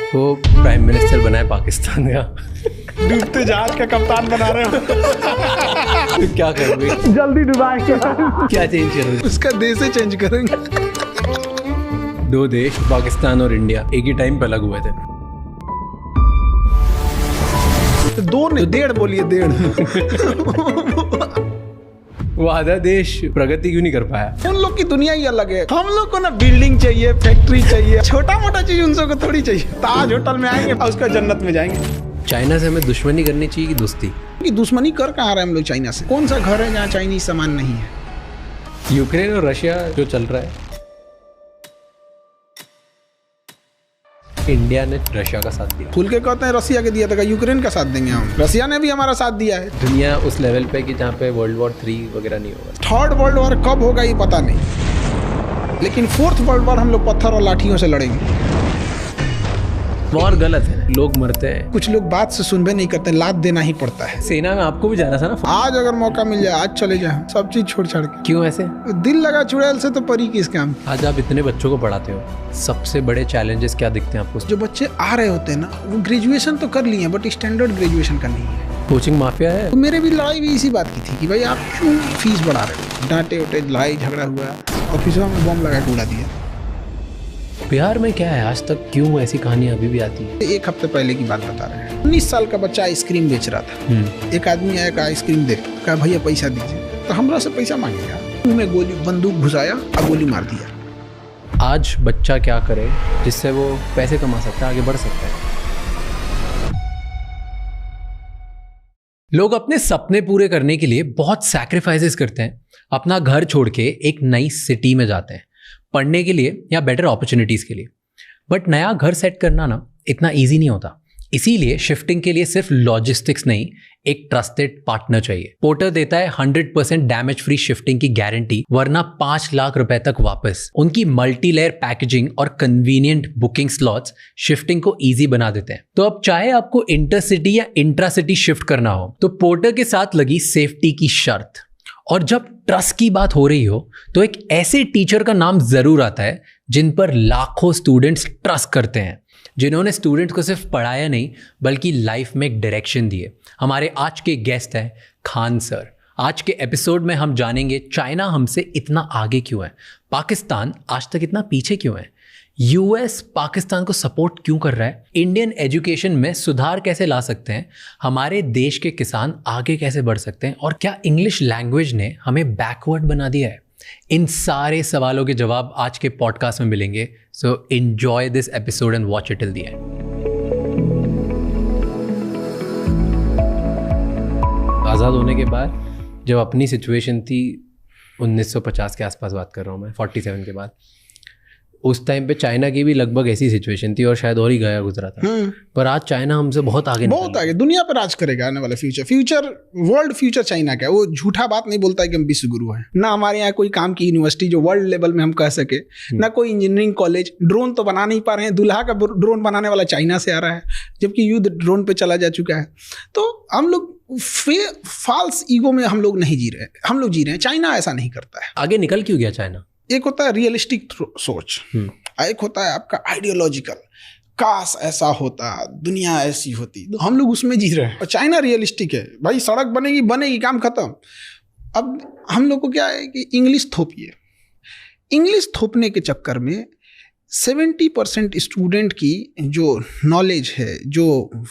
वो prime minister बना है पाकिस्तान का। डूबते जहाज का कप्तान बना रहे हो। तो क्या करोगे? जल्दी डुबाएंगे। क्या चेंज करोगे? उसका देश ही चेंज करेंगे। दो देश पाकिस्तान और इंडिया एक ही टाइम पे अलग हुए थे। तो दो ने डेढ़ बोलिए, डेढ़। वो आधा देश प्रगति क्यों नहीं कर पाया? उन लोग की दुनिया ही अलग है। हम लोग को ना बिल्डिंग चाहिए, फैक्ट्री चाहिए, छोटा मोटा चीज उन सबको थोड़ी चाहिए। ताज होटल में आएंगे और उसका जन्नत में जाएंगे। चाइना से हमें दुश्मनी करनी चाहिए कि दोस्ती? कि दुश्मनी कर कहाँ रहे हम लोग चाइना से? कौन सा घर है जहाँ चाइनीज सामान नहीं है? यूक्रेन और रशिया जो चल रहा है, इंडिया ने रशिया का साथ दिया। खुल के कहते हैं रसिया के दिया था, यूक्रेन का साथ देंगे हम? रसिया ने भी हमारा साथ दिया है। दुनिया उस लेवल पे कि जहाँ पे वर्ल्ड वॉर 3 वगैरह नहीं होगा। थर्ड वर्ल्ड वॉर कब होगा ये पता नहीं, लेकिन फोर्थ वर्ल्ड वॉर हम लोग पत्थर और लाठियों से लड़ेंगे। वॉर गलत है, लोग मरते हैं। कुछ लोग बात से सुनबे नहीं करते, लात देना ही पड़ता है। सेना में आपको भी जाना था ना? आज अगर मौका मिल जाए आज चले जाए, सब चीज छोड़ छाड़ के। क्यों ऐसे? दिल लगा चुड़ैल से तो परी किस काम। आज आप इतने बच्चों को पढ़ाते हो, सबसे बड़े चैलेंजेस क्या दिखते हैं आपको? जो बच्चे आ रहे होते हैं ना, वो ग्रेजुएशन तो कर लिए बट स्टैंडर्ड ग्रेजुएशन का नहीं है। कोचिंग माफिया है। तो मेरे भी लड़ाई भी इसी बात की थी कि भाई आप क्यों फीस बढ़ा रहे हो? डांटे उटे, लड़ाई झगड़ा हुआ, ऑफिसों में बम लगा के उड़ा दिया। बिहार में क्या है, आज तक क्यों ऐसी कहानियां अभी भी आती है? एक हफ्ते पहले की बात बता रहे हैं। 19 साल का बच्चा आइसक्रीम बेच रहा था। एक आदमी आया, आइसक्रीम दे, कहा भैया पैसा दीजिए। तो हमरा से पैसा मांगेगा, मुंह में गोली बंदूक घुसाया और गोली मार दिया। आज बच्चा क्या करे जिससे वो पैसे कमा सकता है, आगे बढ़ सकता है? लोग अपने सपने पूरे करने के लिए बहुत सैक्रिफाइसेस करते हैं। अपना घर छोड़ के एक नई सिटी में जाते हैं, पढ़ने के लिए या बेटर अपॉर्चुनिटीज के लिए। बट नया घर सेट करना ना इतना इजी नहीं होता। इसीलिए शिफ्टिंग के लिए सिर्फ लॉजिस्टिक्स नहीं, एक ट्रस्टेड पार्टनर चाहिए। पोर्टर देता है 100% डैमेज फ्री शिफ्टिंग की गारंटी, वरना 5 लाख रुपए तक वापस। उनकी मल्टी लेयर पैकेजिंग और कन्वीनियंट बुकिंग स्लॉट्स शिफ्टिंग को इजी बना देते हैं। तो अब चाहे आपको इंटरसिटी या इंट्रासिटी शिफ्ट करना हो, तो पोर्टर के साथ लगी सेफ्टी की शर्त। और जब ट्रस्ट की बात हो रही हो, तो एक ऐसे टीचर का नाम जरूर आता है जिन पर लाखों स्टूडेंट्स ट्रस्ट करते हैं, जिन्होंने स्टूडेंट्स को सिर्फ पढ़ाया नहीं बल्कि लाइफ में एक डायरेक्शन दिए। हमारे आज के गेस्ट हैं खान सर। आज के एपिसोड में हम जानेंगे चाइना हमसे इतना आगे क्यों है, पाकिस्तान आज तक इतना पीछे क्यों है, यूएस पाकिस्तान को सपोर्ट क्यों कर रहा है, इंडियन एजुकेशन में सुधार कैसे ला सकते हैं, हमारे देश के किसान आगे कैसे बढ़ सकते हैं, और क्या इंग्लिश लैंग्वेज ने हमें बैकवर्ड बना दिया है। इन सारे सवालों के जवाब आज के पॉडकास्ट में मिलेंगे। So enjoy this episode and watch it till the end. आज़ाद होने के बाद जब अपनी सिचुएशन थी, 1950 के आसपास बात कर रहा हूँ मैं, 47 के बाद, उस टाइम पे चाइना की भी लगभग ऐसी सिचुएशन थी और शायद और ही गया गुजरा था। पर आज चाइना हमसे बहुत आगे दुनिया पर राज करेगा आने वाला फ्यूचर वर्ल्ड फ्यूचर चाइना का है। वो झूठा बात नहीं बोलता है कि हम विश्व गुरु हैं। ना हमारे यहाँ कोई काम की यूनिवर्सिटी जो वर्ल्ड लेवल में हम कह सके, ना कोई इंजीनियरिंग कॉलेज। ड्रोन तो बना नहीं पा रहे हैं, दूल्हा का ड्रोन बनाने वाला चाइना से आ रहा है, जबकि युद्ध ड्रोन पे चला जा चुका है। तो हम लोग फॉल्स ईगो में हम लोग नहीं जी रहे, हम लोग जी रहे हैं। चाइना ऐसा नहीं करता है। आगे निकल क्यों गया चाइना? एक होता है रियलिस्टिक सोच, एक होता है आपका आइडियोलॉजिकल, काश ऐसा होता, दुनिया ऐसी होती। तो हम लोग उसमें जी रहे हैं। और चाइना रियलिस्टिक है, भाई सड़क बनेगी बनेगी, काम खत्म। अब हम लोग को क्या है कि इंग्लिश थोपिए। इंग्लिश थोपने के चक्कर में 70% स्टूडेंट की जो नॉलेज है, जो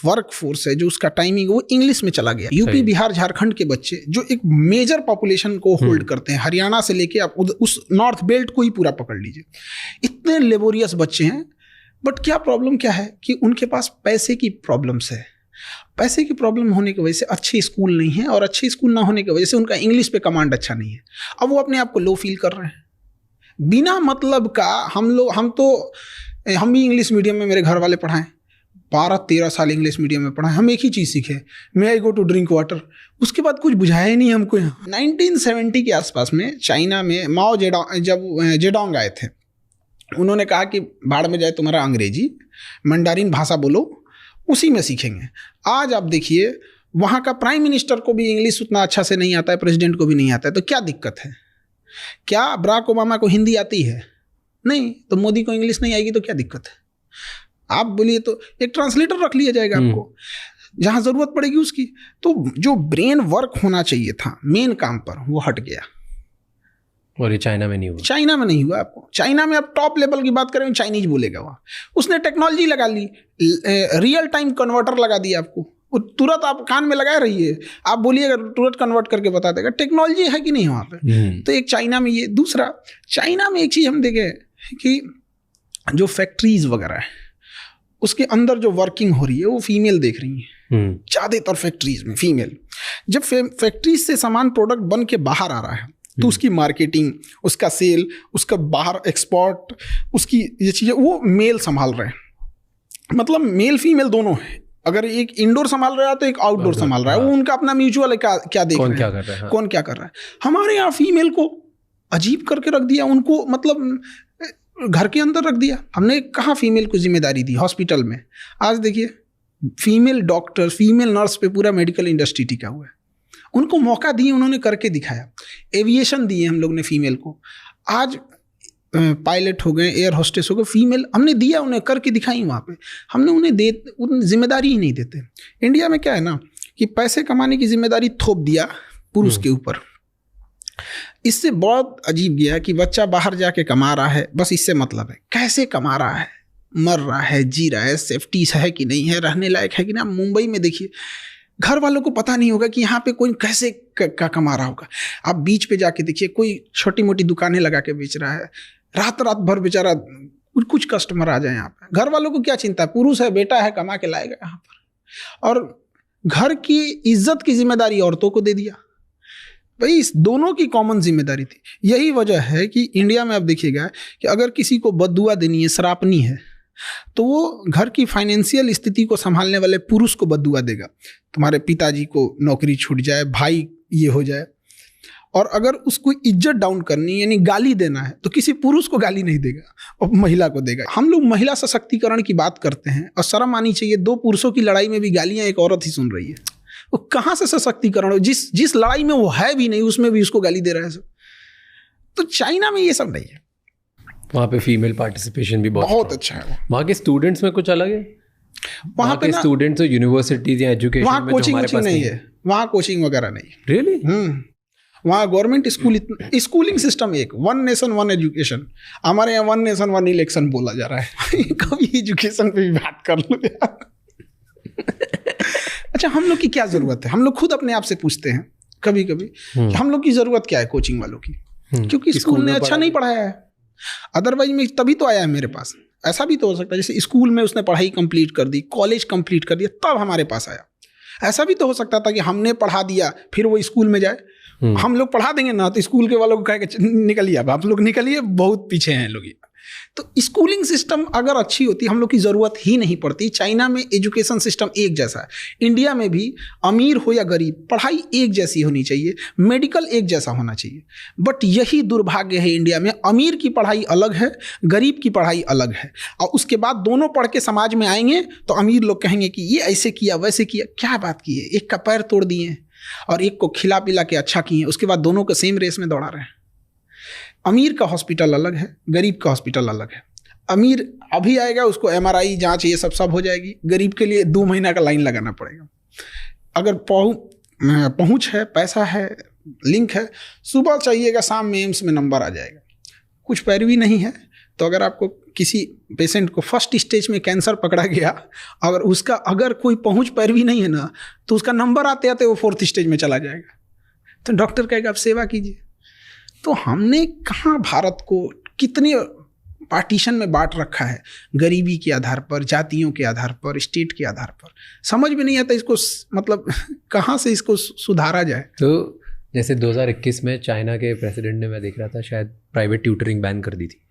वर्क फोर्स है, जो उसका टाइमिंग, वो इंग्लिश में चला गया। यूपी बिहार झारखंड के बच्चे जो एक मेजर पॉपुलेशन को होल्ड करते हैं, हरियाणा से लेके आप उस नॉर्थ बेल्ट को ही पूरा पकड़ लीजिए, इतने लेबोरियस बच्चे हैं। बट क्या प्रॉब्लम क्या है कि उनके पास पैसे की प्रॉब्लम्स है। पैसे की प्रॉब्लम होने की वजह से अच्छे स्कूल नहीं है, और अच्छे स्कूल ना होने की वजह से उनका इंग्लिश पे कमांड अच्छा नहीं है। अब वो अपने आप को लो फील कर रहे हैं बिना मतलब का। हम भी इंग्लिश मीडियम में मेरे घर वाले पढ़ाएं, 12-13 साल इंग्लिश मीडियम में पढ़ाएं, हम एक ही चीज़ सीखे, मे आई गो टू ड्रिंक वाटर। उसके बाद कुछ बुझाया ही नहीं हमको। 1970 के आसपास में चाइना में माओ जेडोंग आए थे। उन्होंने कहा कि बाढ़ में जाए तुम्हारा अंग्रेजी, मंडारिन भाषा बोलो, उसी में सीखेंगे। आज आप देखिए, वहाँ का प्राइम मिनिस्टर को भी इंग्लिश उतना अच्छा से नहीं आता है, प्रेसिडेंट को भी नहीं आता है। तो क्या दिक्कत है? क्या बराक ओबामा को हिंदी आती है? नहीं। तो मोदी को इंग्लिश नहीं आएगी तो क्या दिक्कत है? आप बोलिए तो एक ट्रांसलेटर रख लिया जाएगा आपको, जहां जरूरत पड़ेगी उसकी। तो जो ब्रेन वर्क होना चाहिए था मेन काम पर, वो हट गया। और ये चाइना में नहीं हुआ। चाइना में नहीं हुआ। आपको चाइना में अब टॉप लेवल की बात करें, चाइनीज बोलेगा वहाँ, उसने टेक्नोलॉजी लगा ली, रियल टाइम कन्वर्टर लगा दिया आपको, वो तुरंत आप कान में लगाए रहिए, आप बोलिएगा तुरंत कन्वर्ट करके बता देगा। टेक्नोलॉजी है कि नहीं वहाँ पे? तो एक चाइना में ये। दूसरा, चाइना में एक चीज़ हम देखे कि जो फैक्ट्रीज वगैरह है उसके अंदर जो वर्किंग हो रही है वो फीमेल देख रही है ज़्यादातर फैक्ट्रीज में फीमेल। जब फैक्ट्रीज से सामान प्रोडक्ट बन के बाहर आ रहा है तो उसकी मार्केटिंग, उसका सेल, उसका बाहर एक्सपोर्ट, उसकी ये चीज़ें वो मेल संभाल रहे हैं। मतलब मेल फीमेल दोनों है। अगर एक इंडोर संभाल रहा है तो एक आउटडोर संभाल रहा है। वो उनका अपना म्यूचुअल है, क्या देख रहे हैं, क्या कर रहा है, कौन क्या कर रहा है। हमारे यहाँ फीमेल को अजीब करके रख दिया, उनको मतलब घर के अंदर रख दिया। हमने कहाँ फीमेल को जिम्मेदारी दी हॉस्पिटल में? आज देखिए फीमेल डॉक्टर, फीमेल नर्स पे पूरा मेडिकल इंडस्ट्री टिका हुआ है। उनको मौका दिए, उन्होंने करके दिखाया। एविएशन दिए हम लोग ने फीमेल को, आज पायलट हो गए, एयर होस्टेस हो गए, फीमेल हमने दिया, उन्हें करके दिखाई। वहाँ पे हमने उन्हें जिम्मेदारी ही नहीं देते। इंडिया में क्या है ना कि पैसे कमाने की जिम्मेदारी थोप दिया पुरुष के ऊपर। इससे बहुत अजीब गया कि बच्चा बाहर जाके कमा रहा है, बस इससे मतलब है कैसे कमा रहा है, मर रहा है, जी रहा है, सेफ्टी है कि नहीं है, रहने लायक है कि नहीं। मुंबई में देखिए घर वालों को पता नहीं होगा कि यहाँ पे कोई कैसे का कमा रहा होगा। आप बीच पे जाके देखिए, कोई छोटी मोटी दुकानें लगा के बेच रहा है, रात भर बेचारा कुछ कस्टमर आ जाए यहाँ पे। घर वालों को क्या चिंता है, पुरुष है, बेटा है, कमा के लाएगा यहाँ पर। और घर की इज्जत की जिम्मेदारी औरतों को दे दिया। भाई इस दोनों की कॉमन जिम्मेदारी थी। यही वजह है कि इंडिया में आप देखिएगा कि अगर किसी को बद्दुआ देनी है, सरापनी है, तो वो घर की फाइनेंशियल स्थिति को संभालने वाले पुरुष को बद्दुआ देगा। तुम्हारे पिताजी को नौकरी छूट जाए, भाई ये हो जाए। और अगर उसको इज्जत डाउन करनी यानी गाली देना है तो किसी पुरुष को गाली नहीं देगा और महिला को देगा। हम लोग महिला सशक्तिकरण की बात करते हैं और शर्म आनी चाहिए, दो पुरुषों की लड़ाई में भी गालियां एक औरत ही सुन रही है। वो कहाँ से सशक्तिकरण हो? जिस लड़ाई में वो है भी नहीं उसमें भी उसको गाली दे रहा है सब। तो चाइना में ये सब नहीं है। वहाँ पे फीमेल पार्टिसिपेशन भी बहुत अच्छा है। वहाँ के स्टूडेंट्स में कुछ अलग है? वहाँ पे स्टूडेंट्स यूनिवर्सिटीज या एजुकेशन वहाँ कोचिंग नहीं है, वहाँ कोचिंग वगैरह नहीं। रियली? वहाँ गवर्नमेंट स्कूलिंग सिस्टम एक, वन नेशन वन एजुकेशन। हमारे यहाँ वन नेशन वन इलेक्शन बोला जा रहा है। कभी एजुकेशन पे भी बात कर लो यार। अच्छा, हम लोग की क्या जरूरत है? हम लोग खुद अपने आप से पूछते हैं कभी कभी हम लोग की जरूरत क्या है कोचिंग वालों की? क्योंकि स्कूल ने अच्छा नहीं पढ़ाया है। अदरवाइज में तभी तो आया है मेरे पास। ऐसा भी तो हो सकता है जैसे स्कूल में उसने पढ़ाई कंप्लीट कर दी, कॉलेज कंप्लीट कर दिया, तब हमारे पास आया। ऐसा भी तो हो सकता था कि हमने पढ़ा दिया फिर वो स्कूल में जाए। हम लोग पढ़ा देंगे ना तो स्कूल के वालों को कह के निकलिए, अब आप लोग निकलिए, बहुत पीछे हैं लोग। तो स्कूलिंग सिस्टम अगर अच्छी होती हम लोग की ज़रूरत ही नहीं पड़ती। चाइना में एजुकेशन सिस्टम एक जैसा है, इंडिया में भी अमीर हो या गरीब पढ़ाई एक जैसी होनी चाहिए, मेडिकल एक जैसा होना चाहिए। बट यही दुर्भाग्य है इंडिया में, अमीर की पढ़ाई अलग है, गरीब की पढ़ाई अलग है। और उसके बाद दोनों पढ़ के समाज में आएंगे तो अमीर लोग कहेंगे कि ये ऐसे किया वैसे किया। क्या बात की है, एक का पैर तोड़ दिए और एक को खिला पिला के अच्छा किए, उसके बाद दोनों को सेम रेस में दौड़ा रहे हैं। अमीर का हॉस्पिटल अलग है, गरीब का हॉस्पिटल अलग है। अमीर अभी आएगा, उसको MRI जांच ये सब हो जाएगी। गरीब के लिए 2 महीना का लाइन लगाना पड़ेगा। अगर पहुंच है, पैसा है, लिंक है, सुबह चाहिएगा, शाम में एम्स में नंबर आ जाएगा। कुछ पैरवी नहीं है तो अगर आपको किसी पेशेंट को फर्स्ट स्टेज में कैंसर पकड़ा गया, अगर कोई पहुंच पैरवी नहीं है ना तो उसका नंबर आते आते वो 4th स्टेज में चला जाएगा। तो डॉक्टर कहेगा आप सेवा कीजिए। तो हमने कहाँ भारत को कितने पार्टीशन में बांट रखा है, गरीबी के आधार पर, जातियों के आधार पर, स्टेट के आधार पर। समझ में नहीं आता इसको, मतलब कहाँ से इसको सुधारा जाए। तो जैसे 2021 में चाइना के प्रेसिडेंट ने, मैं देख रहा था, शायद प्राइवेट ट्यूटरिंग बैन कर दी थी।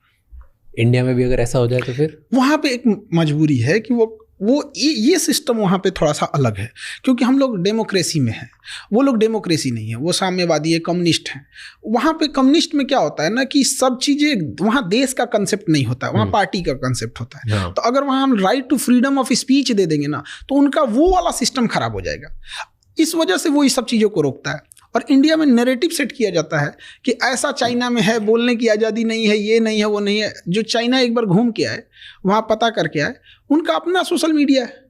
इंडिया में भी अगर ऐसा हो जाए तो फिर वहाँ पे एक मजबूरी है कि वो ये सिस्टम वहाँ पे थोड़ा सा अलग है, क्योंकि हम लोग डेमोक्रेसी में हैं, वो लोग डेमोक्रेसी नहीं है, वो साम्यवादी है, कम्युनिस्ट हैं। वहाँ पे कम्युनिस्ट में क्या होता है ना कि सब चीज़ें, वहाँ देश का कंसेप्ट नहीं होता, वहाँ पार्टी का कंसेप्ट होता है। तो अगर वहाँ हम right to freedom of speech दे देंगे ना तो उनका वो वाला सिस्टम खराब हो जाएगा। इस वजह से वो इस सब चीज़ों को रोकता है। और इंडिया में नैरेटिव सेट किया जाता है कि ऐसा चाइना में है, बोलने की आज़ादी नहीं है, ये नहीं है, वो नहीं है। जो चाइना एक बार घूम के आए, वहाँ पता करके आए, उनका अपना सोशल मीडिया है।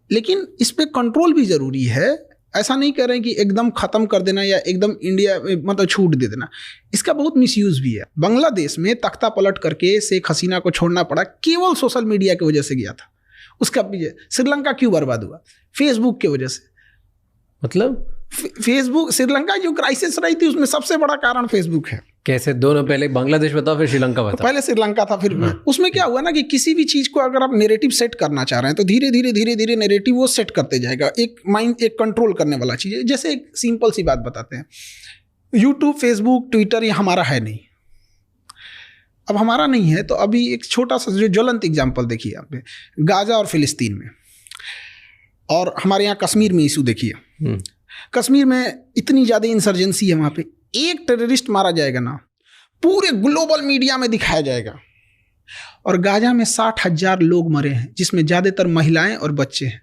लेकिन इस पर कंट्रोल भी ज़रूरी है। ऐसा नहीं कर रहे हैं कि एकदम ख़त्म कर देना या एकदम इंडिया मतलब छूट दे देना। इसका बहुत मिसयूज़ भी है। बांग्लादेश में तख्ता पलट करके शेख हसीना को छोड़ना पड़ा, केवल सोशल मीडिया की वजह से गया था। उसका श्रीलंका क्यों बर्बाद हुआ? फेसबुक की वजह से। मतलब फेसबुक, श्रीलंका जो क्राइसिस रही थी उसमें सबसे बड़ा कारण फेसबुक है। कैसे? दोनों, पहले बांग्लादेश बताओ फिर श्रीलंका बताओ। पहले श्रीलंका था, फिर उसमें क्या हुआ ना कि किसी भी चीज को अगर आप नैरेटिव सेट करना चाह रहे हैं तो धीरे धीरे नैरेटिव वो सेट करते जाएगा। एक माइंड, एक कंट्रोल करने वाला चीज है। जैसे एक सिंपल सी बात बताते हैं, यूट्यूब, फेसबुक, ट्विटर ये हमारा है नहीं। अब हमारा नहीं है तो अभी एक छोटा सा जो ज्वलंत एग्जाम्पल देखिए यहाँ पे, गाजा और फिलिस्तीन में, और हमारे यहाँ कश्मीर में इशू देखिए। कश्मीर में इतनी ज़्यादा इंसर्जेंसी है, वहाँ पे एक टेररिस्ट मारा जाएगा ना, पूरे ग्लोबल मीडिया में दिखाया जाएगा। और गाजा में 60,000 लोग मरे हैं, जिसमें ज़्यादातर महिलाएं और बच्चे हैं।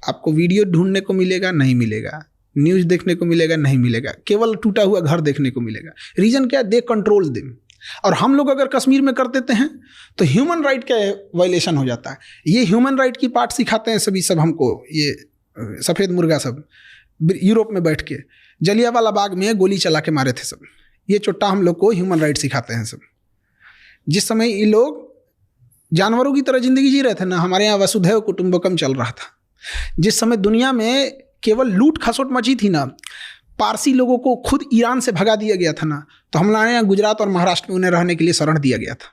आपको वीडियो ढूंढने को मिलेगा? नहीं मिलेगा। न्यूज़ देखने को मिलेगा? नहीं मिलेगा। केवल टूटा हुआ घर देखने को मिलेगा। रीज़न क्या है? They control them. और हम लोग अगर कश्मीर में कर देते हैं तो ह्यूमन राइट का वायलेशन हो जाता है। ये ह्यूमन राइट की पार्ट सिखाते हैं सभी सब हमको, ये सफ़ेद मुर्गा सब यूरोप में बैठ के जलियांवाला बाग में गोली चला के मारे थे सब। ये चुट्टा हम लोग को ह्यूमन राइट सिखाते हैं सब। जिस समय ये लोग जानवरों की तरह ज़िंदगी जी रहे थे ना, हमारे यहाँ वसुधैव कुटुंबकम चल रहा था। जिस समय दुनिया में केवल लूट खसोट मची थी ना, पारसी लोगों को खुद ईरान से भगा दिया गया था ना, तो हमारे यहाँ गुजरात और महाराष्ट्र में उन्हें रहने के लिए शरण दिया गया था।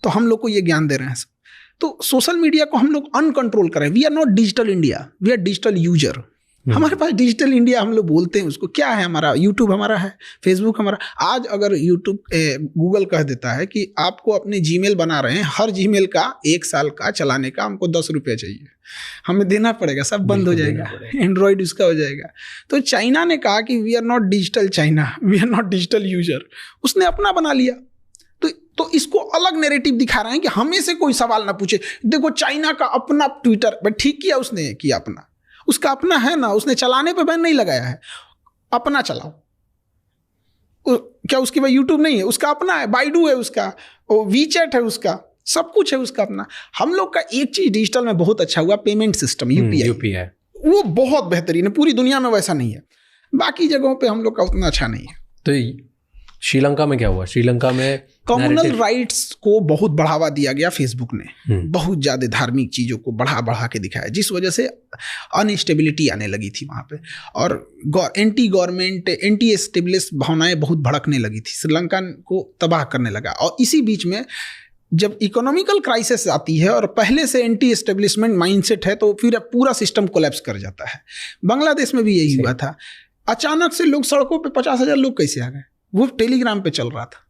तो हम लोग को ये ज्ञान दे रहे हैं सब। तो सोशल मीडिया को हम लोग अनकंट्रोल कर रहे हैं। We are not digital India, we are digital user. हमारे पास डिजिटल इंडिया हम लोग बोलते हैं उसको। क्या है हमारा? यूट्यूब हमारा है, फेसबुक हमारा। आज अगर यूट्यूब गूगल कह देता है कि आपको अपने जीमेल बना रहे हैं, हर जीमेल का 1 साल का चलाने का हमको 10 रुपये चाहिए, हमें देना पड़ेगा, सब बंद हो जाएगा, एंड्रॉयड उसका हो जाएगा। तो चाइना ने कहा कि we are not digital China, we are not digital user. उसने अपना बना लिया। तो इसको अलग नैरेटिव दिखा रहे हैं कि हमें से कोई सवाल ना पूछे। देखो चाइना का अपना ट्विटर, ठीक किया उसने, किया अपना, उसका अपना है ना, उसने चलाने पे बैन नहीं लगाया है, अपना चलाओ। क्या उसकी भाई यूट्यूब नहीं है? उसका अपना है, बाइडू है उसका, वीचैट है उसका, सब कुछ है उसका अपना। हम लोग का एक चीज डिजिटल में बहुत अच्छा हुआ, पेमेंट सिस्टम, यूपीआई, वो बहुत बेहतरीन है। पूरी दुनिया में वैसा नहीं है, बाकी जगहों पे हम लोग का उतना अच्छा नहीं है। तो श्रीलंका में क्या हुआ? श्रीलंका में कम्युनल राइट्स को बहुत बढ़ावा दिया गया फेसबुक ने। बहुत ज़्यादा धार्मिक चीज़ों को बढ़ा के दिखाया, जिस वजह से अनस्टेबिलिटी आने लगी थी वहाँ पे, और एंटी गवर्नमेंट, एंटी एस्टेब्लिश भावनाएं बहुत भड़कने लगी थी, श्रीलंका को तबाह करने लगा। और इसी बीच में जब इकोनॉमिकल क्राइसिस आती है और पहले से एंटी एस्टेब्लिशमेंट माइंडसेट है, तो फिर पूरा सिस्टम कोलैप्स कर जाता है। बांग्लादेश में भी यही हुआ था। अचानक से लोग सड़कों पे 50,000 लोग कैसे आ गए? वो टेलीग्राम पे चल रहा था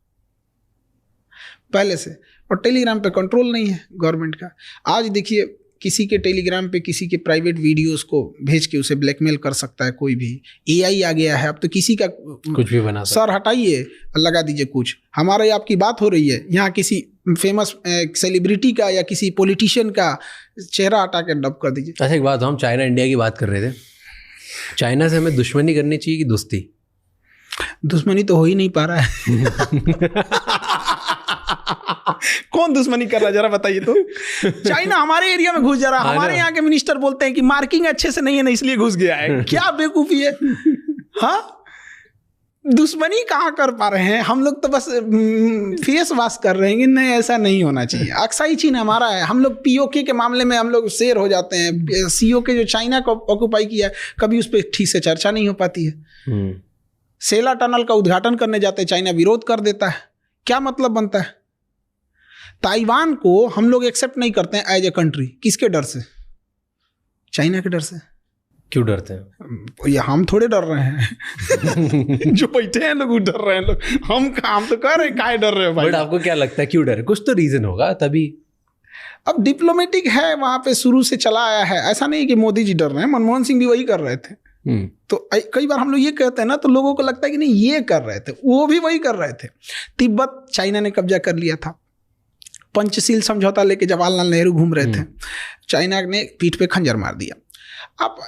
पहले से, और टेलीग्राम पे कंट्रोल नहीं है गवर्नमेंट का। आज देखिए, किसी के टेलीग्राम पे किसी के प्राइवेट वीडियोस को भेज के उसे ब्लैकमेल कर सकता है कोई भी। एआई आ गया है, अब तो किसी का कुछ भी बना सकता है। सर हटाइए, लगा दीजिए कुछ। हमारे आपकी बात हो रही है, यहाँ किसी फेमस सेलिब्रिटी का या किसी पॉलिटिशियन का चेहरा हटा के डब कर दीजिए। अच्छा, एक बात, हम चाइना इंडिया की बात कर रहे थे। चाइना से हमें दुश्मनी करनी चाहिए कि दोस्ती? दुश्मनी तो हो ही नहीं पा रहा है। कौन दुश्मनी कर रहा है जरा बताइए तो। चाइना हमारे एरिया में घुस जा रहा है। हमारे यहाँ के मिनिस्टर बोलते हैं कि मार्किंग अच्छे से नहीं है ना, इसलिए घुस गया है। क्या बेवकूफी है। हाँ, दुश्मनी कहाँ कर पा रहे हैं हम लोग? तो बस फेस वॉश कर रहे हैं कि नहीं, ऐसा नहीं होना चाहिए। अक्साई चीन हमारा है। हम लोग पीओके के मामले में हम लोग शेर हो जाते हैं। सीओके जो चाइना को ऑक्युपाई किया है, कभी उस पर ठीक से चर्चा नहीं हो पाती है। सेला टनल का उद्घाटन करने जाते हैं, चाइना विरोध कर देता है। क्या मतलब बनता है? ताइवान को हम लोग एक्सेप्ट नहीं करते हैं एज ए कंट्री। किसके डर से? चाइना के डर से। क्यों डरते हैं? ये हम थोड़े डर रहे हैं। जो बैठे हैं लोग डर रहे हैं। लोग हम तो कह रहे हैं काहे डर रहे हैं भाई। बट आपको क्या लगता है क्यों डर है? कुछ तो रीजन होगा तभी। अब डिप्लोमेटिक है, वहां पे शुरू से चला आया है। ऐसा नहीं कि मोदी जी डर रहे हैं, मनमोहन सिंह भी वही कर रहे थे। तो कई बार हम लोग ये कहते हैं ना, तो लोगों को लगता है कि नहीं ये कर रहे थे, वो भी वही कर रहे थे। तिब्बत चाइना ने कब्जा कर लिया था। पंचशील समझौता लेके जवाहरलाल नेहरू घूम रहे थे, चाइना ने पीठ पे खंजर मार दिया। अब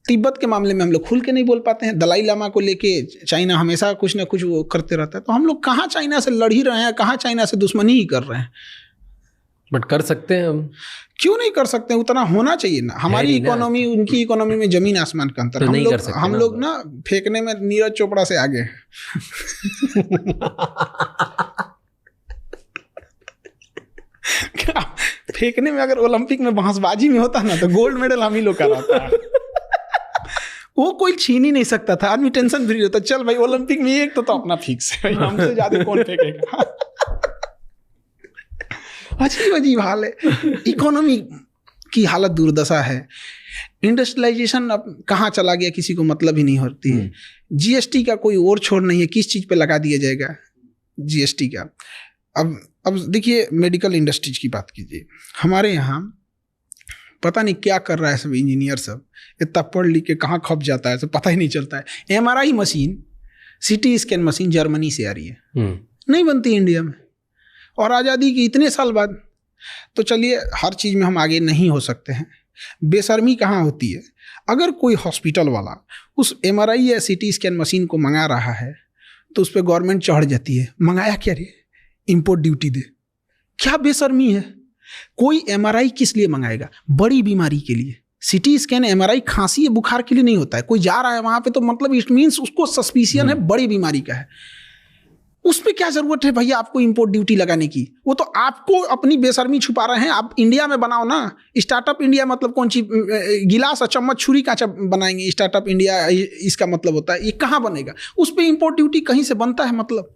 तिब्बत के मामले में हम लोग खुल के नहीं बोल पाते हैं। दलाई लामा को लेके चाइना हमेशा कुछ ना कुछ वो करते रहता है। तो हम लोग कहाँ चाइना से लड़ ही रहे हैं, कहाँ चाइना से दुश्मनी ही कर रहे हैं। बट कर सकते हैं हम, क्यों नहीं कर सकते? उतना होना चाहिए ना। हमारी इकोनॉमी उनकी इकोनॉमी में जमीन आसमान का अंतर। तो हम लोग ना फेंकने में नीरज चोपड़ा से आगे हैं। फेंकने में अगर ओलंपिक में बांसबाजी में होता ना तो गोल्ड मेडल हम ही लोग का रहता है। वो कोई छीन ही नहीं सकता था, आदमी टेंशन फ्री रहता। चल भाई ओलंपिक में एक तो अपना फिक्स है, हमसे ज्यादा कौन फेंकेगा। अजीब अजीब हाल है, इकोनॉमी की हालत दुर्दशा है। इंडस्ट्रियलाइजेशन अब कहाँ चला गया किसी को मतलब ही नहीं होती है। जीएसटी का कोई और छोर नहीं है, किस चीज पे लगा दिया जाएगा जीएसटी का। अब देखिए मेडिकल इंडस्ट्रीज की बात कीजिए, हमारे यहाँ पता नहीं क्या कर रहा है सब इंजीनियर सब, इतना पढ़ लिख के कहाँ खप जाता है सब पता ही नहीं चलता है। MRI machine, CT scan machine Germany से आ रही है, नहीं बनती इंडिया में, और आज़ादी के इतने साल बाद। तो चलिए हर चीज़ में हम आगे नहीं हो सकते हैं। बेशर्मी कहाँ होती है, अगर कोई हॉस्पिटल वाला उस MRI या CT स्कैन मशीन को मंगा रहा है तो उस पर गवर्नमेंट चढ़ जाती है, मंगाया क्या रे, इंपोर्ट ड्यूटी दे। क्या बेशर्मी है। कोई MRI किस लिए मंगाएगा? बड़ी बीमारी के लिए। CT स्कैन MRI खांसी या बुखार के लिए नहीं होता है। कोई जा रहा है वहां पे तो मतलब इट मीन्स उसको सस्पिशियन है बड़ी बीमारी का है। उस पर क्या जरूरत है भैया आपको इंपोर्ट ड्यूटी लगाने की? वो तो आपको अपनी बेशर्मी छुपा रहे हैं। आप इंडिया में बनाओ ना। स्टार्टअप इंडिया मतलब कौन सी गिलास और चम्मच छुरी कांचा बनाएंगे? स्टार्टअप इंडिया इसका मतलब होता है, ये कहाँ बनेगा? उस पर इंपोर्ट ड्यूटी कहीं से बनता है मतलब?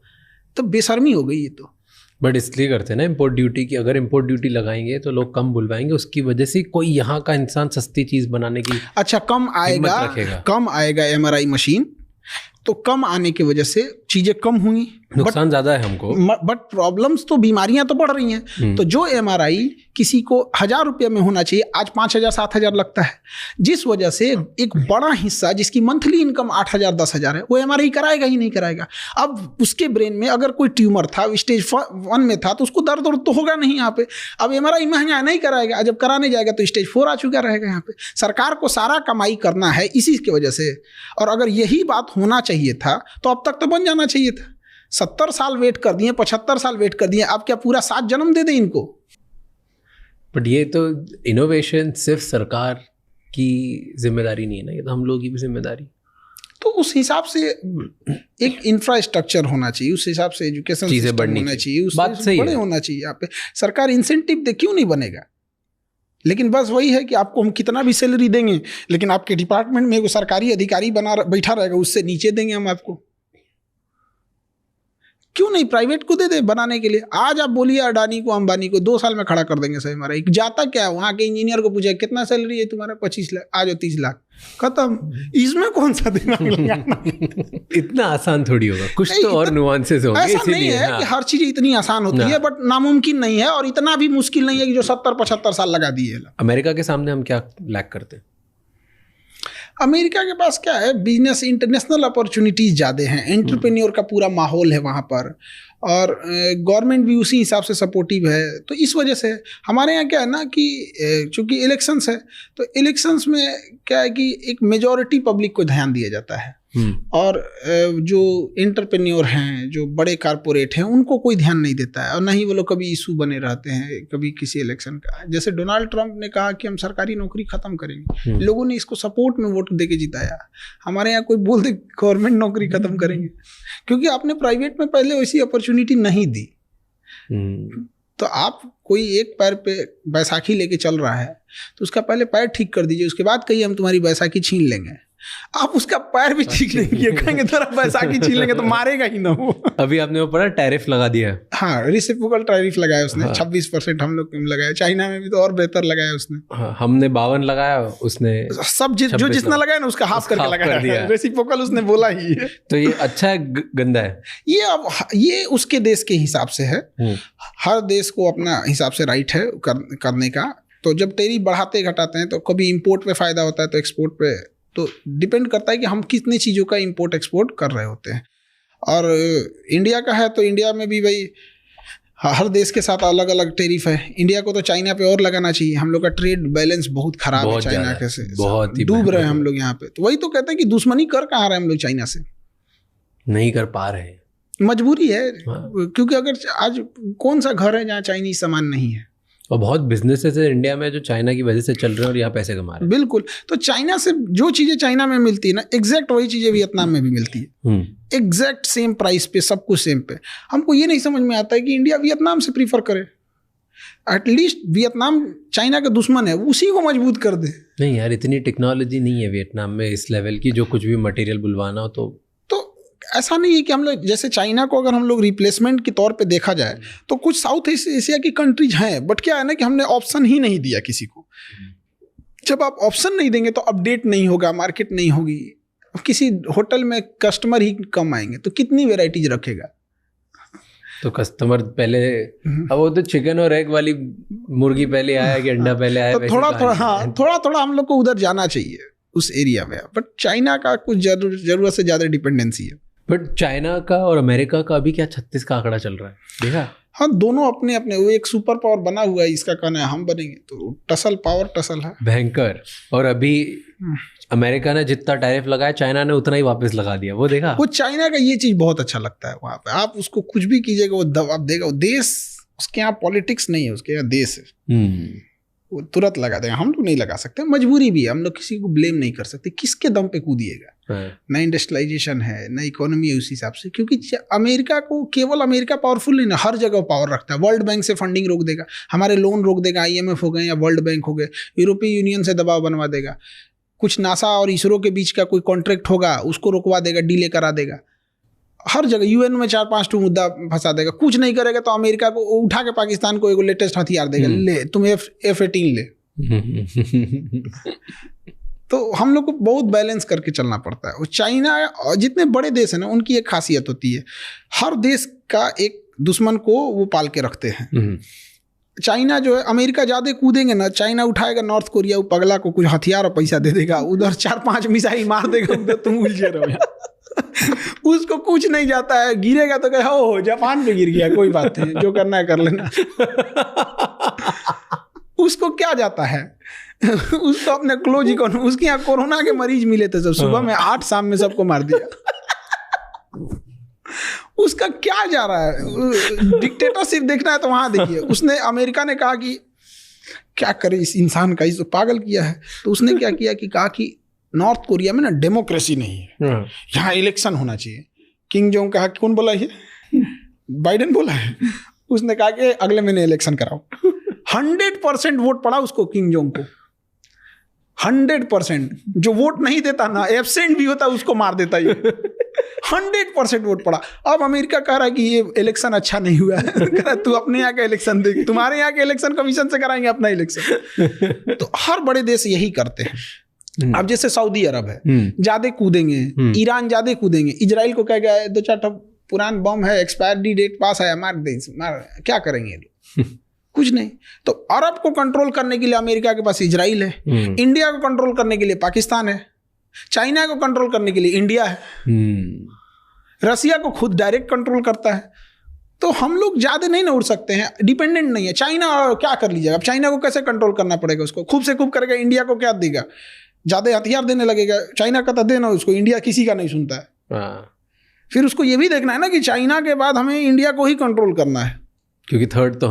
तो बेशर्मी हो गई ये तो। बट इसलिए करते हैं ना इंपोर्ट ड्यूटी की, अगर इंपोर्ट ड्यूटी लगाएंगे तो लोग कम बुलवाएंगे, उसकी वजह से कोई यहाँ का इंसान सस्ती चीज़ बनाने की अच्छा कम आएगा MRI मशीन, तो कम आने की वजह से चीजें कम होंगी, नुकसान ज्यादा है हमको। बट प्रॉब्लम्स तो, बीमारियां तो बढ़ रही हैं। तो जो MRI किसी को 1000 रुपये में होना चाहिए आज 5000 7000 लगता है, जिस वजह से एक बड़ा हिस्सा जिसकी मंथली इनकम 8000 10000 है वो MRI कराएगा ही नहीं कराएगा। अब उसके ब्रेन में अगर कोई ट्यूमर था, स्टेज 1 में था, तो उसको दर्द तो होगा नहीं यहाँ पे। अब MRI महंगा नहीं कराएगा, जब कराने जाएगा तो स्टेज 4 आ चुका रहेगा। यहाँ पे सरकार को सारा कमाई करना है इसी की वजह से। और अगर यही बात होना चाहिए था तो अब तक तो बन जाना चाहिए था। 70 साल वेट कर दिए, 75 साल वेट कर दिए, अब क्या पूरा 7 जन्म दे दें इनको? बट ये तो इनोवेशन सिर्फ सरकार की जिम्मेदारी नहीं है ना, ये तो हम लोग की भी जिम्मेदारी। तो उस हिसाब से एक इंफ्रास्ट्रक्चर होना चाहिए, उस हिसाब से एजुकेशन चीजें बढ़नी होना चाहिए, उस बात सही बड़े होना चाहिए। यहाँ पे सरकार इंसेंटिव दे, क्यों नहीं बनेगा? लेकिन बस वही है कि आपको हम कितना भी सैलरी देंगे, लेकिन आपके डिपार्टमेंट में एक सरकारी अधिकारी बैठा रहेगा, उससे नीचे देंगे हम आपको। क्यों नहीं प्राइवेट को दे दे बनाने के लिए? आज आप बोलिए अडानी को, अंबानी को 2 साल में खड़ा कर देंगे। सही हमारा जाता क्या है, वहाँ के इंजीनियर को पूछे कितना सैलरी है तुम्हारा? 25 लाख, आ जाओ 30 लाख, खत्म। इसमें कौन सा दिमाग लगाना? इतना आसान थोड़ी होगा, कुछ तो और नुआंसेस होंगे। ऐसा नहीं है कि हर चीज इतनी आसान होती है, बट नामुमकिन नहीं है, और इतना भी मुश्किल नहीं है कि जो 70-75 साल लगा दिए। अमेरिका के सामने हम क्या लैक करते हैं? अमेरिका के पास क्या है, बिजनेस, इंटरनेशनल अपॉर्चुनिटीज ज़्यादा हैं, एंटरप्रेन्योर का पूरा माहौल है वहाँ पर, और गवर्नमेंट भी उसी हिसाब से सपोर्टिव है। तो इस वजह से हमारे यहाँ क्या है ना कि चूँकि इलेक्शंस है, तो इलेक्शंस में क्या है कि एक मेजॉरिटी पब्लिक को ध्यान दिया जाता है, और जो एंटरप्रेन्योर हैं, जो बड़े कारपोरेट हैं, उनको कोई ध्यान नहीं देता है, और ना ही वो लोग कभी इशू बने रहते हैं कभी किसी इलेक्शन का। जैसे डोनाल्ड ट्रंप ने कहा कि हम सरकारी नौकरी खत्म करेंगे, लोगों ने इसको सपोर्ट में वोट देके जिताया। हमारे यहाँ कोई बोल दे गवर्नमेंट नौकरी खत्म करेंगे, क्योंकि आपने प्राइवेट में पहले वैसी अपॉर्चुनिटी नहीं दी। तो आप कोई एक पैर पे बैसाखी लेके चल रहा है तो उसका पहले पैर ठीक कर दीजिए, उसके बाद कहिए हम तुम्हारी बैसाखी छीन लेंगे। आप उसका पैर भी ठीक नहीं किए, कहेंगे तेरा बैसाखी छीन लेंगे, तो मारेगा ही ना वो। अभी आपने वो पढ़ा टैरिफ लगा दिया है? हाँ, रेसिप्रोकल टैरिफ लगाया उसने। हाँ। 26% हम लोग लगाया, चाइना में भी तो और बेहतर लगाया उसने। हाँ, हमने 52 लगाया, उसने सब जो जितना लगाया ना उसका हाफ करके लगाया। रेसिप्रोकल उसने बोला ही है। तो ये अच्छा है गंदा है? ये अब ये उसके देश के हिसाब से है, हर देश को अपना हिसाब से राइट है करने का। तो जब टैरिफ बढ़ाते घटाते हैं तो कभी इम्पोर्ट पे फायदा होता है तो एक्सपोर्ट पे, तो डिपेंड करता है कि हम कितनी चीज़ों का इंपोर्ट एक्सपोर्ट कर रहे होते हैं। और इंडिया का है तो इंडिया में भी भाई हर देश के साथ अलग अलग टैरिफ है। इंडिया को तो चाइना पे और लगाना चाहिए। हम लोग का ट्रेड बैलेंस बहुत खराब है चाइना के से, बहुत ही डूब रहे हैं हम लोग यहाँ पे। तो वही तो कहते हैं कि दुश्मनी कर कहाँ रहे हम लोग चाइना से, नहीं कर पा रहे हैं, मजबूरी है। क्योंकि अगर आज कौन सा घर है जहाँ चाइनीज सामान नहीं है, और बहुत बिजनेसेस है इंडिया में जो चाइना की वजह से चल रहे हैं और यहाँ पैसे कमा रहे हैं। बिल्कुल। तो चाइना से जो चीजें चाइना में मिलती है ना, एग्जैक्ट वही चीजें वियतनाम में भी मिलती है, एग्जैक्ट सेम प्राइस पे, सब कुछ सेम पे। हमको ये नहीं समझ में आता है कि इंडिया वियतनाम से प्रीफर करे। एटलीस्ट वियतनाम चाइना का दुश्मन है, उसी को मजबूत कर दे। नहीं यार, इतनी टेक्नोलॉजी नहीं है वियतनाम में इस लेवल की, जो कुछ भी मटेरियल बुलवाना हो तो ऐसा नहीं है कि हम लोग जैसे चाइना को अगर हम लोग रिप्लेसमेंट के तौर पे देखा जाए तो कुछ साउथ एशिया की कंट्रीज हैं, बट क्या है ना कि हमने ऑप्शन ही नहीं दिया किसी को। जब आप ऑप्शन नहीं देंगे तो अपडेट नहीं होगा, मार्केट नहीं होगी। किसी होटल में कस्टमर ही कम आएंगे तो कितनी वेराइटीज रखेगा। तो कस्टमर पहले, अब वो तो चिकन और एग वाली मुर्गी पहले आया कि अंडा पहले आया, तो थोड़ा थोड़ा हम लोग को उधर जाना चाहिए उस एरिया में। बट चाइना का कुछ जरूरत से ज्यादा डिपेंडेंसी है। बट चाइना का और अमेरिका का अभी क्या 36 का आंकड़ा चल रहा है, देखा? हाँ, दोनों अपने अपने, वो एक सुपर पावर बना हुआ है, इसका कहना है हम बनेंगे, तो टसल है भयंकर। और अभी अमेरिका ने जितना टैरिफ लगाया चाइना ने उतना ही वापस लगा दिया, वो देखा? वो चाइना का ये चीज बहुत अच्छा लगता है। वहां पे आप उसको कुछ भी कीजिएगा वो दबाव देगा। वो देश, उसके यहाँ पॉलिटिक्स नहीं है, उसके यहाँ देश है। वो तुरंत लगा देगा। हम लोग नहीं लगा सकते, मजबूरी भी है। हम लोग किसी को ब्लेम नहीं कर सकते। किसके दम पे कूदिएगा? ना इंडस्ट्रियलाइजेशन है, ना इकोनॉमी है उस हिसाब से। क्योंकि अमेरिका को, केवल अमेरिका पावरफुल नहीं ना, हर जगह पावर रखता है। वर्ल्ड बैंक से फंडिंग रोक देगा, हमारे लोन रोक देगा, IMF हो गए या वर्ल्ड बैंक हो गए, यूरोपीय यूनियन से दबाव बनवा देगा। कुछ नासा और इसरो के बीच का कोई कॉन्ट्रैक्ट होगा, उसको रुकवा देगा, डिले करा देगा। हर जगह UN में 4-5 मुद्दा फंसा देगा। कुछ नहीं करेगा तो अमेरिका को उठा के पाकिस्तान को एक लेटेस्ट हथियार देगा, ले तुम F-18 ले। तो हम लोग को बहुत बैलेंस करके चलना पड़ता है। और चाइना, जितने बड़े देश हैं ना, उनकी एक खासियत होती है, हर देश का एक दुश्मन को वो पाल के रखते हैं। चाइना जो है, अमेरिका ज्यादा कूदेंगे ना, चाइना उठाएगा नॉर्थ कोरिया, वो पगला को कुछ हथियार और पैसा दे देगा, उधर 4-5 मिसाइल मार देगा, उधर तुम उलझे रहो। उसको कुछ नहीं जाता है, गिरेगा तो कहे हो जापान पे गिर गया, कोई बात नहीं, जो करना है कर लेना। उसको क्या जाता है? उसको अपने क्लोज इकोनॉमी, उसके यहाँ कोरोना के मरीज मिले थे सब, सुबह में 8, शाम में सबको मार दिया। उसका क्या जा रहा है? डिक्टेटरशिप देखना है तो वहां देखिए। उसने, अमेरिका ने कहा कि क्या करे इस इंसान का, इसको पागल किया है। तो उसने क्या किया कि कहा कि नॉर्थ कोरिया में ना डेमोक्रेसी नहीं है, यहाँ इलेक्शन होना चाहिए। किंग जोंग कहा, कौन बोला ये? बाइडेन बोला है। उसने कहा कि अगले महीने इलेक्शन कराओ। 100% वोट पड़ा उसको, किंग जोंग को 100%। जो वोट नहीं देता ना, एब्सेंट भी होता, उसको मार देता ये। 100% वोट पड़ा। अब अमेरिका कह रहा है कि ये इलेक्शन अच्छा नहीं हुआ है। कह रहा तू अपने यहाँ का इलेक्शन देख, तुम्हारे यहाँ के इलेक्शन कमीशन से कराएंगे अपना इलेक्शन। तो हर बड़े देश यही करते हैं। अब जैसे सऊदी अरब है, ज्यादा कूदेंगे, ईरान ज्यादा कूदेंगे, इजराइल को कह गया 2-4 पुरान बम है, एक्सपायरी डेट पास आया, मार दे, क्या करेंगे लोग? कुछ नहीं। तो अरब को कंट्रोल करने के लिए अमेरिका के पास इजराइल है, इंडिया को कंट्रोल करने के लिए पाकिस्तान है, चाइना को कंट्रोल करने के लिए इंडिया है, रसिया को खुद डायरेक्ट कंट्रोल करता है। तो हम लोग ज्यादा नहीं ना उड़ सकते हैं, डिपेंडेंट नहीं है। चाइना क्या कर लीजिएगा? अब चाइना को कैसे कंट्रोल करना पड़ेगा? उसको खूब से खूब करेगा, इंडिया को क्या देगा? ज्यादा हथियार देने लगेगा। चाइना का तो देना उसको, इंडिया किसी का नहीं सुनता है। फिर उसको ये भी देखना है ना कि चाइना के बाद हमें इंडिया को ही कंट्रोल करना है, क्योंकि थर्ड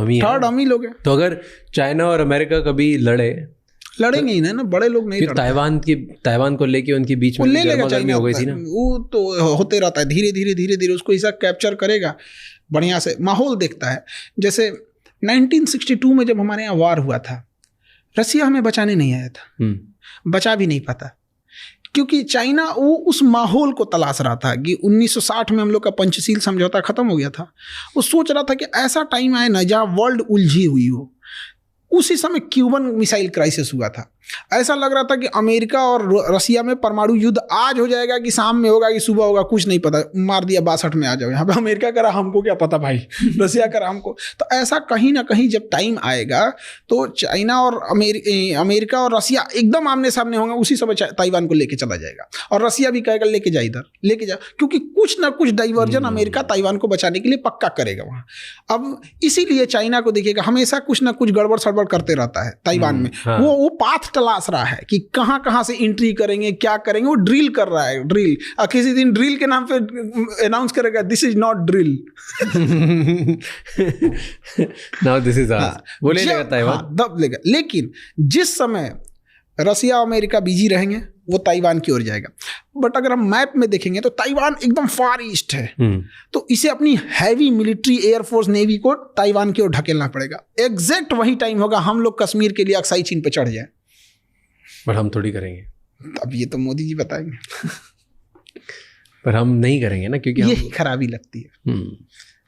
हम ही लोग हैं। तो अगर चाइना और अमेरिका कभी लड़ेंगे ही ना, बड़े लोग नहीं। ताइवान को लेके उनके बीच में गर्मी हो गई थी ना, वो तो होते रहता है। धीरे धीरे उसको ऐसा कैप्चर करेगा, बढ़िया से माहौल देखता है। जैसे 1962 में जब हमारे यहाँ वार हुआ था, रसिया हमें बचाने नहीं आया था, बचा भी नहीं पाता, क्योंकि चाइना वो उस माहौल को तलाश रहा था कि 1960 में हम लोग का पंचशील समझौता खत्म हो गया था। वो सोच रहा था कि ऐसा टाइम आए ना जहाँ वर्ल्ड उलझी हुई हो। उसी समय क्यूबन मिसाइल क्राइसिस हुआ था। ऐसा लग रहा था कि अमेरिका और रसिया में परमाणु युद्ध आज हो जाएगा कि शाम में होगा कि सुबह होगा, कुछ नहीं पता, मार दिया 62 में आ जाओ। यहाँ पे अमेरिका करा, हमको क्या पता भाई, रसिया करा हमको। तो ऐसा कहीं ना कहीं जब टाइम आएगा तो चाइना और अमेरिका और रसिया एकदम आमने सामने होंगे, उसी समय ताइवान को लेके चला जाएगा और रसिया भी कहेगा लेके जा, इधर लेके जा, क्योंकि कुछ ना कुछ डाइवर्जन अमेरिका ताइवान को बचाने के लिए पक्का करेगा वहाँ। अब इसीलिए चाइना को देखिएगा हमेशा कुछ ना कुछ गड़बड़ सड़बड़ करते रहता है ताइवान में। हाँ। वो पाथ तलाश रहा है कि कहाँ कहाँ से एंट्री करेंगे, क्या करेंगे, वो ड्रिल कर रहा है, ड्रिल। किसी दिन ड्रिल के नाम पे अनाउंस करेगा this is not drill, now this is वो ले लेगा ताइवान, दब लेगा। लेकिन जिस समय रसिया अमेरिका बिजी रहेंगे वो ताइवान की ओर जाएगा। बट अगर हम मैप में देखेंगे तो ताइवान एकदम फार ईस्ट है, तो इसे अपनी हैवी मिलिट्री, एयरफोर्स, नेवी को ताइवान की ओर ढकेलना पड़ेगा। एग्जैक्ट वही टाइम होगा हम लोग कश्मीर के लिए अक्साई चीन पे चढ़ जाए, पर हम थोड़ी करेंगे। अब ये तो मोदी जी बताएंगे पर हम नहीं करेंगे ना, क्योंकि यही खराबी लगती है।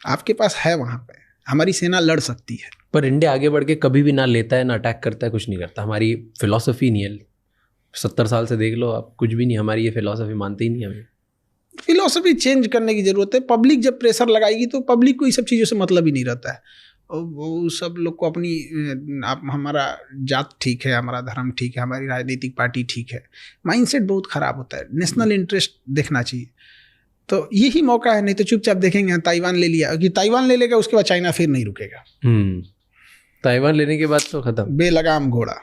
आपके पास है वहां पे, हमारी सेना लड़ सकती है, पर इंडिया आगे बढ़ के कभी भी ना लेता है, ना अटैक करता है, कुछ नहीं करता। हमारी फिलॉसफी नहीं है। 70 साल से देख लो आप, कुछ भी नहीं, हमारी ये फिलॉसफी मानते ही नहीं। हमें फिलॉसफी चेंज करने की जरूरत है। पब्लिक जब प्रेशर लगाएगी तो पब्लिक को ये सब चीज़ों से मतलब ही नहीं रहता है। और वो सब लोग को अपनी हमारा जात ठीक है, हमारा धर्म ठीक है, हमारी राजनीतिक पार्टी ठीक है, माइंडसेट बहुत ख़राब होता है। नेशनल इंटरेस्ट देखना चाहिए। तो यही मौका है, नहीं तो चुपचाप देखेंगे ताइवान ले लिया, कि ताइवान ले लेगा उसके बाद चाइना फिर नहीं रुकेगा। ताइवान लेने के बाद तो खत्म, बेलगाम घोड़ा।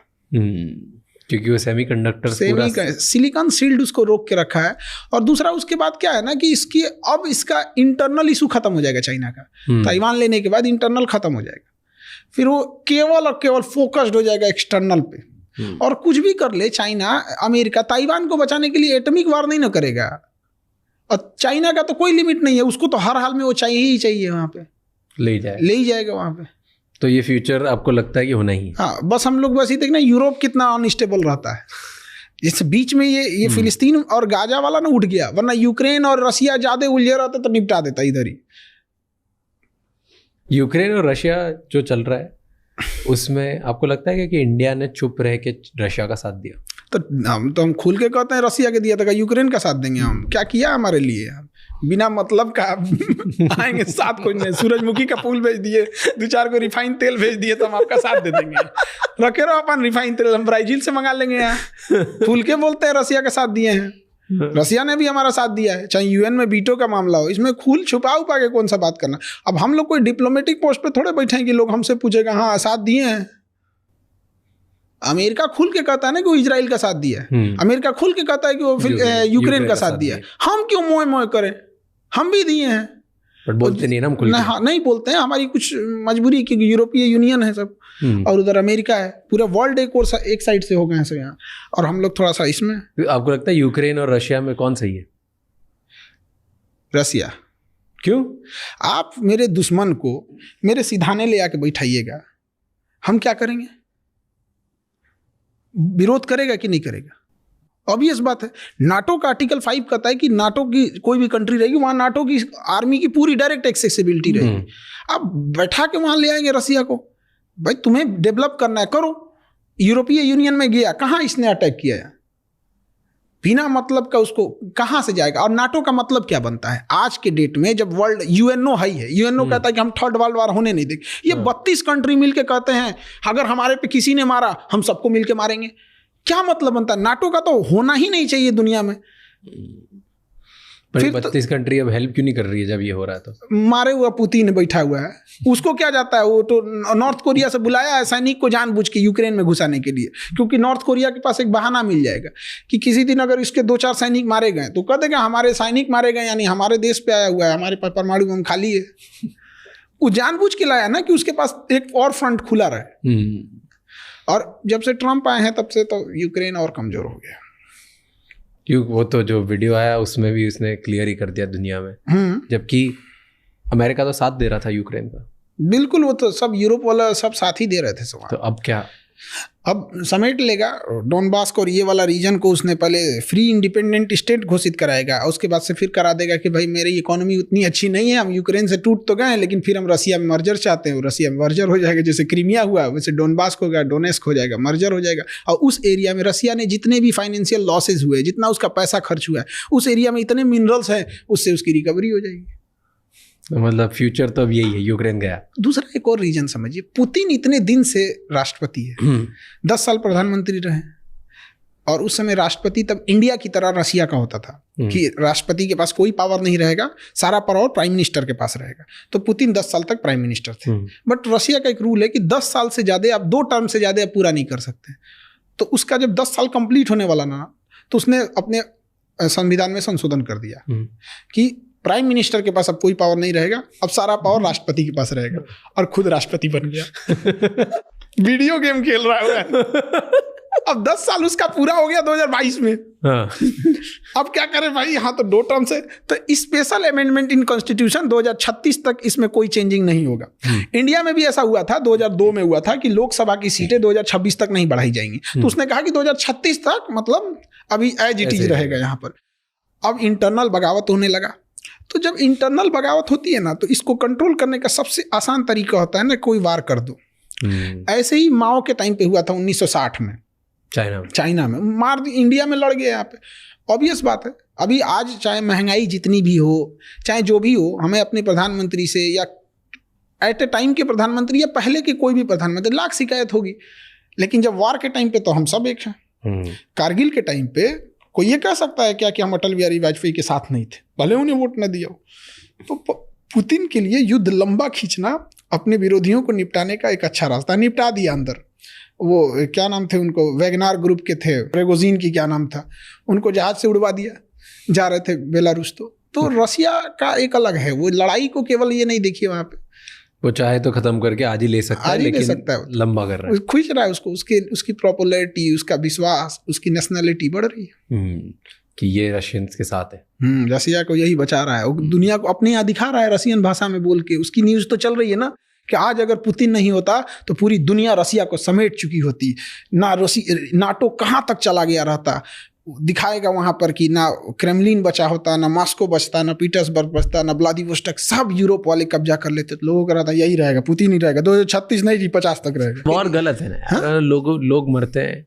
क्योंकि वो सेमीकंडक्टर सिलिकॉन शील्ड उसको रोक के रखा है। और दूसरा उसके बाद क्या है ना कि अब इसका इंटरनल इशू खत्म हो जाएगा चाइना का। ताइवान लेने के बाद इंटरनल खत्म हो जाएगा, फिर वो केवल और केवल फोकस्ड हो जाएगा एक्सटर्नल पे। और कुछ भी कर ले चाइना, अमेरिका ताइवान को बचाने के लिए एटॉमिक वार नहीं ना करेगा। और चाइना का तो कोई लिमिट नहीं है, उसको तो हर हाल में वो चाहिए ही चाहिए, वहाँ पे ले ही जाएगा वहाँ पे। तो ये फ्यूचर आपको लगता है कि होना ही? हाँ, बस हम लोग बस ये देखना यूरोप कितना अनस्टेबल रहता है। इस बीच में ये फिलिस्तीन और गाजा वाला ना उठ गया, वरना यूक्रेन और रशिया ज्यादा उलझे रहते तो निपटा देता इधर ही। यूक्रेन और रशिया जो चल रहा है उसमें आपको लगता है कि इंडिया ने चुप रह के रशिया का साथ दिया? तो हम खुल के कहते हैं रसिया के दिया था, यूक्रेन का साथ देंगे हम? क्या किया हमारे लिए? बिना मतलब का आएंगे साथ, कोई नहीं, सूरजमुखी का फूल भेज दिए, 2-4 को रिफाइन तेल भेज दिए तो हम आपका साथ दे देंगे। रखे रहो अपन रिफाइन तेल, हम ब्राजील से मंगा लेंगे। यहाँ खुल के बोलते हैं रसिया का साथ दिए हैं। रसिया ने भी हमारा साथ दिया है, चाहे यूएन में वीटो का मामला हो। इसमें खुल छुपा उपा के कौन सा बात करना। अब हम लोग कोई डिप्लोमेटिक पोस्ट पे थोड़े बैठे हैं कि लोग हमसे पूछेगा हाँ साथ दिए हैं। अमेरिका खुल के कहता है ना कि वो इजराइल का साथ दिया है, अमेरिका खुल के कहता है कि वो यूक्रेन का साथ दिया है। हम क्यों मोए मोए करें? हम भी दिए हैं, पर बोलते नहीं ना हम खुल के। हाँ, नहीं बोलते हैं, हमारी कुछ मजबूरी, क्योंकि यूरोपीय यूनियन है सब और उधर अमेरिका है, पूरा वर्ल्ड एक साइड से हो गए हैं सब यहाँ, और हम लोग थोड़ा सा इसमें। आपको लगता है यूक्रेन और रशिया में कौन सही है? रसिया। क्यों? आप मेरे दुश्मन को मेरे सिधाने ले आके बैठाइएगा, हम क्या करेंगे? विरोध करेगा कि नहीं करेगा? ऑब्वियस बात है। नाटो का आर्टिकल 5 कहता है कि नाटो की कोई भी कंट्री रहेगी वहां नाटो की आर्मी की पूरी डायरेक्ट एक्सेसिबिलिटी रहेगी। अब बैठा के वहां ले आएंगे रसिया को, भाई तुम्हें डेवलप करना है करो। यूरोपीय यूनियन में गया, कहाँ इसने अटैक किया है? बिना मतलब का उसको कहाँ से जाएगा? और नाटो का मतलब क्या बनता है आज के डेट में, जब वर्ल्ड यूएनओ हाई है, यूएनओ कहता है कि हम थर्ड वर्ल्ड वार होने नहीं देंगे। ये 32 कंट्री मिलके कहते हैं अगर हमारे पे किसी ने मारा हम सबको मिलके मारेंगे। क्या मतलब बनता है? नाटो का तो होना ही नहीं चाहिए दुनिया में। फिर 32 कंट्री अब हेल्प क्यों नहीं कर रही है जब ये हो रहा है? तो मारे हुआ पुतिन बैठा हुआ है, उसको क्या जाता है? वो तो नॉर्थ कोरिया से बुलाया है सैनिक को जानबूझ के यूक्रेन में घुसाने के लिए, क्योंकि नॉर्थ कोरिया के पास एक बहाना मिल जाएगा कि किसी दिन अगर इसके 2-4 सैनिक मारे गए तो कह देगा हमारे सैनिक मारे गए, यानी हमारे देश पे आया हुआ है, हमारे पास परमाणु बम खाली है। वो जानबूझ के लाया ना कि उसके पास एक और फ्रंट खुला रहे। और जब से ट्रम्प आए हैं तब से तो यूक्रेन और कमजोर हो गया। क्यों? वो तो जो वीडियो आया उसमें भी उसने क्लियर ही कर दिया दुनिया में, जबकि अमेरिका तो साथ दे रहा था यूक्रेन का। बिल्कुल, वो तो सब यूरोप वाला सब साथ ही दे रहे थे सब। तो अब क्या? अब समेट लेगा डोनबास को और ये वाला रीजन को। उसने पहले फ्री इंडिपेंडेंट स्टेट घोषित कराएगा, उसके बाद से फिर करा देगा कि भाई मेरी इकोनॉमी उतनी अच्छी नहीं है, हम यूक्रेन से टूट तो गए हैं लेकिन फिर हम रसिया में मर्जर चाहते हैं। रसिया में मर्जर हो जाएगा, जैसे क्रीमिया हुआ वैसे डोनबास हो गया, डोनेस्क हो जाएगा, मर्जर हो जाएगा। और उस एरिया में रसिया ने जितने भी फाइनेंशियल लॉसेज हुए, जितना उसका पैसा खर्च हुआ है, उस एरिया में इतने मिनरल्स हैं, उससे उसकी रिकवरी हो जाएगी। मतलब फ्यूचर तो अब यही है, यूक्रेन गया। दूसरा एक और रीजन समझिए, पुतिन इतने दिन से राष्ट्रपति है, 10 साल प्रधानमंत्री रहे, और उस समय राष्ट्रपति तब इंडिया की तरह रसिया का होता था कि राष्ट्रपति के पास कोई पावर नहीं रहेगा, सारा पावर प्राइम मिनिस्टर के पास रहेगा। तो पुतिन 10 साल तक प्राइम मिनिस्टर थे। बट रसिया का एक रूल है कि 10 साल से ज्यादा, आप 2 टर्म से ज्यादा पूरा नहीं कर सकते। तो उसका जब 10 साल कंप्लीट होने वाला ना, तो उसने अपने संविधान में संशोधन कर दिया कि प्राइम मिनिस्टर के पास अब कोई पावर नहीं रहेगा, अब सारा पावर राष्ट्रपति के पास रहेगा, और खुद राष्ट्रपति बन गया। वीडियो गेम खेल रहा है। अब 10 साल उसका पूरा हो गया 2022 में। हाँ। अब क्या करें भाई, यहाँ तो 2 टर्म से। तो स्पेशल अमेंडमेंट इन कॉन्स्टिट्यूशन 2036 तक इसमें कोई चेंजिंग नहीं होगा। इंडिया में भी ऐसा हुआ था, 2002 में हुआ था कि लोकसभा की सीटें 2026 तक नहीं बढ़ाई जाएंगी। तो उसने कहा कि 2036 तक मतलब अभी एज इट इज रहेगा यहाँ पर। अब इंटरनल बगावत होने लगा। तो जब इंटरनल बगावत होती है ना, तो इसको कंट्रोल करने का सबसे आसान तरीका होता है ना, कोई वार कर दो। ऐसे ही माओ के टाइम पे हुआ था 1960 में चाइना में मार दी, इंडिया में लड़ गए यहाँ पे। ऑब्वियस बात है, अभी आज चाहे महंगाई जितनी भी हो, चाहे जो भी हो, हमें अपने प्रधानमंत्री से या एट ए टाइम के प्रधानमंत्री या पहले के कोई भी प्रधानमंत्री लाख शिकायत होगी, लेकिन जब वार के टाइम पे तो हम सब एक हैं। कारगिल के टाइम पे कोई ये कह सकता है क्या कि हम अटल बिहारी वाजपेयी के साथ नहीं थे, भले उन्हें वोट न दिया हो। तो पुतिन के लिए युद्ध लंबा खींचना अपने विरोधियों को निपटाने का एक अच्छा रास्ता। निपटा दिया अंदर। वो क्या नाम थे उनको, वैगनार ग्रुप के थे, प्रेगोजिन की क्या नाम था, उनको जहाज से उड़वा दिया, जा रहे थे बेलारूस। तो रसिया का एक अलग है, वो लड़ाई को केवल ये नहीं देखिए वहाँ पे, वो चाहे तो खत्म करके आज ही ले सकता है, लेकिन लंबा कर रहा है, खींच रहा है उसको। उसकी पॉपुलैरिटी, उसका विश्वास, उसकी नेशनलिटी बढ़ रही है कि ये रशियंस के साथ है। रसिया को यही बचा रहा है, दुनिया को अपने यहाँ दिखा रहा है रसियन भाषा में बोल के। उसकी न्यूज़ तो चल रही है ना कि आज अगर पुतिन नहीं होता तो पूरी दुनिया रसिया को समेट चुकी होती। ना नाटो कहाँ तक चला गया रहता, दिखाएगा वहां पर कि ना क्रेमलिन बचा होता, ना मॉस्को बचता, ना पीटर्सबर्ग बचता, ना व्लादिवोस्टोक, सब यूरोप वाले कब्जा कर लेते। तो लोगों का रहता यही रहेगा, पुतिन ही रहेगा, 2036 नहीं जी 50 तक रहेगा। वार गलत है ना, लोग मरते हैं।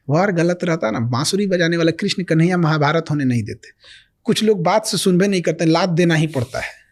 वार गलत रहता ना, बांसुरी बजाने वाला कृष्ण कन्हैया महाभारत होने नहीं देते। कुछ लोग बात से सुनबे नहीं करते, लात देना ही पड़ता है।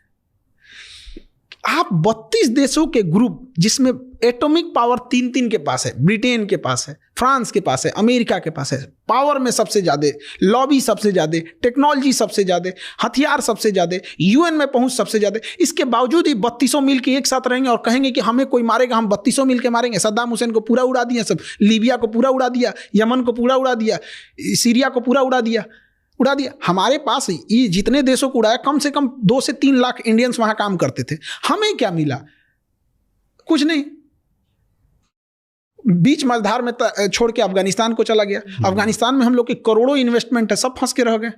आप 32 देशों के ग्रुप, जिसमें एटॉमिक पावर 3 के पास है, ब्रिटेन के पास है, फ्रांस के पास है, अमेरिका के पास है, पावर में सबसे ज्यादा, लॉबी सबसे ज्यादा, टेक्नोलॉजी सबसे ज्यादा, हथियार सबसे ज्यादा, यूएन में पहुंच सबसे ज्यादा, इसके बावजूद ही 3200 मिल के एक साथ रहेंगे और कहेंगे कि हमें कोई मारेगा, हम 3200 मिल के मारेंगे। सद्दाम हुसैन को पूरा उड़ा दिया, सब लीबिया को पूरा उड़ा दिया, यमन को पूरा उड़ा दिया, सीरिया को पूरा उड़ा दिया। हमारे पास ये जितने देशों को उड़ाया, कम से कम 2 से 3 लाख इंडियंस वहां काम करते थे। हमें क्या मिला? कुछ नहीं। बीच मझधार में छोड़ के अफगानिस्तान को चला गया। अफगानिस्तान में हम लोग के करोड़ों इन्वेस्टमेंट है, सब फंस के रह गए।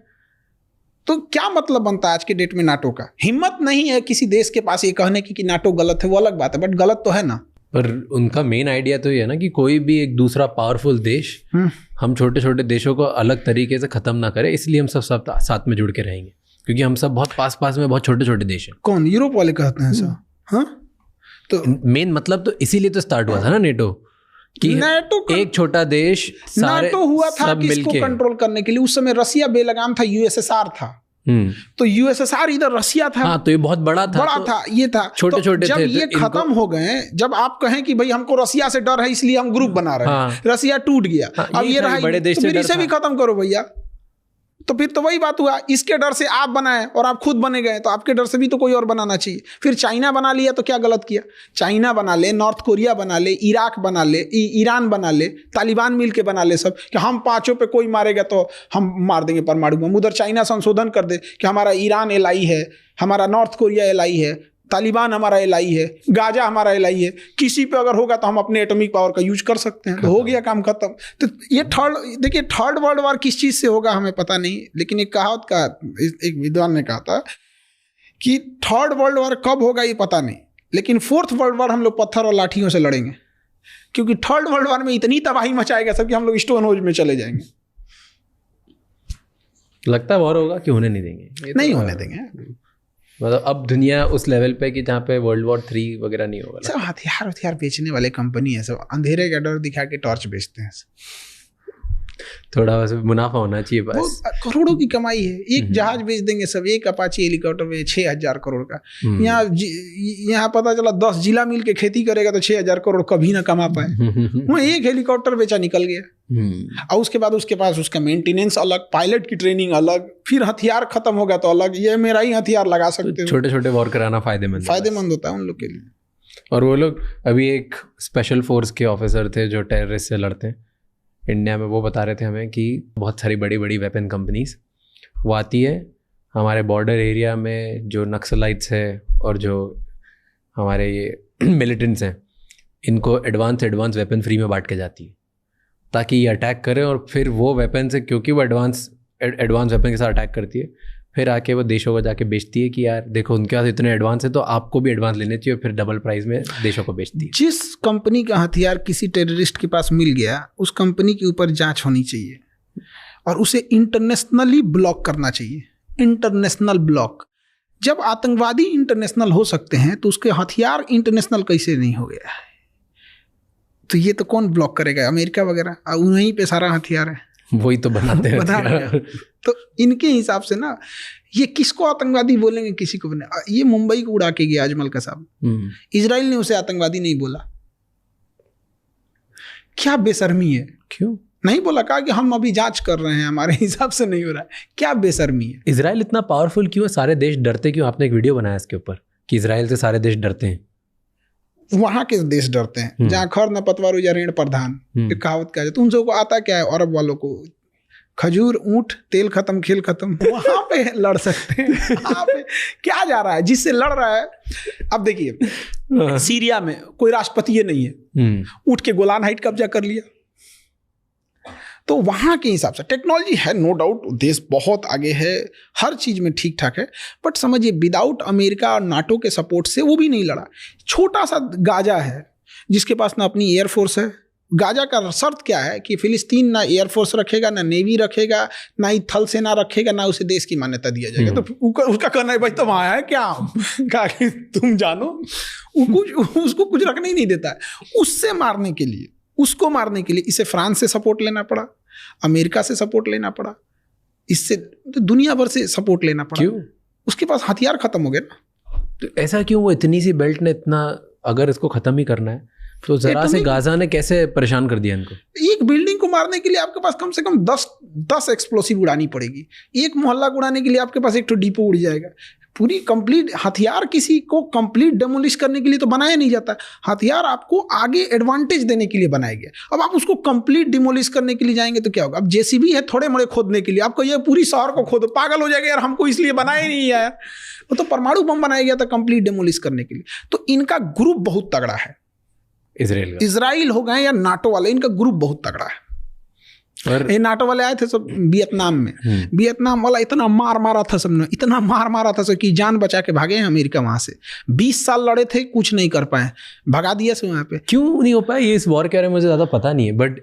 तो क्या मतलब बनता है आज के डेट में नाटो का? हिम्मत नहीं है किसी देश के पास ये कहने की कि नाटो गलत है। वो अलग बात है, बट गलत तो है ना। पर उनका मेन आइडिया तो ये है ना कि कोई भी एक दूसरा पावरफुल देश हम छोटे छोटे देशों को अलग तरीके से खत्म ना करे, इसलिए हम सब साथ में जुड़ के रहेंगे, क्योंकि हम सब बहुत पास में बहुत छोटे छोटे देश हैं। कौन? यूरोप वाले कहते हैं ऐसा? हाँ, तो मेन मतलब तो इसीलिए तो स्टार्ट हुआ था ना नेटो, कि एक छोटा देश नाटो हुआ था किसको कंट्रोल करने के लिए। उस समय रसिया बेलगाम था, यूएसएसआर था। तो यूएसएसआर इधर रसिया था। हाँ, तो ये बहुत बड़ा था, ये था, छोटे छोटे जब ये खत्म हो गए, जब आप कहें कि भाई हमको रसिया से डर है इसलिए हम ग्रुप बना रहे हैं, रसिया टूट गया, अब ये रहा, बड़े देश तो इसे भी खत्म करो भैया। तो फिर तो वही बात हुआ, इसके डर से आप बनाए और आप खुद बने गए, तो आपके डर से भी तो कोई और बनाना चाहिए। फिर चाइना बना लिया तो क्या गलत किया? चाइना बना ले, नॉर्थ कोरिया बना ले, इराक बना ले, ईरान बना ले, तालिबान मिल के बना ले सब, कि हम 5 पे कोई मारेगा तो हम मार देंगे परमाणु बम। उधर चाइना संशोधन कर दे कि हमारा ईरान एलआई है, हमारा नॉर्थ कोरिया एलआई है, तालिबान हमारा एलआई है, गाजा हमारा एलआई है। किसी पे अगर होगा तो हम अपने एटॉमिक पावर का यूज कर सकते हैं, तो हो गया काम खत्म। तो ये थर्ड वर्ल्ड वॉर किस चीज से होगा हमें पता नहीं, लेकिन एक कहावत का एक विद्वान ने कहा था कि थर्ड वर्ल्ड वॉर कब होगा ये पता नहीं, लेकिन 4th वर्ल्ड वॉर हम लोग पत्थर और लाठियों से लड़ेंगे। क्योंकि थर्ड वर्ल्ड वॉर में इतनी तबाही मचाएगा सब कि हम लोग स्टोन होज में चले जाएंगे। लगता है वॉर होगा कि होने नहीं देंगे? नहीं होने देंगे। मतलब अब दुनिया उस लेवल पे कि जहाँ पे वर्ल्ड वॉर 3 वगैरह नहीं होगा। सब हथियार बेचने वाले कंपनी है, सब अंधेरे का डर दिखा के टॉर्च बेचते हैं। थोड़ा बस मुनाफा होना चाहिए बस। करोड़ों की कमाई है। एक जहाज बेच देंगे सब, एक अपाची हेलीकॉप्टर बेच 6,000 करोड़ का। यहाँ पता चला 10 जिला मिल के खेती करेगा तो 6,000 करोड़ कभी ना कमा पाए। वहाँ एक हेलीकॉप्टर बेचा निकल गया। और उसके बाद उसके पास उसका मेंटेनेंस अलग, पायलट की ट्रेनिंग अलग, फिर हथियार खत्म हो गया तो अलग। ये मेरा ही हथियार लगा सकते हो। छोटे छोटे वॉर कराना फायदेमंद होता है उन लोग के लिए। और वो लोग अभी एक स्पेशल फोर्स के ऑफिसर थे जो टेररिस्ट से लड़ते हैं इंडिया में, वो बता रहे थे हमें कि बहुत सारी बड़ी बड़ी वेपन कंपनीज वो आती है हमारे बॉर्डर एरिया में, जो नक्सलाइट्स है और जो हमारे ये मिलिटेंट्स हैं, इनको एडवांस वेपन फ्री में बांट के जाती है ताकि ये अटैक करें। और फिर वो वेपन से, क्योंकि वो एडवांस वेपन के साथ अटैक करती है, फिर आके वो देशों को जाके बेचती है कि यार देखो उनके पास इतने एडवांस है तो आपको भी एडवांस लेने चाहिए, फिर डबल प्राइस में देशों को बेचती है। जिस कंपनी का हथियार किसी टेररिस्ट के पास मिल गया, उस कंपनी के ऊपर जांच होनी चाहिए और उसे इंटरनेशनली ब्लॉक करना चाहिए। International block. जब आतंकवादी इंटरनेशनल हो सकते हैं तो उसके हथियार इंटरनेशनल कैसे नहीं हो गया है? तो ये तो कौन ब्लॉक करेगा? अमेरिका वगैरह, उन्हीं पे सारा हथियार है, वही तो बनाते हैं। तो इनके हिसाब से ना, ये किसको आतंकवादी बोलेंगे, किसी को बने। ये मुंबई को उड़ा के गया अजमल कसाब, इजराइल ने उसे आतंकवादी नहीं बोला। क्या बेशर्मी है। क्यों नहीं बोला? कहा कि हम अभी जांच कर रहे हैं, हमारे हिसाब से नहीं हो रहा है। क्या बेशर्मी है। इजराइल इतना पावरफुल क्यों है? सारे देश डरते क्यों? आपने एक वीडियो बनाया इसके ऊपर कि इजराइल से सारे देश डरते हैं। वहां के देश डरते हैं जहाँ खर न पतवार या ऋण प्रधान, एक कहावत कहा जाता है। उन सबको आता क्या है? अरब वालों को खजूर, ऊंट, तेल खत्म, खेल खत्म। वहां पे लड़ सकते हैं। वहां पे क्या जा रहा है? जिससे लड़ रहा है, अब देखिए सीरिया में कोई राष्ट्रपति नहीं है, उठ के गोलान हाइट कब्जा कर लिया। तो वहाँ के हिसाब से टेक्नोलॉजी है, नो डाउट, देश बहुत आगे है, हर चीज़ में ठीक ठाक है। बट समझिए विदाउट अमेरिका और नाटो के सपोर्ट से वो भी नहीं लड़ा। छोटा सा गाजा है जिसके पास ना अपनी एयरफोर्स है। गाजा का शर्त क्या है कि फिलिस्तीन ना एयरफोर्स रखेगा, ना नेवी रखेगा, ना ही थल सेना रखेगा, ना उसे देश की मान्यता दिया जाएगा। तो उसका कहना है भाई तुम आया है क्या, कहा कि तुम जानो, उसको कुछ रखने ही नहीं देता है। उससे मारने के लिए, उसको मारने के लिए इसे फ्रांस से सपोर्ट लेना पड़ा, अमेरिका से सपोर्ट लेना पड़ा, इससे तो दुनिया भर से सपोर्ट लेना पड़ा। क्यों? उसके पास हथियार खत्म हो गए ना। तो ऐसा क्यों? वो इतनी सी बेल्ट ने इतना, अगर इसको खत्म ही करना है तो जरा से गाजा ने कैसे परेशान कर दिया इनको? एक बिल्डिंग को मारने के लिए आपके पास कम से कम 10 एक्सप्लोसिव उड़ानी पड़ेगी। एक मोहल्ला को उड़ाने के लिए आपके पास एक तो डिपो उड़ जाएगा। पूरी कंप्लीट हथियार किसी को कंप्लीट डेमोलिश करने के लिए तो बनाया नहीं जाता। हथियार आपको आगे एडवांटेज देने के लिए बनाया गया। अब आप उसको कंप्लीट डिमोलिश करने के लिए जाएंगे तो क्या होगा? अब जेसीबी है थोड़े मोड़े खोदने के लिए, आपको ये पूरी शहर को खोदो, पागल हो जाएगा यार, हमको इसलिए बनाया ही नहीं यार। वो तो परमाणु बम बनाया गया था कंप्लीट डेमोलिश करने के लिए। तो इनका ग्रुप बहुत तगड़ा है, इजराइल हो गए या नाटो वाले, इनका ग्रुप बहुत तगड़ा है। और ये नाटो वाले आए थे सब वियतनाम में, वियतनाम वाला इतना मार मारा था सबने, इतना मार मारा था सब कि जान बचा के भागे हैं अमेरिका वहां से। 20 साल लड़े थे, कुछ नहीं कर पाए, भगा दिया से वहां पे। क्यों नहीं हो पाया ये इस वॉर के बारे में मुझे ज्यादा पता नहीं है, बट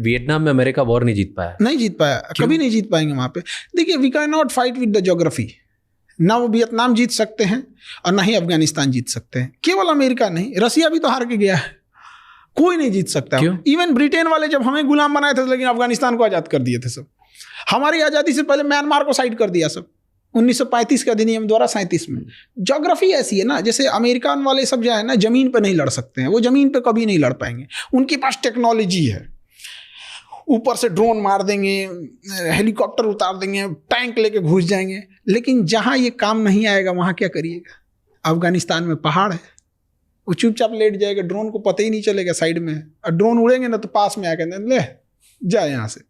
वियतनाम में अमेरिका वॉर नहीं जीत पाया, कभी नहीं जीत पाएंगे वहां पे। देखिए, we can not fight with the geography. ना वो वियतनाम जीत सकते हैं और ना ही अफगानिस्तान जीत सकते हैं। केवल अमेरिका नहीं, रसिया भी तो हार के गया है, कोई नहीं जीत सकता। इवन ब्रिटेन वाले जब हमें गुलाम बनाए थे, लेकिन अफगानिस्तान को आज़ाद कर दिए थे सब। हमारी आज़ादी से पहले म्यांमार को साइड कर दिया सब 1935 के अधिनियम द्वारा 37 में। ज्योग्राफी ऐसी है ना, जैसे अमेरिकन वाले सब जो है ना, जमीन पे नहीं लड़ सकते हैं, वो जमीन पे कभी नहीं लड़ पाएंगे। उनके पास टेक्नोलॉजी है, ऊपर से ड्रोन मार देंगे, हेलीकॉप्टर उतार देंगे, टैंक लेके घुस जाएंगे। लेकिन जहाँ ये काम नहीं आएगा वहाँ क्या करिएगा? अफगानिस्तान में पहाड़ है, वो चुपचाप लेट जाएगा, ड्रोन को पता ही नहीं चलेगा साइड में है, और ड्रोन उड़ेंगे ना तो पास में आकर ले जा यहाँ से।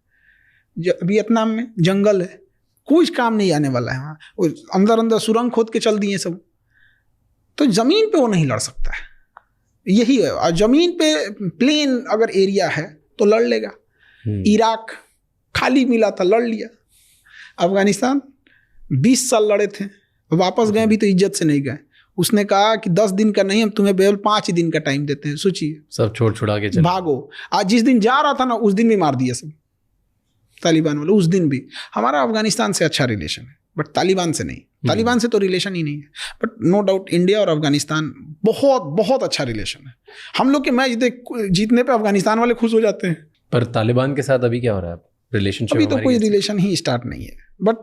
वियतनाम में जंगल है, कुछ काम नहीं आने वाला है वहाँ, वो अंदर अंदर सुरंग खोद के चल दिए सब। तो जमीन पे वो नहीं लड़ सकता है, यही है। और जमीन पे प्लेन अगर एरिया है तो लड़ लेगा। इराक खाली मिला था, लड़ लिया। अफगानिस्तान 20 साल लड़े थे, वापस गए भी तो इज्जत से नहीं गए। उसने कहा कि 10 दिन का नहीं, हम तुम्हें केवल 5 दिन का टाइम देते हैं, सोचिए। सब छोड़ छुड़ा के चले भागो। आज जिस दिन जा रहा था ना, उस दिन भी मार दिया सब तालिबान वाले। उस दिन भी हमारा अफगानिस्तान से अच्छा रिलेशन है, बट तालिबान से नहीं। तालिबान से तो रिलेशन ही नहीं है, बट नो डाउट इंडिया और अफगानिस्तान बहुत बहुत अच्छा रिलेशन है। हम लोग के मैच जीतने पे अफगानिस्तान वाले खुश हो जाते हैं। पर तालिबान के साथ अभी क्या हो रहा है रिलेशनशिप? अभी तो कोई रिलेशन ही स्टार्ट नहीं है, बट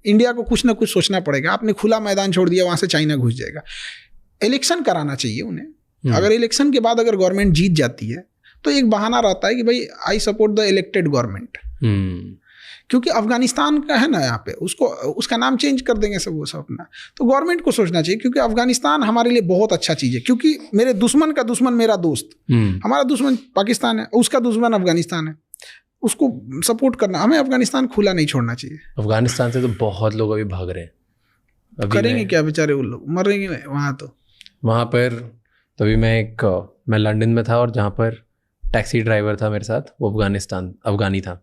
इंडिया को कुछ ना कुछ सोचना पड़ेगा। आपने खुला मैदान छोड़ दिया, वहां से चाइना घुस जाएगा। इलेक्शन कराना चाहिए उन्हें। अगर इलेक्शन के बाद अगर गवर्नमेंट जीत जाती है तो एक बहाना रहता है कि भाई I support the elected government. क्योंकि अफगानिस्तान का है ना यहाँ पे, उसको उसका नाम चेंज कर देंगे सब, वो सब अपना। तो गवर्नमेंट को सोचना चाहिए, क्योंकि अफगानिस्तान हमारे लिए बहुत अच्छा चीज़ है। क्योंकि मेरे दुश्मन का दुश्मन मेरा दोस्त, हमारा दुश्मन पाकिस्तान है, उसका दुश्मन अफगानिस्तान है, उसको सपोर्ट करना। हमें अफगानिस्तान खुला नहीं छोड़ना चाहिए। अफगानिस्तान से तो बहुत लोग अभी भाग रहे हैं। करेंगे क्या बेचारे वो लोग, मरेंगे वहाँ। तो वहाँ पर तभी मैं लंदन में था, और जहाँ पर टैक्सी ड्राइवर था मेरे साथ, वो अफगानी था,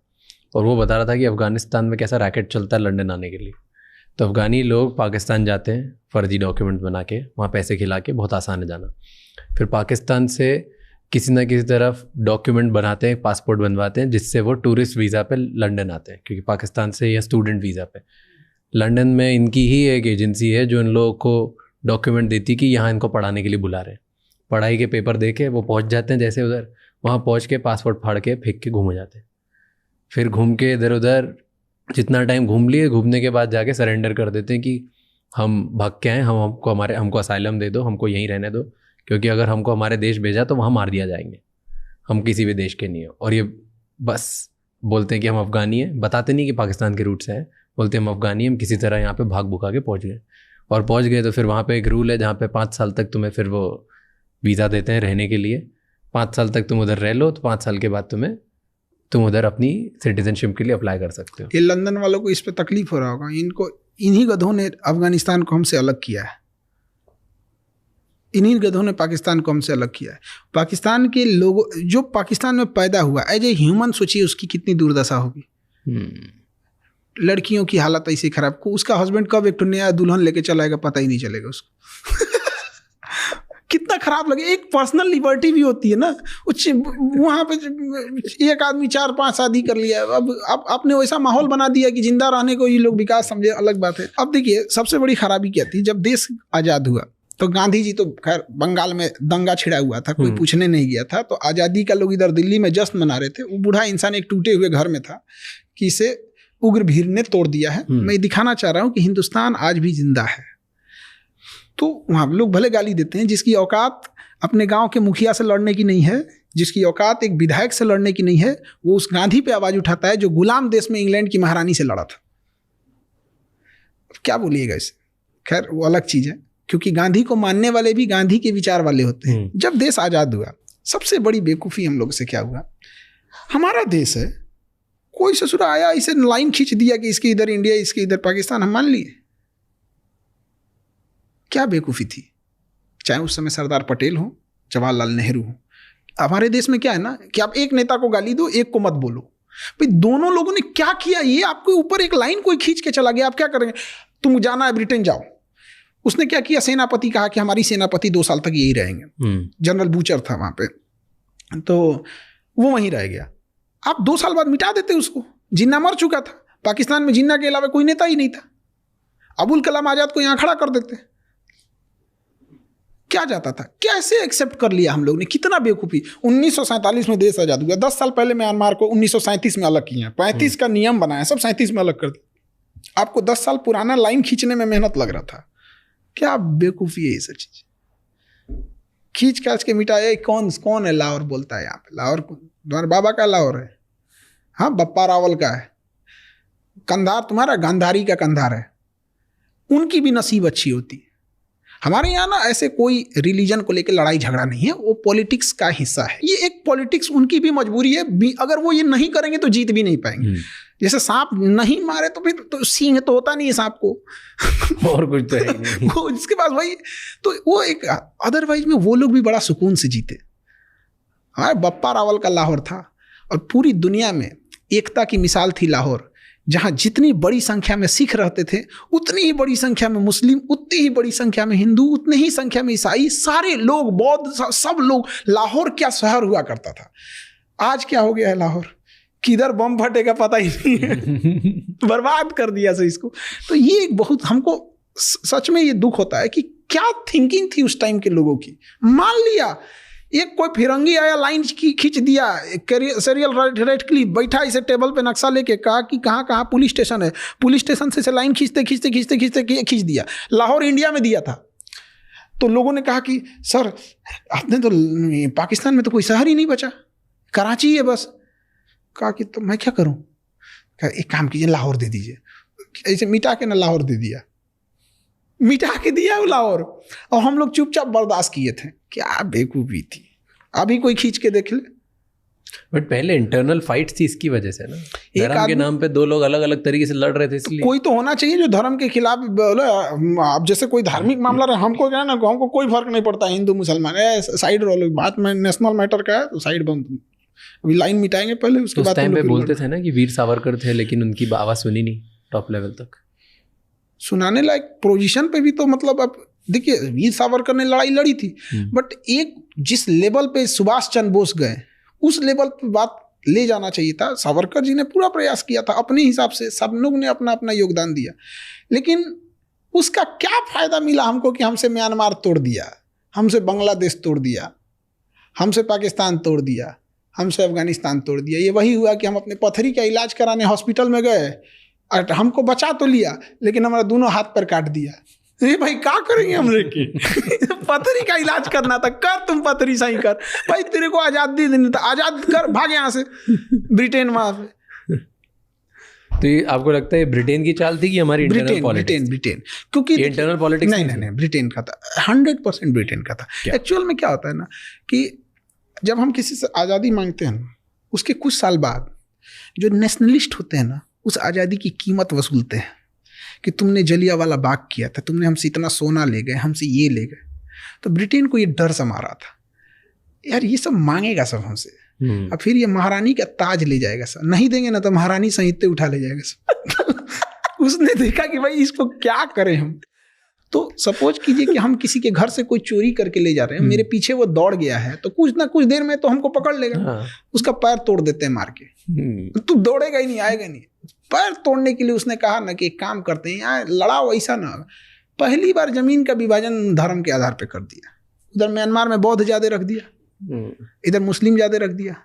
और वो बता रहा था कि अफ़गानिस्तान में कैसा रैकेट चलता है लंदन आने के लिए। तो अफ़गानी लोग पाकिस्तान जाते हैं फ़र्जी डॉक्यूमेंट बना के, वहाँ पैसे खिला के, बहुत आसान है जाना। फिर पाकिस्तान से किसी ना किसी तरफ डॉक्यूमेंट बनाते हैं, पासपोर्ट बनवाते हैं, जिससे वो टूरिस्ट वीज़ा पे लंदन आते हैं, क्योंकि पाकिस्तान से या स्टूडेंट वीज़ा पे। लंदन में इनकी ही एक एजेंसी है जो इन लोगों को डॉक्यूमेंट देती कि यहाँ इनको पढ़ाने के लिए बुला रहे हैं। पढ़ाई के पेपर दे के वो पहुँच जाते हैं, जैसे उधर वहाँ पहुँच के पासपोर्ट फाड़ के फेंक के घूम जाते हैं। फिर घूम के इधर उधर जितना टाइम घूम लिए, घूमने के बाद जाके सरेंडर कर देते हैं कि हम भाग के आए, हमको असाइलम दे दो, हमको यहीं रहने दो, क्योंकि अगर हमको हमारे देश भेजा तो वहाँ मार दिया जाएंगे, हम किसी भी देश के नहीं हो। और ये बस बोलते हैं कि हम अफ़गानी हैं, बताते नहीं कि पाकिस्तान के रूट से हैं, बोलते हैं हम अफ़गानी हैं, हम किसी तरह यहाँ पे भाग भुका के पहुँच गए। और पहुँच गए तो फिर वहाँ पे एक रूल है जहाँ पे 5 साल तक तुम्हें फिर वो वीज़ा देते हैं रहने के लिए। 5 साल तक तुम उधर रह लो, तो 5 साल के बाद तुम उधर अपनी सिटीजनशिप के लिए अप्लाई कर सकते हो। ये लंदन वालों को इस पे तकलीफ हो रहा होगा। इन्हीं गधों ने अफगानिस्तान को हमसे अलग किया है, इन्हीं गधों ने पाकिस्तान को हमसे अलग किया है। पाकिस्तान के लोगों, जो पाकिस्तान में पैदा हुआ एज ए ह्यूमन, सोचिए उसकी कितनी दुर्दशा होगी। लड़कियों की हालत ऐसी खराब को, उसका हस्बैंड कब एक नया दुल्हन लेके चलाएगा पता ही नहीं चलेगा उसको। कितना खराब लगे। एक पर्सनल लिबर्टी भी होती है ना, वहाँ पे एक आदमी 4-5 शादी कर लिया। अब आपने वैसा माहौल बना दिया कि जिंदा रहने को ये लोग विकास समझे, अलग बात है। अब देखिए सबसे बड़ी खराबी क्या थी, जब देश आज़ाद हुआ तो गांधी जी तो खैर बंगाल में दंगा छिड़ा हुआ था, कोई पूछने नहीं गया था। तो आज़ादी का लोग इधर दिल्ली में जश्न मना रहे थे। वो बूढ़ा इंसान एक टूटे हुए घर में था कि इसे उग्र भीड़ ने तोड़ दिया है। मैं दिखाना चाह रहा हूँ कि हिंदुस्तान आज भी जिंदा है। तो वहाँ लोग भले गाली देते हैं, जिसकी औकात अपने गांव के मुखिया से लड़ने की नहीं है, जिसकी औकात एक विधायक से लड़ने की नहीं है, वो उस गांधी पे आवाज़ उठाता है जो गुलाम देश में इंग्लैंड की महारानी से लड़ा था। क्या बोलिएगा इसे, खैर वो अलग चीज़ है, क्योंकि गांधी को मानने वाले भी गांधी के विचार वाले होते हैं। जब देश आज़ाद हुआ, सबसे बड़ी बेवकूफ़ी हम लोग से क्या हुआ, हमारा देश है, कोई ससुरा आया इसे लाइन खींच दिया कि इसके इधर इंडिया, इसके इधर पाकिस्तान, हम मान लिए। क्या बेवकूफ़ी थी। चाहे उस समय सरदार पटेल हो, जवाहरलाल नेहरू हो। हमारे देश में क्या है ना कि आप एक नेता को गाली दो, एक को मत बोलो। भाई दोनों लोगों ने क्या किया, ये आपके ऊपर एक लाइन कोई खींच के चला गया, आप क्या करेंगे, तुम जाना है ब्रिटेन जाओ। उसने क्या किया, सेनापति कहा कि हमारी सेनापति 2 साल तक यही रहेंगे। जनरल बूचर था वहाँ पे, तो वो वहीं रह गया। आप 2 साल बाद मिटा देते उसको। जिन्ना मर चुका था, पाकिस्तान में जिन्ना के अलावा कोई नेता ही नहीं था। अबुल कलाम आज़ाद को यहाँ खड़ा कर देते। क्या जाता था, कैसे एक्सेप्ट कर लिया हम लोग ने, कितना बेवकूफ़ी। 1947 में देश आज़ाद हुआ, 10 साल पहले म्यांमार को 1937 में अलग किया, 35 का नियम बनाया, सब 37 में अलग कर दिया। आपको 10 साल पुराना लाइन खींचने में मेहनत लग रहा था। क्या बेवकूफ़ी है ये सब चीज़, खींच खाच के मिटाया। कौन है लाहौर बोलता है यहाँ पे, लाहौर तुम्हारे बाबा का लाहौर है, हाँ बप्पा रावल का है। कंधार तुम्हारा गांधारी का कंधार है, उनकी भी नसीब अच्छी होती। हमारे यहाँ ना ऐसे कोई रिलीजन को लेकर लड़ाई झगड़ा नहीं है, वो पॉलिटिक्स का हिस्सा है। ये एक पॉलिटिक्स, उनकी भी मजबूरी है, अगर वो ये नहीं करेंगे तो जीत भी नहीं पाएंगे। जैसे सांप नहीं मारे तो फिर तो सींग तो होता नहीं है सांप को, और कुछ तो है नहीं। वो जिसके पास भाई, तो वो एक अदरवाइज में वो लोग भी बड़ा सुकून से जीते। हमारे बप्पा रावल का लाहौर था, और पूरी दुनिया में एकता की मिसाल थी लाहौर। जहाँ जितनी बड़ी संख्या में सिख रहते थे, उतनी ही बड़ी संख्या में मुस्लिम, उतनी ही बड़ी संख्या में हिंदू, उतनी ही संख्या में ईसाई, सारे लोग, बौद्ध, सब लोग। लाहौर क्या शहर हुआ करता था। आज क्या हो गया है लाहौर, किधर बम फटेगा पता ही नहीं है। बर्बाद कर दिया से इसको। तो ये एक बहुत, हमको सच में ये दुख होता है कि क्या थिंकिंग थी उस टाइम के लोगों की। मान लिया एक कोई फिरंगी आया, लाइन खींच दिया, सीरियल रेड बैठा इसे टेबल पे नक्शा लेके, कहा कि कहाँ कहाँ पुलिस स्टेशन है, पुलिस स्टेशन से लाइन खींचते खींचते खींचते खींचते खींच दिया, लाहौर इंडिया में दिया था। तो लोगों ने कहा कि सर आपने तो, पाकिस्तान में तो कोई शहर ही नहीं बचा, कराची है बस। कहा कि तो मैं क्या करूं? कहा एक काम कीजिए, लाहौर दे दीजिए। ऐसे मिटा के ना लाहौर दे दिया, मिटा के दिया वो लाहौर, और हम लोग चुपचाप बर्दाश्त किए थे। क्या बेवकूफी थी। अभी कोई खींच के देख ले। बट पहले इंटरनल फाइट्स थी इसकी वजह से ना, धर्म के नाम पे दो लोग अलग अलग तरीके से लड़ रहे थे, इसलिए कोई तो होना चाहिए जो धर्म के खिलाफ बोले। अब जैसे कोई धार्मिक मामला रहे, हमको क्या ना, हमको कोई फर्क नहीं पड़ता हिंदू मुसलमान, साइड रोलो, बात में नेशनल मैटर का है तो साइड बंद, अभी लाइन मिटाएंगे पहले, उसके बाद। उस टाइम पे बोलते थे ना कि वीर सावरकर थे, लेकिन उनकी आवाज सुनी नहीं टॉप लेवल तक। सुनाने लायक पोजीशन पे भी तो मतलब, अब देखिए वीर सावरकर ने लड़ाई लड़ी थी, बट एक जिस लेवल पे सुभाष चंद्र बोस गए, उस लेवल पे बात ले जाना चाहिए था। सावरकर जी ने पूरा प्रयास किया था अपने हिसाब से, सब लोग ने अपना अपना योगदान दिया, लेकिन उसका क्या फायदा मिला हमको कि हमसे म्यांमार तोड़ दिया, हमसे बांग्लादेश तोड़ दिया, हमसे पाकिस्तान तोड़ दिया, हमसे अफगानिस्तान तोड़ दिया। ये वही हुआ कि हम अपने पथरी का इलाज कराने हॉस्पिटल में गए, और हमको बचा तो लिया, लेकिन हमारा दोनों हाथ पर काट दिया। ये भाई क्या करेंगे हम लेके? पथरी का इलाज करना था, कर तुम पथरी सही कर भाई, तेरे को आजादी देनी था, आजाद कर, भाग यहाँ से। ब्रिटेन वहां पे। तो ये आपको लगता है ब्रिटेन की चाल थी कि हमारी इंटरनल पॉलिटिक्स? ब्रिटेन, क्योंकि इंटरनल पॉलिटिक्स नहीं, ब्रिटेन का था, 100% ब्रिटेन का था। एक्चुअल में क्या होता है ना, कि जब हम किसी से आज़ादी मांगते हैं ना, उसके कुछ साल बाद जो नेशनलिस्ट होते हैं ना, उस आज़ादी की कीमत वसूलते हैं कि तुमने जलियांवाला बाग किया था, तुमने हमसे इतना सोना ले गए, हमसे ये ले गए। तो ब्रिटेन को ये डर सा मारा था, यार ये सब मांगेगा सब हमसे, और फिर ये महारानी का ताज ले जाएगा सब, नहीं देंगे ना तो महारानी संहिते उठा ले जाएगा सब। उसने देखा कि भाई इसको क्या करें हम। तो सपोज कीजिए कि हम किसी के घर से कोई चोरी करके ले जा रहे हैं, मेरे पीछे वो दौड़ गया है, तो कुछ ना कुछ देर में तो हमको पकड़ लेगा, उसका पैर तोड़ देते हैं मार के। तू दौड़ेगा ही नहीं, आएगा नहीं। पैर तोड़ने के लिए उसने कहा ना कि एक काम करते हैं, यहाँ लड़ाओ, ऐसा ना। पहली बार जमीन का विभाजन धर्म के आधार पर कर दिया। उधर म्यांमार में बौद्ध ज्यादा रख दिया, इधर मुस्लिम ज्यादा रख दिया,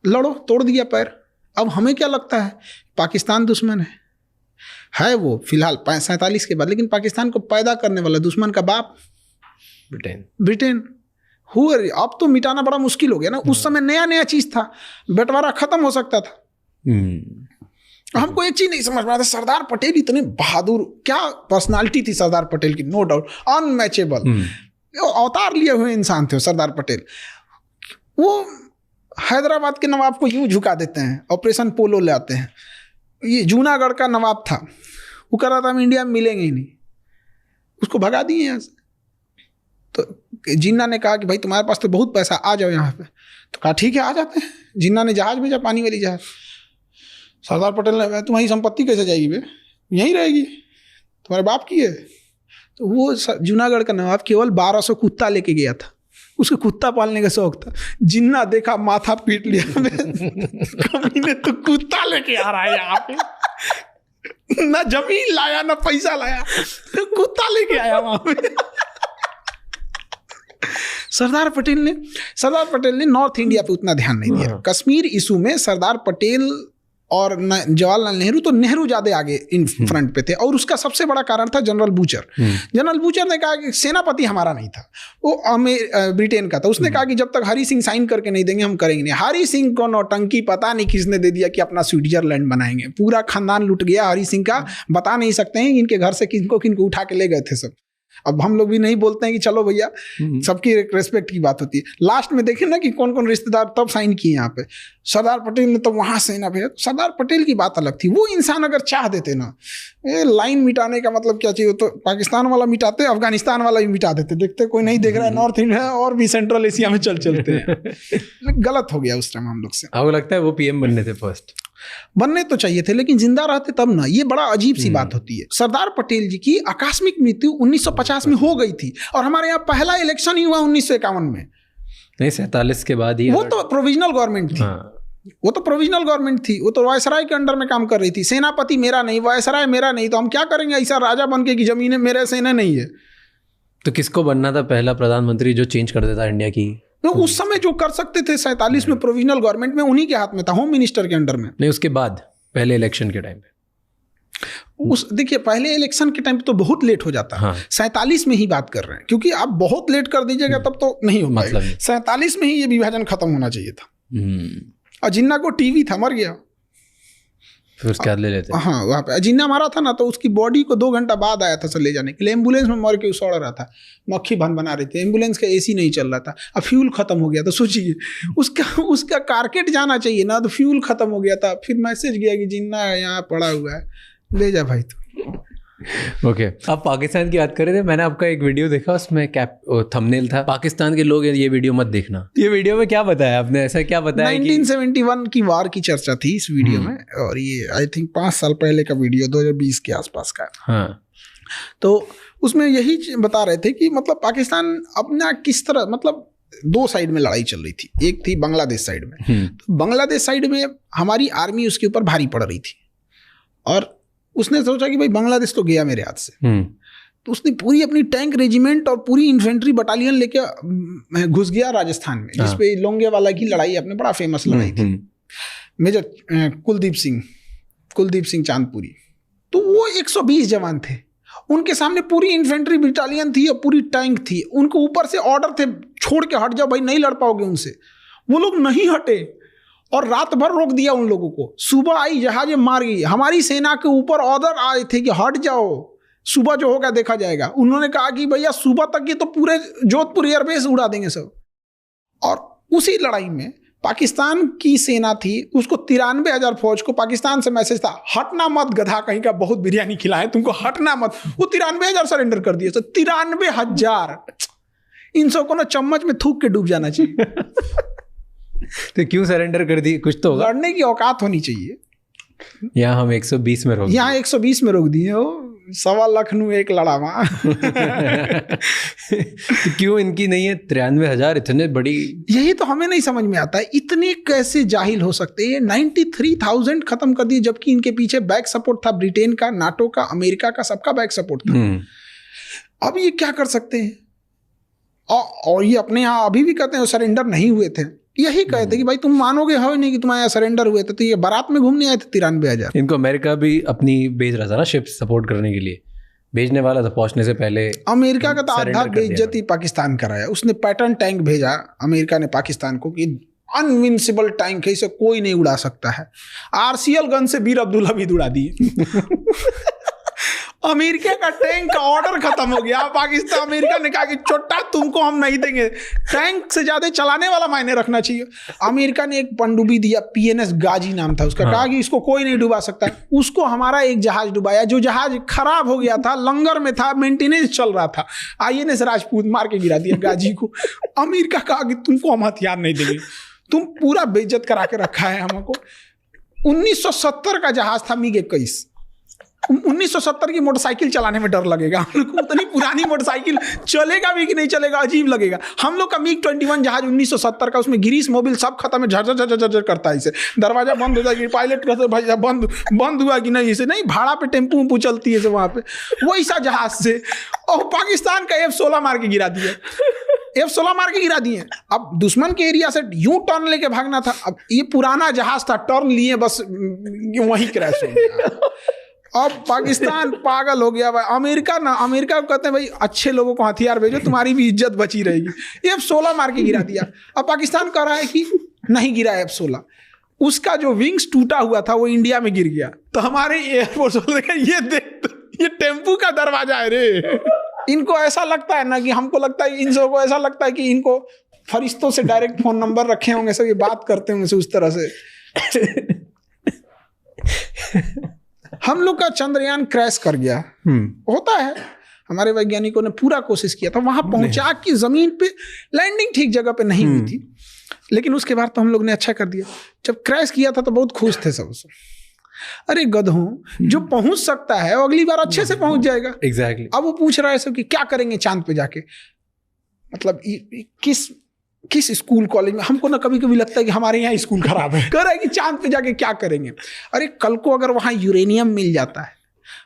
लड़ो, तोड़ दिया पैर। अब हमें क्या लगता है, पाकिस्तान दुश्मन है वो फिलहाल 47 के बाद, लेकिन पाकिस्तान को पैदा करने वाला दुश्मन का बाप ब्रिटेन हुआ। अब तो मिटाना बड़ा मुश्किल हो गया ना। उस समय नया नया चीज था, बंटवारा खत्म हो सकता था। हमको एक चीज नहीं समझ में आता, सरदार पटेल इतने बहादुर, क्या पर्सनालिटी थी सरदार पटेल की, नो डाउट अनमैचेबल, अवतार लिए हुए इंसान थे सरदार पटेल। वो हैदराबाद के नवाब को यूं झुका देते हैं, ऑपरेशन पोलो ले आते हैं। ये जूनागढ़ का नवाब था, वो कह रहा था हम इंडिया में मिलेंगे ही नहीं, उसको भगा दिए यहाँ से। तो जिन्ना ने कहा कि भाई तुम्हारे पास तो बहुत पैसा, आ जाओ यहाँ पे। तो कहा ठीक है आ जाते हैं। जिन्ना ने जहाज भेजा, पानी वाली जहाज। सरदार पटेल ने, तुम्हारी संपत्ति कैसे जाएगी बे, यहीं रहेगी, तुम्हारे बाप की है। तो वो जूनागढ़ का नवाब केवल 1200 कुत्ता लेके गया था, उसको कुत्ता पालने का शौक था। जिन्ना देखा, माथा पीट लिया, कमीने तो कुत्ता लेके आ रहा है यहाँ पे, ना जमीन लाया ना पैसा लाया, कुत्ता लेके आया वहां पे। सरदार पटेल ने नॉर्थ इंडिया पे उतना ध्यान नहीं दिया। कश्मीर इशू में सरदार पटेल और जवाहरलाल नेहरू, तो नेहरू ज्यादा आगे इन फ्रंट पे थे, और उसका सबसे बड़ा कारण था जनरल बूचर। जनरल बूचर ने कहा कि सेनापति हमारा नहीं था, वो ब्रिटेन का था। उसने कहा कि जब तक हरी सिंह साइन करके नहीं देंगे हम करेंगे नहीं। हरी सिंह को नौटंकी पता नहीं किसने दे दिया कि अपना स्विट्जरलैंड बनाएंगे। पूरा खानदान लुट गया हरी सिंह का, बता नहीं सकते हैं इनके घर से किनको उठा के ले गए थे सब। अब हम लोग भी नहीं बोलते हैं कि चलो भैया, सबकी रेस्पेक्ट की बात होती है। लास्ट में देखें ना कि कौन कौन रिश्तेदार तब साइन किए यहाँ पे। सरदार पटेल ने तो वहां से ना भेजा। सरदार पटेल की बात अलग थी। वो इंसान अगर चाह देते ना, ये लाइन मिटाने का मतलब क्या चाहिए, तो पाकिस्तान वाला मिटाते, अफगानिस्तान वाला भी मिटा देते। देखते कोई नहीं देख रहा है, नॉर्थ इंडिया और भी सेंट्रल एशिया में चलते हैं। गलत हो गया उस टाइम हम लोग से। आपको लगता है वो पीएम बनने थे फर्स्ट? बनने तो चाहिए थे, लेकिन जिंदा रहते तब ना। ये बड़ा अजीब सी बात होती है। सरदार पटेल जी की आकस्मिक मृत्यु 1950 में हो गई थी, और हमारे यहाँ पहला इलेक्शन ही हुआ 1951 में। नहीं, 47 के बाद ही। वो तो प्रोविजनल गवर्नमेंट थी। वो तो प्रोविजनल गवर्नमेंट थी, वो तो वायसराय के अंडर में काम कर रही थी। सेनापति मेरा नहीं, वायसराय मेरा नहीं, तो हम क्या करेंगे ऐसा राजा बन के कि जमीनें मेरे सेना नहीं है। तो किसको बनना था पहला प्रधानमंत्री जो चेंज कर देता इंडिया की? तो उस समय जो कर सकते थे 47 में प्रोविजनल गवर्नमेंट में, उन्हीं के हाथ में था, होम मिनिस्टर के अंडर में। नहीं, उसके बाद पहले इलेक्शन के टाइम पे देखिए पहले इलेक्शन के टाइम पे तो बहुत लेट हो जाता है। 47 में ही बात कर रहे हैं, क्योंकि आप बहुत लेट कर दीजिएगा तब तो नहीं हो पाएगा। 47 में ही ये विभाजन खत्म होना चाहिए था। और जिन्ना को टीवी था, मर गया, फिर उसके बाद ले लेते। हाँ, वहाँ पे जिन्ना मारा था ना, तो उसकी बॉडी को 2 घंटा बाद आया था सर ले जाने के लिए। एम्बुलेंस में मर के सड़ रहा था, मक्खी भन बना रही थी, एम्बुलेंस का एसी नहीं चल रहा था, अब फ्यूल खत्म हो गया। तो सोचिए उसका कारकेट जाना चाहिए ना, तो फ्यूल खत्म हो गया था। फिर मैसेज गया कि जिन्ना यहाँ पड़ा हुआ है, ले जा भाई तू। ओके, आप पाकिस्तान की बात कर रहे थे। मैंने आपका एक वीडियो देखा, उसमें थंबनेल था, पाकिस्तान के लोग ये वीडियो मत देखना। ये वीडियो में क्या बताया आपने? ऐसा क्या बताया? 1971 की वार की चर्चा थी इस वीडियो में, और ये आई थिंक 5 साल पहले का वीडियो, 2020 के आसपास का। हाँ, तो उसमें यही बता रहे थे कि मतलब पाकिस्तान अपना किस तरह, मतलब 2 साइड में लड़ाई चल रही थी। एक थी बांग्लादेश साइड में, तो बांग्लादेश साइड में हमारी आर्मी उसके ऊपर भारी पड़ रही थी, और उसने सोचा कि भाई बांग्लादेश तो गया मेरे हाथ से। तो उसने पूरी अपनी टैंक रेजिमेंट और पूरी इन्फेंट्री बटालियन लेके घुस गया राजस्थान में, जिसपे लोंगेवाला की लड़ाई अपने बड़ा फेमस लड़ाई थी। मेजर कुलदीप सिंह चांदपुरी, तो वो 120 जवान थे, उनके सामने पूरी इन्फेंट्री बटालियन थी और पूरी टैंक थी। उनको ऊपर से ऑर्डर थे, छोड़ के हट जाओ भाई, नहीं लड़ पाओगे उनसे। वो लोग नहीं हटे और रात भर रोक दिया उन लोगों को। सुबह आई, जहाजें मार गई। हमारी सेना के ऊपर ऑर्डर आए थे कि हट जाओ, सुबह जो होगा देखा जाएगा। उन्होंने कहा कि भैया सुबह तक ये तो पूरे जोधपुर एयरबेस उड़ा देंगे सब। और उसी लड़ाई में पाकिस्तान की सेना थी, उसको 93,000 फौज को पाकिस्तान से मैसेज था, हटना मत गधा कहीं का, बहुत बिरयानी खिलाए तुमको, हटना मत। वो 93,000 सरेंडर कर दिए। तो 93,000, इन सबको ना चम्मच में थूक के डूब जाना चाहिए। तो क्यों सरेंडर कर दी? कुछ तो लड़ने की औकात होनी चाहिए। यहाँ हम 120 में रोक, यहाँ 120 में रोक दिए हो। 1.25 लाख नू एक लड़ा वहाँ। तो क्यों इनकी नहीं है 93,000? इतने बड़ी, यही तो हमें नहीं समझ में आता है, इतने कैसे जाहिल हो सकते हैं। 93,000 खत्म कर दिए, जबकि इनके पीछे बैक सपोर्ट था ब्रिटेन का, नाटो का, अमेरिका का, सबका बैक सपोर्ट था। अब ये क्या कर सकते हैं? और ये अपने यहाँ अभी भी कहते हैं सरेंडर नहीं हुए थे। यही कहते कि भाई तुम मानोगे हो नहीं कि तुम्हारे यहाँ सरेंडर हुए थे। तो ये बारात में घूमने आए थे 93,000। इनको अमेरिका भी अपनी भेज रहा था ना, शिप सपोर्ट करने के लिए भेजने वाला था पहुंचने से पहले। अमेरिका का तो आधा बेइज्जती पाकिस्तान कराया। उसने पैटर्न टैंक भेजा अमेरिका ने पाकिस्तान को कि अनविंसिबल टैंक है, इसे कोई नहीं उड़ा सकता है। आरसीएल गन से वीर अब्दुल्ला भी उड़ा दिए। अमेरिका का टैंक का ऑर्डर खत्म हो गया। पाकिस्तान, अमेरिका ने कहा कि चोटा तुमको हम नहीं देंगे, टैंक से ज्यादा चलाने वाला मायने रखना चाहिए। अमेरिका ने एक पनडुब्बी दिया, PNS गाजी नाम था उसका। कहा कि इसको कोई नहीं डुबा सकता। उसको हमारा एक जहाज डुबाया, जो जहाज खराब हो गया था, लंगर में था, मेंटेनेंस चल रहा था। INS राजपूत मार के गिरा दिया गाजी को। अमेरिका कहा कि तुमको हम हथियार नहीं देंगे, तुम पूरा बेइज्जत करा के रखा है हमको। 1970 का जहाज था MiG-21। 1970 की मोटरसाइकिल चलाने में डर लगेगा हम लोग को। उतनी पुरानी मोटरसाइकिल चलेगा भी कि नहीं चलेगा, अजीब लगेगा। हम लोग का MiG-21 जहाज 1970 का, उसमें ग्रीस मोबिल सब खत्म है, झर झर झर झर करता है। इसे दरवाजा बंद हो जाएगी, पायलट कहते भाई बंद हुआ कि नहीं, इसे नहीं, भाड़ा पे टेम्पू चलती है वहां पे, वैसा जहाज से। और पाकिस्तान का F-16 मार के गिरा दिया। F-16 मार के गिरा दिए। अब दुश्मन के एरिया से यूं टर्न लेके भागना था। अब ये पुराना जहाज था, टर्न लिए बस वहीं क्रैश हो गया। अब पाकिस्तान पागल हो गया भाई। अमेरिका को कहते हैं भाई अच्छे लोगों को हथियार भेजो, तुम्हारी भी इज्जत बची रहेगी। F-16 मार के गिरा दिया। अब पाकिस्तान कह रहा है कि नहीं गिरा F-16, उसका जो विंग्स टूटा हुआ था वो इंडिया में गिर गया। तो हमारे एयरफोर्स ये देख, ये टेम्पू का दरवाजा है रे। इनको ऐसा लगता है ना कि हमको लगता है, इन सबको ऐसा लगता है कि इनको फरिश्तों से डायरेक्ट फोन नंबर रखे होंगे, सब ये बात करते होंगे उस तरह से। हम लोग का चंद्रयान क्रैश कर गया, होता है। हमारे वैज्ञानिकों ने पूरा कोशिश किया था, वहां पहुंचा कि जमीन पे लैंडिंग ठीक जगह पे नहीं हुई थी। लेकिन उसके बाद तो हम लोग ने अच्छा कर दिया। जब क्रैश किया था तो बहुत खुश थे सब। अरे गधों, जो पहुंच सकता है वो अगली बार अच्छे से पहुंच जाएगा। एग्जैक्टली। अब वो पूछ रहा है सब कि क्या करेंगे चांद पे जाके। मतलब किस स्कूल कॉलेज में, हमको ना कभी कभी लगता है कि हमारे यहाँ स्कूल खराब है। कह रहा है कि चांद पे जाके क्या करेंगे। अरे कल को अगर वहां यूरेनियम मिल जाता है,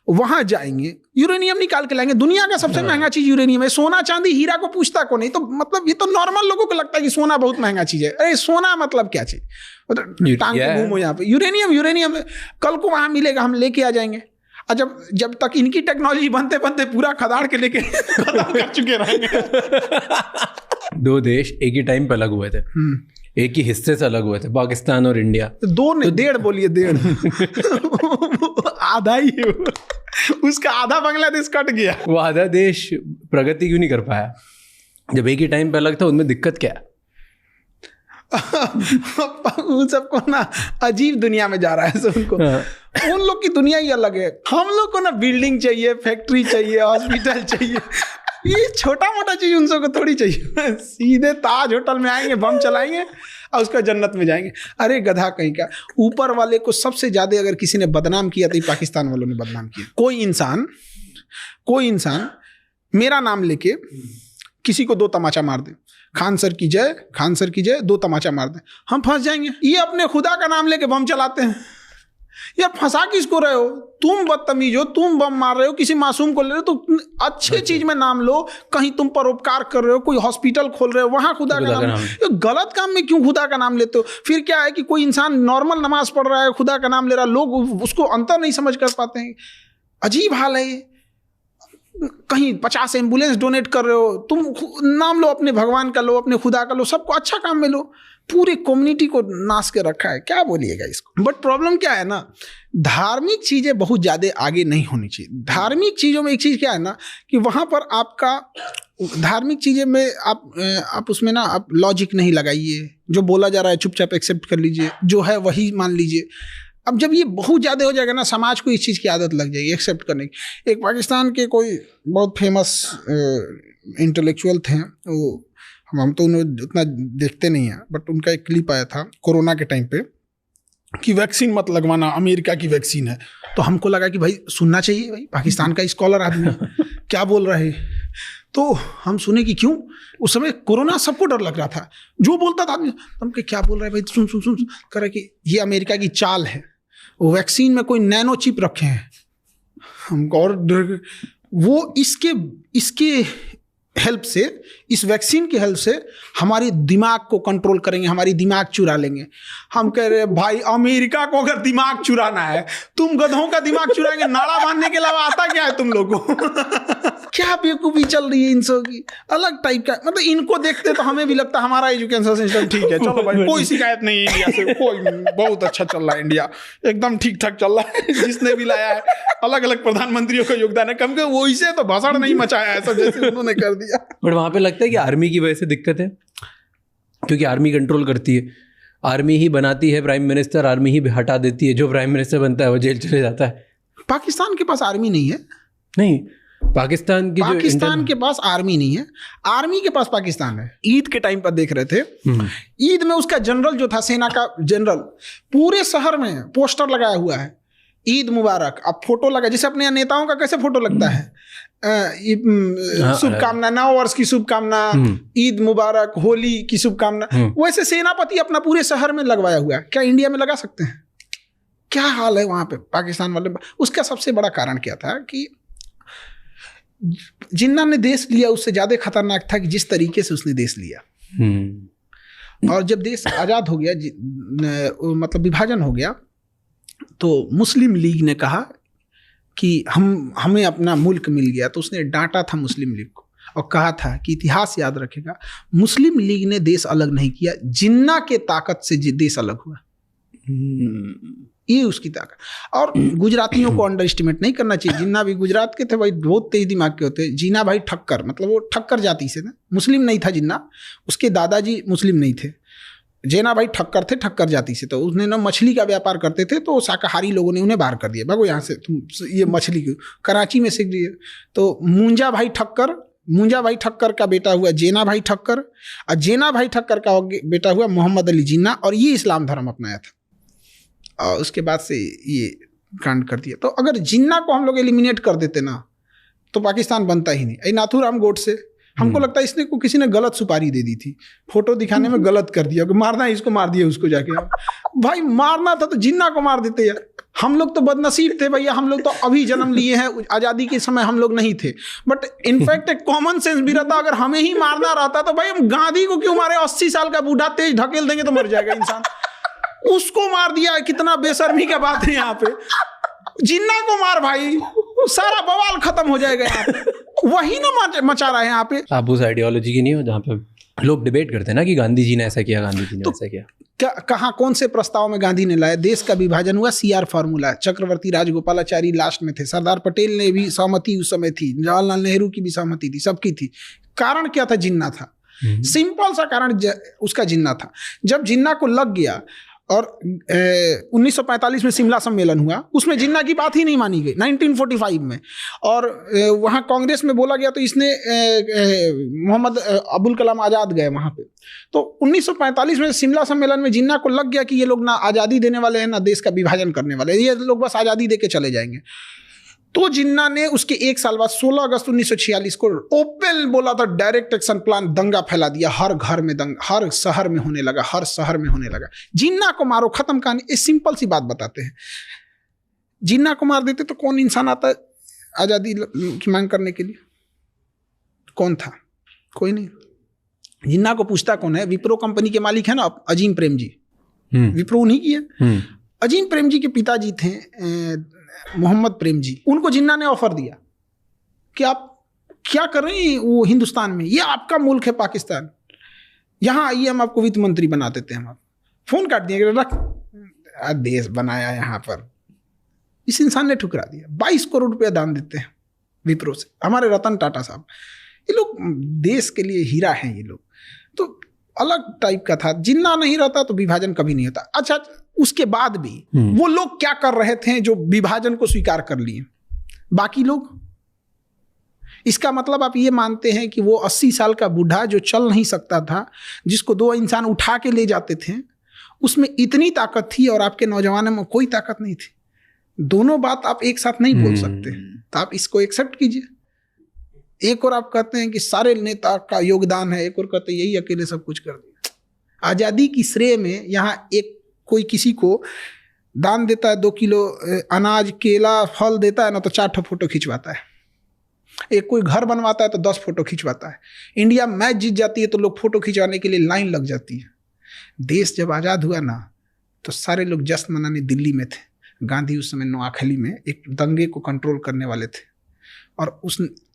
वहां जाएंगे, यूरेनियम निकाल के लाएंगे। दुनिया का सबसे महंगा चीज यूरेनियम है। सोना चांदी हीरा को पूछता को नहीं। तो मतलब ये तो नॉर्मल लोगों को लगता है कि सोना बहुत महंगा चीज है। अरे सोना मतलब क्या चीज, टांग के घूमो यहाँ पे। यूरेनियम कल को वहां मिलेगा, हम लेके आ जाएंगे। और जब तक इनकी टेक्नोलॉजी बनते बनते पूरा खदाड़ के लेके खत्म कर चुके रहेंगे। दो देश एक ही टाइम पे अलग हुए थे, एक ही हिस्से से अलग हुए थे, पाकिस्तान और इंडिया। दो ने, डेढ़ बोलिए, डेढ़। आधा ही है, उसका आधा बांग्लादेश कट गया। वो आधा देश प्रगति क्यों नहीं कर पाया जब एक ही टाइम पे अलग था? उनमें दिक्कत क्या है? उन सबको ना अजीब दुनिया में जा रहा है सब उनको। उन लोग की दुनिया ही अलग है। हम लोग को ना बिल्डिंग चाहिए, फैक्ट्री चाहिए, हॉस्पिटल चाहिए। ये छोटा मोटा चीज उन सबको थोड़ी चाहिए। सीधे ताज होटल में आएंगे, बम चलाएंगे और उसका जन्नत में जाएंगे। अरे गधा कहीं का। ऊपर वाले को सबसे ज्यादा अगर किसी ने बदनाम किया तो पाकिस्तान वालों ने बदनाम किया। कोई इंसान मेरा नाम लेके किसी को 2 तमाचा मार दे, खान सर की जय, 2 तमाचा मार दे, हम फंस जाएंगे। ये अपने खुदा का नाम लेके बम चलाते हैं। यार फंसा किसको रहे हो? तुम बदतमीज हो, तुम बम मार रहे हो, किसी मासूम को ले रहे हो। तो अच्छे चीज में नाम लो। कहीं तुम परोपकार कर रहे हो, कोई हॉस्पिटल खोल रहे हो, वहां खुदा का नाम। गलत काम में क्यों खुदा का नाम लेते हो? फिर क्या है कि कोई इंसान नॉर्मल नमाज पढ़ रहा है, खुदा का नाम ले रहा है, लोग उसको अंतर नहीं समझ कर पाते हैं। अजीब हाल है ये। कहीं 50 एम्बुलेंस डोनेट कर रहे हो, तुम नाम लो अपने भगवान का, लो अपने खुदा का, लो सबको अच्छा काम में लो। पूरी कम्युनिटी को नाश के रखा है। क्या बोलिएगा इसको? बट प्रॉब्लम क्या है ना, धार्मिक चीजें बहुत ज्यादा आगे नहीं होनी चाहिए। धार्मिक चीजों में एक चीज क्या है ना कि वहां पर आपका धार्मिक चीजें में आप उसमें ना आप लॉजिक नहीं लगाइए। जो बोला जा रहा है चुपचाप एक्सेप्ट कर लीजिए, जो है वही मान लीजिए। अब जब ये बहुत ज़्यादा हो जाएगा ना, समाज को इस चीज़ की आदत लग जाएगी एक्सेप्ट करने की। एक पाकिस्तान के कोई बहुत फेमस इंटेलेक्चुअल थे, वो हम तो उन्हें उतना देखते नहीं हैं, बट उनका एक क्लिप आया था कोरोना के टाइम पे कि वैक्सीन मत लगवाना, अमेरिका की वैक्सीन है। तो हमको लगा कि भाई सुनना चाहिए, भाई पाकिस्तान का स्कॉलर आदमी क्या बोल रहा है। तो हम सुने कि क्यों, उस समय कोरोना सबको डर लग रहा था, जो बोलता था आदमी हम क्या बोल रहा है भाई, सुन सुन सुन कर रहा कि ये अमेरिका की चाल है, वो वैक्सीन में कोई नैनो चिप रखे हैं। हमको और वो इसके हेल्प से, इस वैक्सीन की हेल्प से हमारी दिमाग को कंट्रोल करेंगे, हमारी दिमाग चुरा लेंगे। हम कह रहे भाई अमेरिका को अगर दिमाग चुराना है, तुम गधों का दिमाग चुराएंगे, नाड़ा बांधने के अलावा आता क्या है तुम लोगों को? क्या बेवकूफ़ी चल रही है इन सब की, अलग टाइप का। मतलब इनको देखते तो हमें भी लगता हमारा एजुकेशन सिस्टम ठीक है, चलो भाई कोई शिकायत नहीं है इंडिया से, कोई बहुत अच्छा चल रहा है, इंडिया एकदम ठीक ठाक चल रहा है। जिसने भी लाया है अलग अलग प्रधानमंत्रियों का योगदान है, कम के वो इसे तो भाषण नहीं मचाया है सब जैसे उन्होंने कर दिया। बट वहाँ पे लगता है कि आर्मी की वजह से दिक्कत है, क्योंकि आर्मी कंट्रोल करती है, आर्मी ही बनाती है प्राइम मिनिस्टर, आर्मी ही हटा देती है, जो प्राइम मिनिस्टर बनता है वो जेल चले जाता है। पाकिस्तान के पास आर्मी नहीं है। नहीं, पाकिस्तान के पास आर्मी नहीं है, आर्मी के पास पाकिस्तान है। ईद के टाइम पर देख रहे थे, ईद में उसका जनरल जो था, सेना का जनरल, पूरे शहर में पोस्टर लगाया हुआ है, ईद मुबारक। अब फोटो लगा, जैसे अपने नेताओं का कैसे फोटो लगता है, शुभकामना, नव वर्ष की शुभकामना, ईद मुबारक, होली की शुभकामना, वैसे सेनापति अपना पूरे शहर में लगवाया हुआ है। क्या इंडिया में लगा सकते हैं? क्या हाल है वहां पे पाकिस्तान वाले? उसका सबसे बड़ा कारण क्या था कि जिन्ना ने देश लिया उससे ज्यादा खतरनाक था कि जिस तरीके से उसने देश लिया। और जब देश आजाद हो गया, मतलब विभाजन हो गया, तो मुस्लिम लीग ने कहा कि हमें अपना मुल्क मिल गया। तो उसने डांटा था मुस्लिम लीग को और कहा था कि इतिहास याद रखेगा, मुस्लिम लीग ने देश अलग नहीं किया, जिन्ना के ताकत से देश अलग हुआ। ये उसकी ताकत। और गुजरातियों को अंडर एस्टिमेट नहीं करना चाहिए। जिन्ना भी गुजरात के थे भाई, बहुत तेज दिमाग के होते। जीना भाई ठक्कर, मतलब वो ठक्कर जाति से ना, मुस्लिम नहीं था जिन्ना, उसके दादाजी मुस्लिम नहीं थे। जेना भाई ठक्कर थे, ठक्कर जाति से। तो उसने ना मछली का व्यापार करते थे, तो शाकाहारी लोगों ने उन्हें बाहर कर दिया, भागो यहाँ से, तुम ये मछली कराची में सीख दिए। तो मुंजा भाई ठक्कर मुंजा भाई ठक्कर का बेटा हुआ जेना भाई ठक्कर, और जेना भाई ठक्कर का बेटा हुआ मोहम्मद अली जिन्ना, और ये इस्लाम धर्म अपनाया था और उसके बाद से ये कांड कर दिया। तो अगर जिन्ना को हम लोग एलिमिनेट कर देते ना तो पाकिस्तान बनता ही नहीं। नाथूराम गोडसे, हमको लगता है इसने को किसी ने गलत सुपारी दे दी थी, फोटो दिखाने में गलत कर दिया कि मारना है इसको, मार दिया उसको जाके। भाई मारना था तो जिन्ना को मार देते यार। हम लोग तो बदनसीब थे भैया, हम लोग तो अभी जन्म लिए हैं, आज़ादी के समय हम लोग नहीं थे। बट इनफैक्ट एक कॉमन सेंस भी रहता, अगर हमें ही मारना रहता तो भाई हम गांधी को क्यों मारे? 80 साल का बूढ़ा तेज ढकेल देंगे तो मर जाएगा इंसान, उसको मार दिया। कितना बेशर्मी का बात है यहाँ पे। जिन्ना को मार भाई, सारा बवाल खत्म हो जाएगा यहाँ पे। वही ना मचा रहा है यहाँ पे। आप उस आइडियोलॉजी की नहीं हो जहाँ पे लोग डिबेट करते हैं ना कि गांधी जी ने ऐसा किया, गांधी जी ने ऐसा किया। कहाँ कौन से प्रस्ताव में गांधी ने लाया? देश का विभाजन हुआ, CR फॉर्मूला, चक्रवर्ती राजगोपालाचारी लास्ट में थे, सरदार पटेल ने भी सहमति उस समय थी, जवाहरलाल नेहरू की भी सहमति थी, सबकी थी। कारण क्या था? जिन्ना था। सिंपल सा कारण उसका जिन्ना था। जब जिन्ना को लग गया और 1945 में शिमला सम्मेलन हुआ, उसमें जिन्ना की बात ही नहीं मानी गई 1945 में, और वहाँ कांग्रेस में बोला गया तो इसने मोहम्मद अबुल कलाम आज़ाद गए वहाँ पे। तो 1945 में शिमला सम्मेलन में जिन्ना को लग गया कि ये लोग ना आज़ादी देने वाले हैं ना देश का विभाजन करने वाले हैं, ये लोग बस आज़ादी दे के चले जाएंगे। तो जिन्ना ने उसके एक साल बाद 16 अगस्त 1946 को ओपन बोला था, डायरेक्ट एक्शन प्लान, दंगा फैला दिया, हर घर में दंगा, हर शहर में होने लगा, हर शहर में होने लगा। जिन्ना को मारो, खत्म कहानी। एक सिंपल सी बात बताते हैं, जिन्ना को मार देते तो कौन इंसान आता आज़ादी की मांग करने के लिए? कौन था? कोई नहीं। जिन्ना को पूछता कौन है? विप्रो कंपनी के मालिक है ना अजीम प्रेम जी, विप्रो उन्हीं की है। अजीम प्रेम जी के पिताजी थे मोहम्मद प्रेम जी, उनको जिन्ना ने ऑफर दिया कि आप क्या कर रहे हैं वो हिंदुस्तान में, ये आपका मुल्क है पाकिस्तान, यहाँ आइए हम आपको वित्त मंत्री बना देते हैं। हम आप फोन काट दिए, रख देश बनाया यहाँ पर। इस इंसान ने ठुकरा दिया। 22 करोड़ रुपया दान देते हैं विप्रो से, हमारे रतन टाटा साहब। ये लोग देश के लिए हीरा हैं ये लोग। तो अलग टाइप का था। जिन्ना नहीं रहता तो विभाजन कभी नहीं होता। अच्छा, उसके बाद भी वो लोग क्या कर रहे थे जो विभाजन को स्वीकार कर लिए? बाकी लोग, इसका मतलब आप ये मानते हैं कि वो 80 साल का बूढ़ा जो चल नहीं सकता था, जिसको 2 इंसान उठा के ले जाते थे, उसमें इतनी ताकत थी और आपके नौजवानों में कोई ताकत नहीं थी? दोनों बात आप एक साथ नहीं बोल सकते। तो आप इसको एक्सेप्ट कीजिए। एक और आप कहते हैं कि सारे नेता का योगदान है, एक और कहते हैं यही अकेले सब कुछ कर दिया। आज़ादी की श्रेय में यहाँ एक कोई किसी को दान देता है, 2 किलो अनाज, केला, फल देता है ना, तो 4 फोटो खिंचवाता है। एक कोई घर बनवाता है तो 10 फोटो खिंचवाता है। इंडिया मैच जीत जाती है तो लोग फोटो खिंचवाने के लिए लाइन लग जाती है। देश जब आज़ाद हुआ ना तो सारे लोग जश्न मनाने दिल्ली में थे। गांधी उस समय नोआखली में एक दंगे को कंट्रोल करने वाले थे, और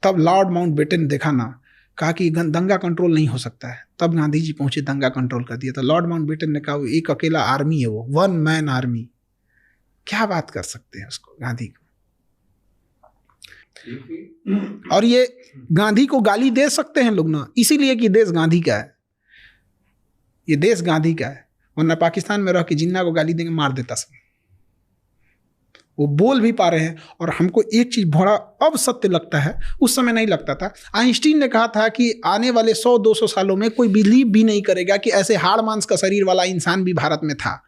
तब लॉर्ड माउंटबेटन देखा ना, कहा कि दंगा कंट्रोल नहीं हो सकता है। तब गांधी जी पहुंचे, दंगा कंट्रोल कर दिया। तो लॉर्ड माउंटबेटन ने कहा वो एक अकेला आर्मी है, वो 1 मैन आर्मी। क्या बात कर सकते हैं उसको, गांधी को? और ये गांधी को गाली दे सकते हैं लोग ना, इसीलिए कि देश गांधी का है, ये देश गांधी का है। वरना पाकिस्तान में रह के जिन्ना को गाली देंगे, मार देता सब। वो बोल भी पा रहे हैं। और हमको एक चीज बड़ा अब सत्य लगता है, उस समय नहीं लगता था। आइंस्टीन ने कहा था कि आने वाले 100-200 सालों में कोई बिलीव भी नहीं करेगा कि ऐसे हाड़ मांस का शरीर वाला इंसान भी भारत में था।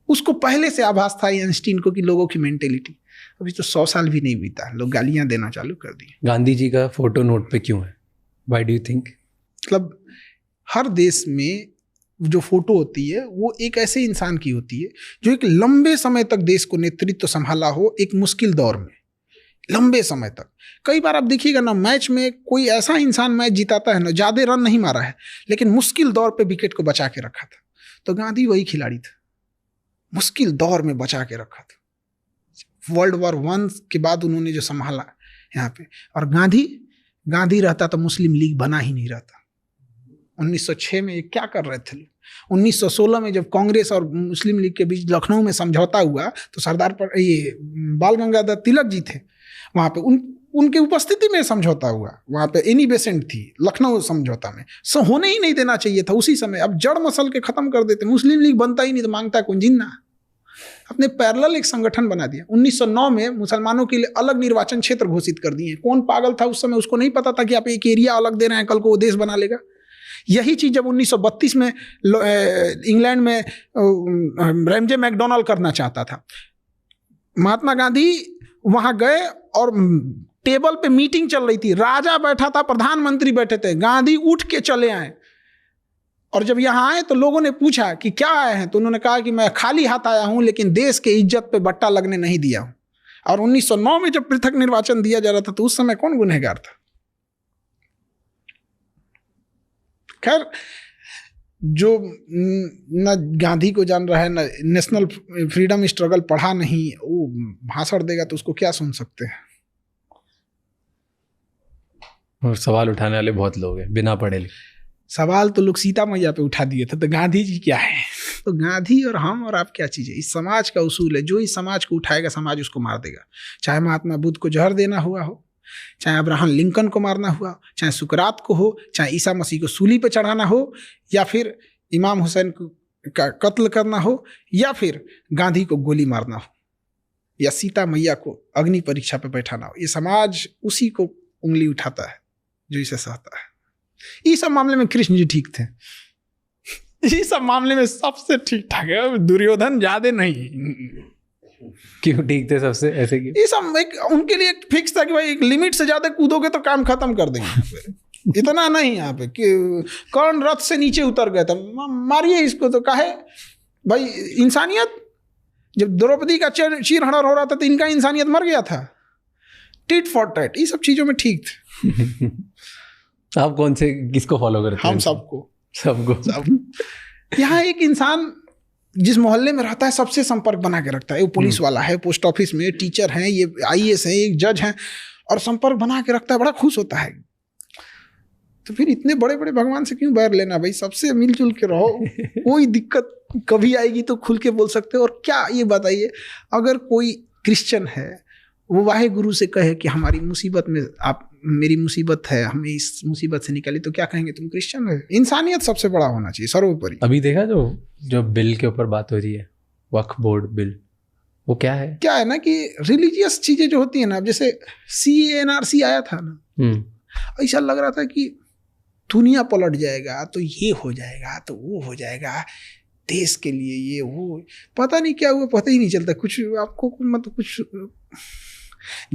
उसको पहले से आभास था आइंस्टीन को कि लोगों की मेंटेलिटी। अभी तो 100 साल भी नहीं बीता, लोग गालियां देना चालू कर दिए। गांधी जी का फोटो नोट पे क्यों है? Why do you think? मतलब हर देश में जो फोटो होती है वो एक ऐसे इंसान की होती है जो एक लंबे समय तक देश को नेतृत्व संभाला हो, एक मुश्किल दौर में, लंबे समय तक। कई बार आप देखिएगा ना, मैच में कोई ऐसा इंसान मैच जिताता है ना, ज़्यादा रन नहीं मारा है लेकिन मुश्किल दौर पे विकेट को बचा के रखा था। तो गांधी वही खिलाड़ी था, मुश्किल दौर में बचा के रखा था। वर्ल्ड वॉर 1 के बाद उन्होंने जो संभाला यहाँ पे। और गांधी रहता तो मुस्लिम लीग बना ही नहीं रहता। 1906 में ये क्या कर रहे थे? 1916 में जब कांग्रेस और मुस्लिम लीग के बीच लखनऊ में समझौता हुआ तो सरदार पर ये बाल गंगाधर तिलक जी थे वहाँ पे, उनके उपस्थिति में समझौता हुआ। वहाँ पे एनी बेसेंट थी लखनऊ समझौता में। होने ही नहीं देना चाहिए था उसी समय। अब जड़ मसल के खत्म कर देते। मुस्लिम लीग बनता ही नहीं तो मांगता कौन? जिन्ना। अपने पैरेलल एक संगठन बना दिया। 1909 में मुसलमानों के लिए अलग निर्वाचन क्षेत्र घोषित कर दिए। कौन पागल था उस समय, उसको नहीं पता था कि आप एक एरिया अलग दे रहे हैं, कल को वो देश बना लेगा। यही चीज जब 1932 में इंग्लैंड में रैमजे मैकडोनाल्ड करना चाहता था, महात्मा गांधी वहां गए और टेबल पे मीटिंग चल रही थी, राजा बैठा था, प्रधानमंत्री बैठे थे, गांधी उठ के चले आए और जब यहाँ आए तो लोगों ने पूछा कि क्या आए हैं, तो उन्होंने कहा कि मैं खाली हाथ आया हूं, लेकिन देश के इज्जत पे बट्टा लगने नहीं दिया हूं। और 1909 में जब पृथक निर्वाचन दिया जा रहा था तो उस समय कौन गुनहगार था? खैर, जो न गांधी को जान रहा है, न नेशनल फ्रीडम स्ट्रगल पढ़ा नहीं, वो भाषण देगा तो उसको क्या सुन सकते हैं। और सवाल उठाने वाले बहुत लोग हैं बिना पढ़े लिखे। सवाल तो लोग सीता मैया पे उठा दिए थे, तो गांधी जी क्या है? तो गांधी और हम और आप क्या चीज़ है? इस समाज का उसूल है, जो इस समाज को उठाएगा समाज उसको मार देगा। चाहे महात्मा बुद्ध को जहर देना हुआ हो, चाहे अब्राहम लिंकन को मारना हुआ, चाहे सुकरात को हो, चाहे ईसा मसीह को सूली पे चढ़ाना हो, या फिर इमाम हुसैन का कत्ल करना हो, या फिर गांधी को गोली मारना हो, या सीता मैया को अग्नि परीक्षा पे बैठाना हो, ये समाज उसी को उंगली उठाता है जो इसे सहता है। इस सब मामले में कृष्ण जी ठीक थे, इस सब मामले में सबसे ठीक ठाक है, दुर्योधन ज्यादा नहीं। क्यों ठीक थे सबसे, ऐसे क्यों? ये सब एक उनके लिए फिक्स था कि भाई एक लिमिट से ज्यादा कूदोगे तो काम खत्म कर देंगे। इतना नहीं यहाँ पे कि कर्ण रथ से नीचे उतर गए थे, मारिए इसको, तो काहे भाई इंसानियत। जब द्रौपदी का चीरहरण हो रहा था तो इनका इंसानियत मर गया था। टिट फॉर टैट, ये सब चीजों में ठीक थे। आप कौन से किसको फॉलो करते हैं? हम सबको सब। यहाँ एक इंसान जिस मोहल्ले में रहता है सबसे संपर्क बना के रखता है। वो पुलिस वाला है, पोस्ट ऑफिस में टीचर हैं, ये IAS है, एक जज हैं, और संपर्क बना के रखता है, बड़ा खुश होता है। तो फिर इतने बड़े बड़े भगवान से क्यों बैर लेना भाई? सबसे मिलजुल के रहो, कोई दिक्कत कभी आएगी तो खुल के बोल सकते हो। और क्या ये बताइए, अगर कोई क्रिश्चियन है वो वाहे गुरु से कहे कि हमारी मुसीबत में आप, मेरी मुसीबत है, हमें इस मुसीबत से निकाली, तो क्या कहेंगे? तुम क्रिश्चियन हो। इंसानियत सबसे बड़ा होना चाहिए, सर्वोपरि। अभी देखा जो बिल के ऊपर बात हो रही है, वक्फ बोर्ड बिल, वो क्या है ना कि रिलीजियस चीजें जो होती है ना, जैसे CANRC आया था ना, ऐसा लग रहा था कि दुनिया पलट जाएगा, तो ये हो जाएगा, तो वो हो जाएगा, देश के लिए ये वो, पता नहीं क्या हुआ, पता ही नहीं चलता कुछ आपको। मतलब कुछ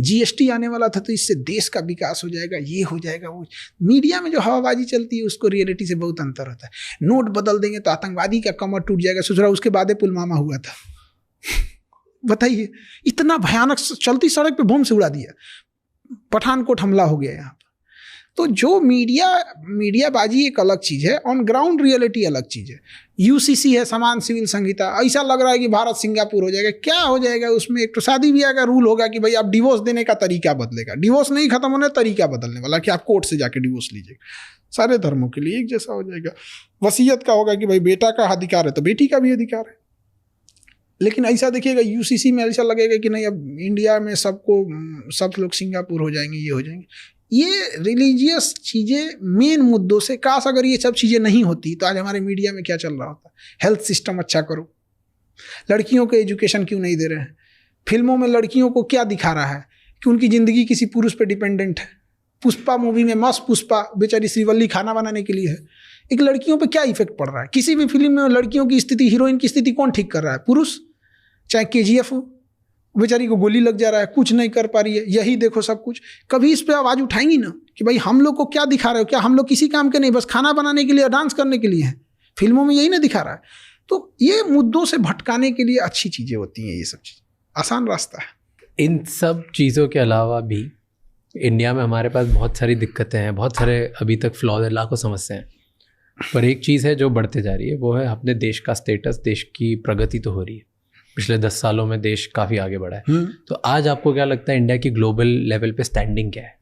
GST आने वाला था तो इससे देश का विकास हो जाएगा, ये हो जाएगा, वो। मीडिया में जो हवाबाजी चलती है उसको रियलिटी से बहुत अंतर होता है। नोट बदल देंगे तो आतंकवादी का कमर टूट जाएगा, सोच रहा उसके बाद पुलवामा हुआ था। बताइए, इतना भयानक, चलती सड़क पे बम से उड़ा दिया, पठानकोट हमला हो गया यहाँ पर। तो जो मीडियाबाजी एक अलग चीज़ है, ऑन ग्राउंड रियलिटी अलग चीज़ है। UCC है, समान सिविल संहिता, ऐसा लग रहा है कि भारत सिंगापुर हो जाएगा। क्या हो जाएगा उसमें? एक तो शादी ब्याह का रूल होगा कि भाई आप डिवोर्स देने का तरीका बदलेगा, डिवोर्स नहीं खत्म होने, तरीका बदलने वाला कि आप कोर्ट से जाके डिवोर्स लीजिएगा। सारे धर्मों के लिए एक जैसा हो जाएगा। वसीयत का होगा कि भाई बेटा का अधिकार है तो बेटी का भी अधिकार है। लेकिन ऐसा देखिएगा UCC में ऐसा लगेगा कि नहीं, अब इंडिया में सब लोग सिंगापुर हो जाएंगे, ये हो जाएंगे। ये रिलीजियस चीज़ें मेन मुद्दों से, काश अगर ये सब चीज़ें नहीं होती तो आज हमारे मीडिया में क्या चल रहा होता? हेल्थ सिस्टम अच्छा करो, लड़कियों को एजुकेशन क्यों नहीं दे रहे हैं? फिल्मों में लड़कियों को क्या दिखा रहा है कि उनकी ज़िंदगी किसी पुरुष पे डिपेंडेंट है। पुष्पा मूवी में मस्त पुष्पा बेचारी श्रीवल्ली खाना बनाने के लिए है। एक लड़कियों पे क्या इफेक्ट पड़ रहा है? किसी भी फिल्म में लड़कियों की स्थिति, हीरोइन की स्थिति कौन ठीक कर रहा है? पुरुष। चाहे KGF हो, बेचारी को गोली लग जा रहा है, कुछ नहीं कर पा रही है, यही देखो सब कुछ। कभी इस पे आवाज़ उठाएंगी ना कि भाई हम लोग को क्या दिखा रहे हो? क्या हम लोग किसी काम के नहीं, बस खाना बनाने के लिए, डांस करने के लिए हैं? फिल्मों में यही ना दिखा रहा है। तो ये मुद्दों से भटकाने के लिए अच्छी चीज़ें होती हैं, ये सब चीज़ आसान रास्ता है। इन सब चीज़ों के अलावा भी इंडिया में हमारे पास बहुत सारी दिक्कतें हैं, बहुत सारे अभी तक फ्लॉज, लाखों समस्याएं हैं। पर एक चीज़ है जो बढ़ते जा रही है, वो है अपने देश का स्टेटस। देश की प्रगति तो हो रही है, पिछले 10 सालों में देश काफ़ी आगे बढ़ा है। तो आज आपको क्या लगता है इंडिया की ग्लोबल लेवल पे स्टैंडिंग क्या है?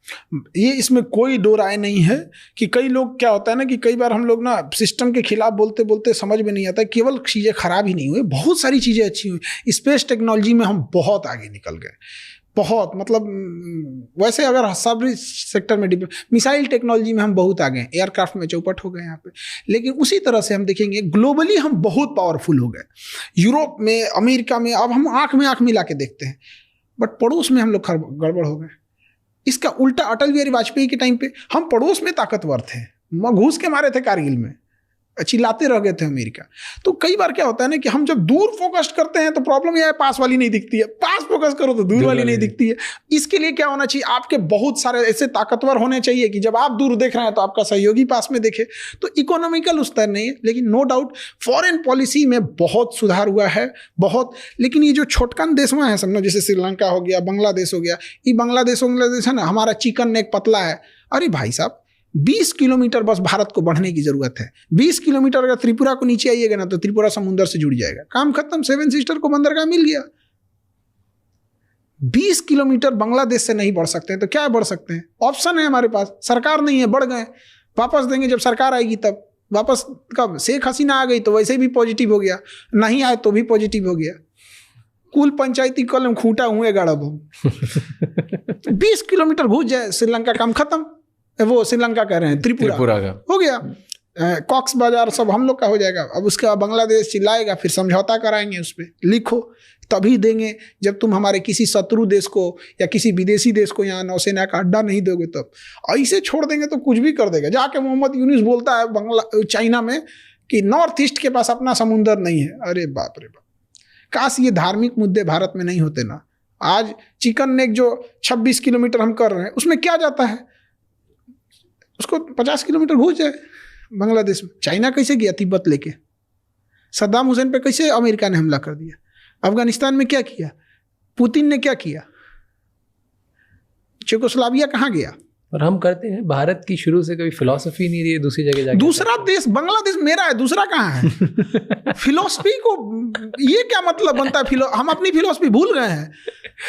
ये इसमें कोई दो राय नहीं है कि कई लोग, क्या होता है ना कि कई बार हम लोग ना सिस्टम के खिलाफ बोलते बोलते समझ में नहीं आता, केवल चीज़ें खराब ही नहीं हुई, बहुत सारी चीज़ें अच्छी हुई। स्पेस टेक्नोलॉजी में हम बहुत आगे निकल गए। बहुत, मतलब वैसे अगर सब सेक्टर में मिसाइल टेक्नोलॉजी में हम बहुत आगे हैं, एयरक्राफ्ट में चौपट हो गए यहाँ पे, लेकिन उसी तरह से हम देखेंगे ग्लोबली हम बहुत पावरफुल हो गए। यूरोप में, अमेरिका में अब हम आंख में आंख मिला के देखते हैं, बट पड़ोस में हम लोग गड़बड़ हो गए। इसका उल्टा अटल बिहारी वाजपेयी के टाइम पे हम पड़ोस में ताकतवर थे, घूस के मारे थे कारगिल में, चिल्लाते रह गए थे अमेरिका। तो कई बार क्या होता है ना कि हम जब दूर फोकस करते हैं तो प्रॉब्लम यह है पास वाली नहीं दिखती है, पास फोकस करो तो दूर वाली नहीं दिखती है। इसके लिए क्या होना चाहिए, आपके बहुत सारे ऐसे ताकतवर होने चाहिए कि जब आप दूर देख रहे हैं तो आपका सहयोगी पास में देखे। तो इकोनॉमिकल उस तरह नहीं है, लेकिन नो डाउट फॉरेन पॉलिसी में बहुत सुधार हुआ है, बहुत। लेकिन ये जो छोटकन देश में है समझो, जैसे श्रीलंका हो गया, बांग्लादेश हो गया, ये बांग्लादेश है ना, हमारा चिकन नेक पतला है। अरे भाई साहब 20 किलोमीटर बस भारत को बढ़ने की जरूरत है। 20 किलोमीटर अगर त्रिपुरा को नीचे आइएगा ना तो त्रिपुरा समुद्र से जुड़ जाएगा, काम खत्म, 7 सिस्टर को बंदरगाह मिल गया। 20 किलोमीटर बांग्लादेश से नहीं बढ़ सकते हैं तो क्या बढ़ सकते हैं, ऑप्शन है हमारे पास, सरकार नहीं है, बढ़ गए, वापस देंगे जब सरकार आएगी तब। वापस कब, शेख हसीना आ गई तो वैसे भी पॉजिटिव हो गया, नहीं आए तो भी पॉजिटिव हो गया। कुल पंचायती कलम खूंटा हुए गाड़ब हम 20 किलोमीटर घुस जाए श्रीलंका, काम खत्म। वो श्रीलंका कह रहे हैं, त्रिपुरा का हो गया, कॉक्स बाजार सब हम लोग का हो जाएगा। अब उसके बाद बांग्लादेश चिल्लाएगा, फिर समझौता कराएंगे, उस पर लिखो तभी देंगे जब तुम हमारे किसी शत्रु देश को या किसी विदेशी देश को यहाँ नौसेना का अड्डा नहीं दोगे तब। ऐसे छोड़ देंगे तो कुछ भी कर देगा। जाके मोहम्मद यूनुस बोलता है चाइना में कि नॉर्थ ईस्ट के पास अपना समुंदर नहीं है। अरे बाप रे बाप, काश ये धार्मिक मुद्दे भारत में नहीं होते ना। आज चिकन नेक जो 26 किलोमीटर हम कर रहे हैं उसमें क्या जाता है, उसको 50 किलोमीटर घुस जाए बांग्लादेश में। चाइना कैसे गया तिब्बत लेके, सद्दाम हुसैन पे कैसे अमेरिका ने हमला कर दिया, अफगानिस्तान में क्या किया, पुतिन ने क्या किया, चेकोस्लोवाकिया कहाँ गया। और हम करते हैं, भारत की शुरू से कभी फिलॉसफी नहीं रही है दूसरी जगह जाके। दूसरा देश बांग्लादेश मेरा है, दूसरा कहाँ है फिलॉसफी को ये क्या मतलब बनता है, हम अपनी फिलॉसफी भूल गए हैं।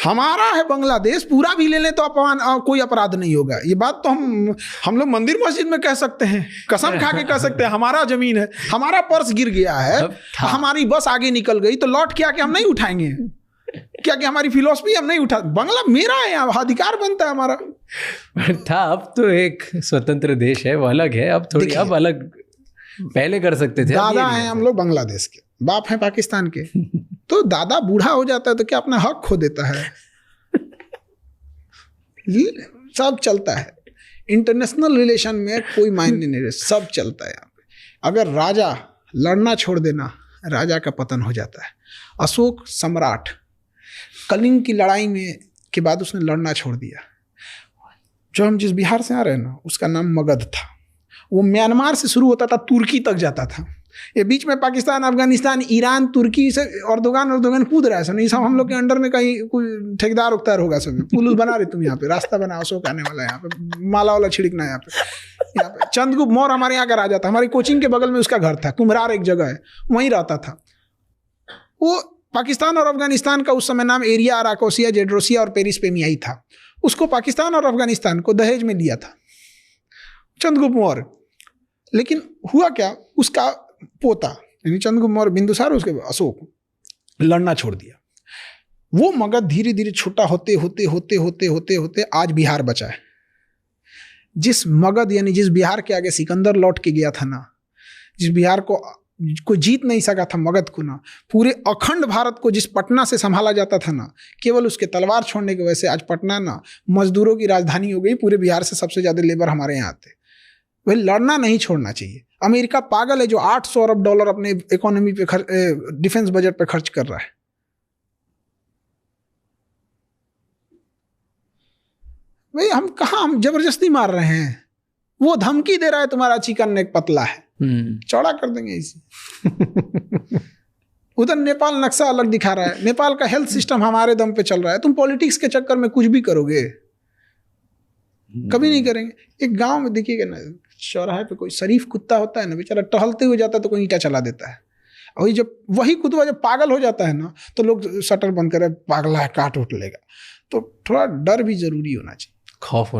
हमारा है बांग्लादेश, पूरा भी ले लें तो अपमान, कोई अपराध नहीं होगा। ये बात तो हम लोग मंदिर मस्जिद में कह सकते हैं, कसम खा के कह सकते हैं, हमारा जमीन है, हमारा पर्स गिर गया है, हमारी बस आगे निकल गई तो लौट के आके हम नहीं उठाएंगे क्या कि हमारी फिलॉसफी हम नहीं उठा, बांग्ला मेरा है, अधिकार बनता है हमारा। था, अब तो एक स्वतंत्र देश है, वो अलग है, अब थोड़ी अब अलग, पहले कर सकते थे। दादा हैं हम लोग बांग्लादेश के, बाप हैं पाकिस्तान के। तो दादा बूढ़ा हो जाता है तो क्या अपना हक खो देता है? सब चलता है इंटरनेशनल रिलेशन में, कोई मायने नहीं, सब चलता है यहाँ पे। अगर राजा लड़ना छोड़ देना, राजा का पतन हो जाता है। अशोक सम्राट कलिंग की लड़ाई में के बाद उसने लड़ना छोड़ दिया। जो हम जिस बिहार से आ रहे हैं ना, उसका नाम मगध था। वो म्यांमार से शुरू होता था, तुर्की तक जाता था। ये बीच में पाकिस्तान, अफगानिस्तान, ईरान, तुर्की से अर्दोगान कूद रहा है। सब ये सब हम लोग के अंडर में कहीं कोई ठेकेदार उकतार होगा। सब पुल बना रहे तुम यहाँ पे, रास्ता बना, अशोक आने वाला है यहाँ पे, माला वाला छिड़कना यहाँ पे। चंद्रगुप्त मौर्य हमारे यहाँ का राजा था, हमारी कोचिंग के बगल में उसका घर था, कुम्हरार एक जगह है, वहीं रहता था वो। पाकिस्तान और अफगानिस्तान का उस समय नाम एरिया, अराकोसिया, जेड्रोसिया और पेरिस पेमियाई था। उसको पाकिस्तान और अफगानिस्तान को दहेज में दिया था चंद्रगुप्त मौर्य। लेकिन हुआ क्या, उसका पोता यानी चंद्रगुप्त मौर्य बिंदुसार, उसके अशोक, लड़ना छोड़ दिया। वो मगध धीरे धीरे छोटा होते होते होते होते होते होते आज बिहार बचा है। जिस मगध यानी जिस बिहार के आगे सिकंदर लौट के गया था ना, जिस बिहार को कोई जीत नहीं सका था, मगध को ना, पूरे अखंड भारत को जिस पटना से संभाला जाता था ना, केवल उसके तलवार छोड़ने की वजह से आज पटना ना मजदूरों की राजधानी हो गई। पूरे बिहार से सबसे ज्यादा लेबर हमारे यहाँ आते। वही लड़ना नहीं छोड़ना चाहिए। अमेरिका पागल है जो $800 अरब अपने इकोनॉमी पे डिफेंस बजट पे खर्च कर रहा है। भाई हम कहाँ, हम जबरदस्ती मार रहे हैं। वो धमकी दे रहा है तुम्हारा चिकन नेक पतला है, चौड़ा कर देंगे इसे। उधर नेपाल नक्शा अलग दिखा रहा है, नेपाल का हेल्थ सिस्टम हमारे दम पे चल रहा है। तुम पॉलिटिक्स के चक्कर में कुछ भी करोगे, कभी नहीं करेंगे। एक गांव में देखिएगा ना, चौराहे पे कोई शरीफ कुत्ता होता है ना, बेचारा टहलते हुए जाता है तो कोई ईंटा चला देता है। वही जब वही कुत्ता जब पागल हो जाता है ना, तो लोग शटर बंद करे, पागला है, काट उठ लेगा। तो थोड़ा डर भी जरूरी होना चाहिए, खौफ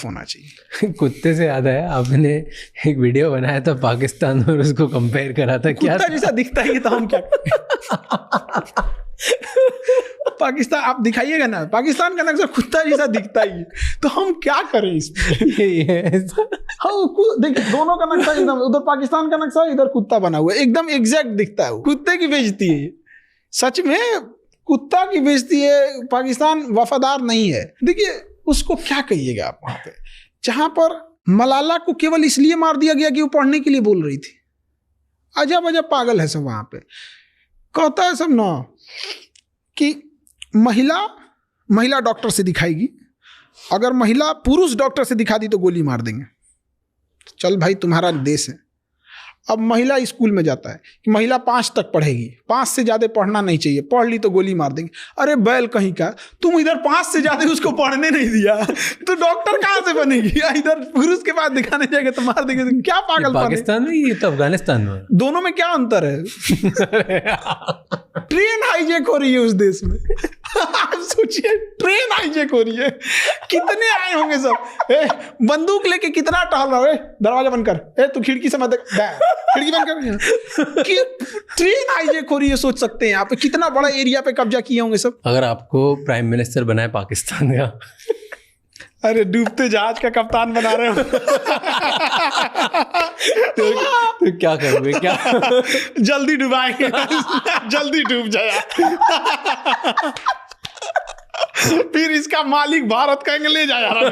होना चाहिए। कुत्ते से याद आया, आपने एक वीडियो बनाया था पाकिस्तान और उसको कंपेयर करा था, क्या कुत्ता जैसा दिखता है तो हम क्या पाकिस्तान आप दिखाइएगा ना, पाकिस्तान का नक्शा कुत्ता जैसा दिखता ही है, तो हम क्या करें इसमें? हाँ देखिए, दोनों का नक्शा एकदम, उधर पाकिस्तान का नक्शा, इधर कुत्ता बना हुआ है, एकदम एग्जैक्ट दिखता है। कुत्ते की बेइज्जती है, सच में कुत्ता की बेइज्जती है। पाकिस्तान वफादार नहीं है। देखिए उसको क्या कहिएगा आप वहां पे, जहां पर मलाला को केवल इसलिए मार दिया गया कि वो पढ़ने के लिए बोल रही थी। अजब अजब पागल है सब वहां पे। कहता है सब ना कि महिला डॉक्टर से दिखाएगी, अगर महिला पुरुष डॉक्टर से दिखा दी तो गोली मार देंगे। चल भाई तुम्हारा देश है। अब महिला स्कूल में जाता है कि महिला 5 तक पढ़ेगी, 5 से ज्यादा पढ़ना नहीं चाहिए, पढ़ ली तो गोली मार देंगे। अरे बैल कहीं का, तुम इधर 5 से ज्यादा उसको पढ़ने नहीं दिया तो डॉक्टर कहाँ से बनेगी? इधर पुरुष के पास दिखाने जाएगा तो मार देंगे। तो क्या पागल? पाकिस्तान में, ये तो अफगानिस्तान में, दोनों में क्या अंतर है? ट्रेन हाईजैक हो रही है उस देश में। आप सोचिए, ट्रेन हाईजैक हो रही है, कितने आए होंगे सब। बंदूक लेके कितना टहल रहा है। दरवाजा बंद कर, तू खिड़की से मत, खिड़की बंद कर। कि ट्रेन हाईजैक हो रही है, सोच सकते हैं आप कितना बड़ा एरिया पे कब्जा किए होंगे सब। अगर आपको प्राइम मिनिस्टर बनाए पाकिस्तान का, अरे डूबते जहाज का कप्तान बना रहे हो तो क्या करोगे? क्या जल्दी डुबाएंगे, जल्दी डूब जाए। फिर इसका मालिक भारत कहेंगे ले जा यार,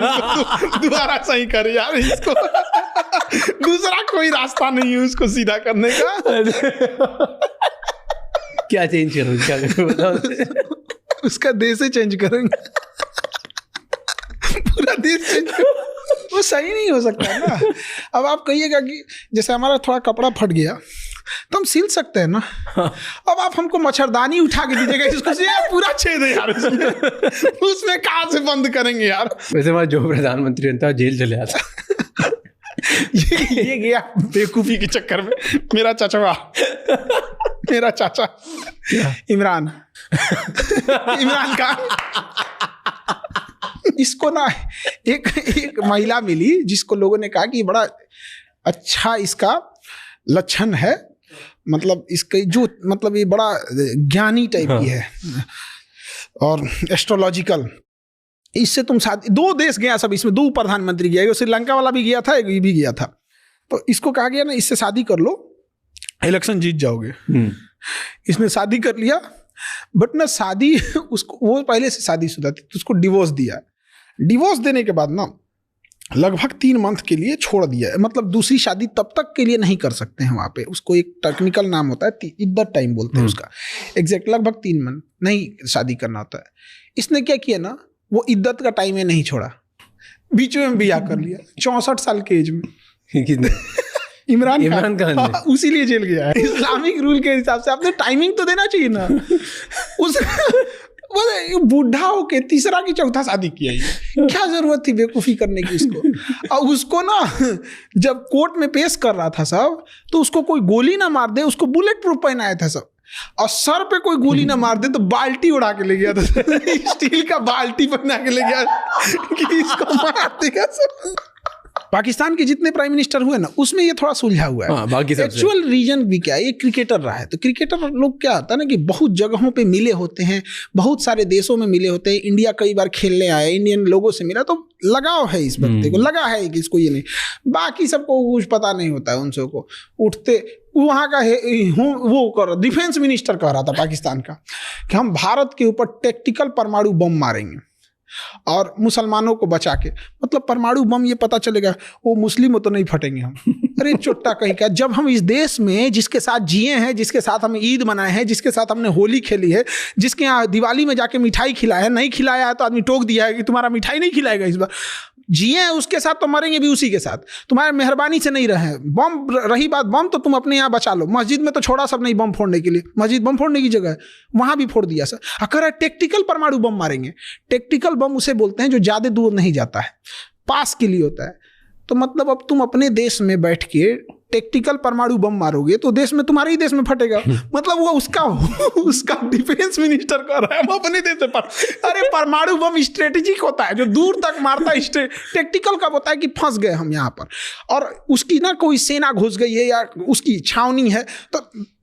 दोबारा सही कर यार इसको। दूसरा कोई रास्ता नहीं है उसको सीधा करने का। क्या चेंज करोगे? क्या करोगे? उसका देश ही चेंज करेंगे, पूरा देश चेंज। वो सही नहीं हो सकता है ना। अब आप कहिएगा कि जैसे हमारा थोड़ा कपड़ा फट गया तो हम सिल सकते हैं ना। अब आप हमको मच्छरदानी उठा के दीजिएगा, इसको पूरा छेद है यार उसमें कहाँ से बंद करेंगे यार? वैसे हमारा जो प्रधानमंत्री था जेल चले आता। ये गया बेवकूफी के चक्कर में। मेरा चाचा इमरान खान, इसको ना एक महिला मिली जिसको लोगों ने कहा कि बड़ा अच्छा इसका लक्षण है, मतलब इसके जो मतलब ये बड़ा ज्ञानी टाइप की है और एस्ट्रोलॉजिकल, इससे तुम शादी। 2 देश गया सब, इसमें 2 प्रधानमंत्री गया, श्रीलंका वाला भी गया था, ये भी गया था। तो इसको कहा गया ना इससे शादी कर लो, इलेक्शन जीत जाओगे। इसने शादी कर लिया, बट ना शादी उसको, वो पहले से शादीशुदा थी तो उसको डिवोर्स दिया। डिवोर्स देने के बाद ना लगभग 3 मंथ के लिए छोड़ दिया, मतलब दूसरी शादी तब तक के लिए नहीं कर सकते हैं वहाँ पे। उसको एक टेक्निकल नाम होता है, इद्दत टाइम बोलते हैं उसका, एग्जैक्ट लगभग 3 मंथ नहीं शादी करना होता है। इसने क्या किया ना, वो इद्दत का टाइम नहीं छोड़ा, बीच में ब्याह कर लिया 64 साल के एज में। इमरान खान उसी लिए जेल गया है। इस्लामिक रूल के हिसाब से आपने टाइमिंग तो देना चाहिए ना। उस बूढ़ा होके तीसरा की चौथा शादी किया है, क्या जरूरत थी बेवकूफी करने की उसको। और उसको ना जब कोर्ट में पेश कर रहा था सब, तो उसको कोई गोली ना मार दे, उसको बुलेट प्रूफ पहनाया था सब, और सर पे कोई गोली ना मार दे तो बाल्टी उड़ा के ले गया था। स्टील का बाल्टी पहना के ले गया कि इसको मार देगा सब। पाकिस्तान के जितने प्राइम मिनिस्टर हुए ना, उसमें ये थोड़ा सुलझा हुआ है। एक्चुअल रीजन भी क्या है, ये क्रिकेटर रहा है। तो क्रिकेटर लोग क्या होता है ना कि बहुत जगहों पे मिले होते हैं, बहुत सारे देशों में मिले होते हैं। इंडिया कई बार खेलने आए, इंडियन लोगों से मिला, तो लगाव है इस बंदे को, लगा है कि इसको ये नहीं। बाकी सबको कुछ पता नहीं होता है, उन सबको उठते वहाँ का वो कर डिफेंस मिनिस्टर कह रहा था पाकिस्तान का कि हम भारत के ऊपर टैक्टिकल परमाणु बम मारेंगे और मुसलमानों को बचा के। मतलब परमाणु बम ये पता चलेगा वो मुस्लिम हो तो नहीं फटेंगे हम। अरे चोट्टा कहीं का, जब हम इस देश में जिसके साथ जिए हैं, जिसके साथ हम ईद मनाए हैं, जिसके साथ हमने होली खेली है, जिसके यहाँ दिवाली में जाके मिठाई खिलाया है, नहीं खिलाया है तो आदमी टोक दिया है कि तुम्हारा मिठाई नहीं खिलाएगा इस बार। जिए हैं उसके साथ तो मरेंगे भी उसी के साथ। तुम्हारे मेहरबानी से नहीं रहे बम। रही बात बम, तो तुम अपने यहाँ बचा लो। मस्जिद में तो छोड़ा सब नहीं बम फोड़ने के लिए, मस्जिद बम फोड़ने की जगह है, वहाँ भी फोड़ दिया सर। अगर टैक्टिकल परमाणु बम मारेंगे, टैक्टिकल बम उसे बोलते हैं जो ज़्यादा दूर नहीं जाता है, पास के लिए होता है। तो मतलब अब तुम अपने देश में बैठ के टैक्टिकल परमाणु बम मारोगे तो देश में, तुम्हारे ही देश में फटेगा। मतलब वो उसका डिफेंस मिनिस्टर कर रहा है, हम अपने देश में अरे परमाणु बम स्ट्रेटेजिक होता है जो दूर तक मारता है, टैक्टिकल कब होता है कि फंस गए हम यहाँ पर और उसकी ना कोई सेना घुस गई है या उसकी छावनी है, तो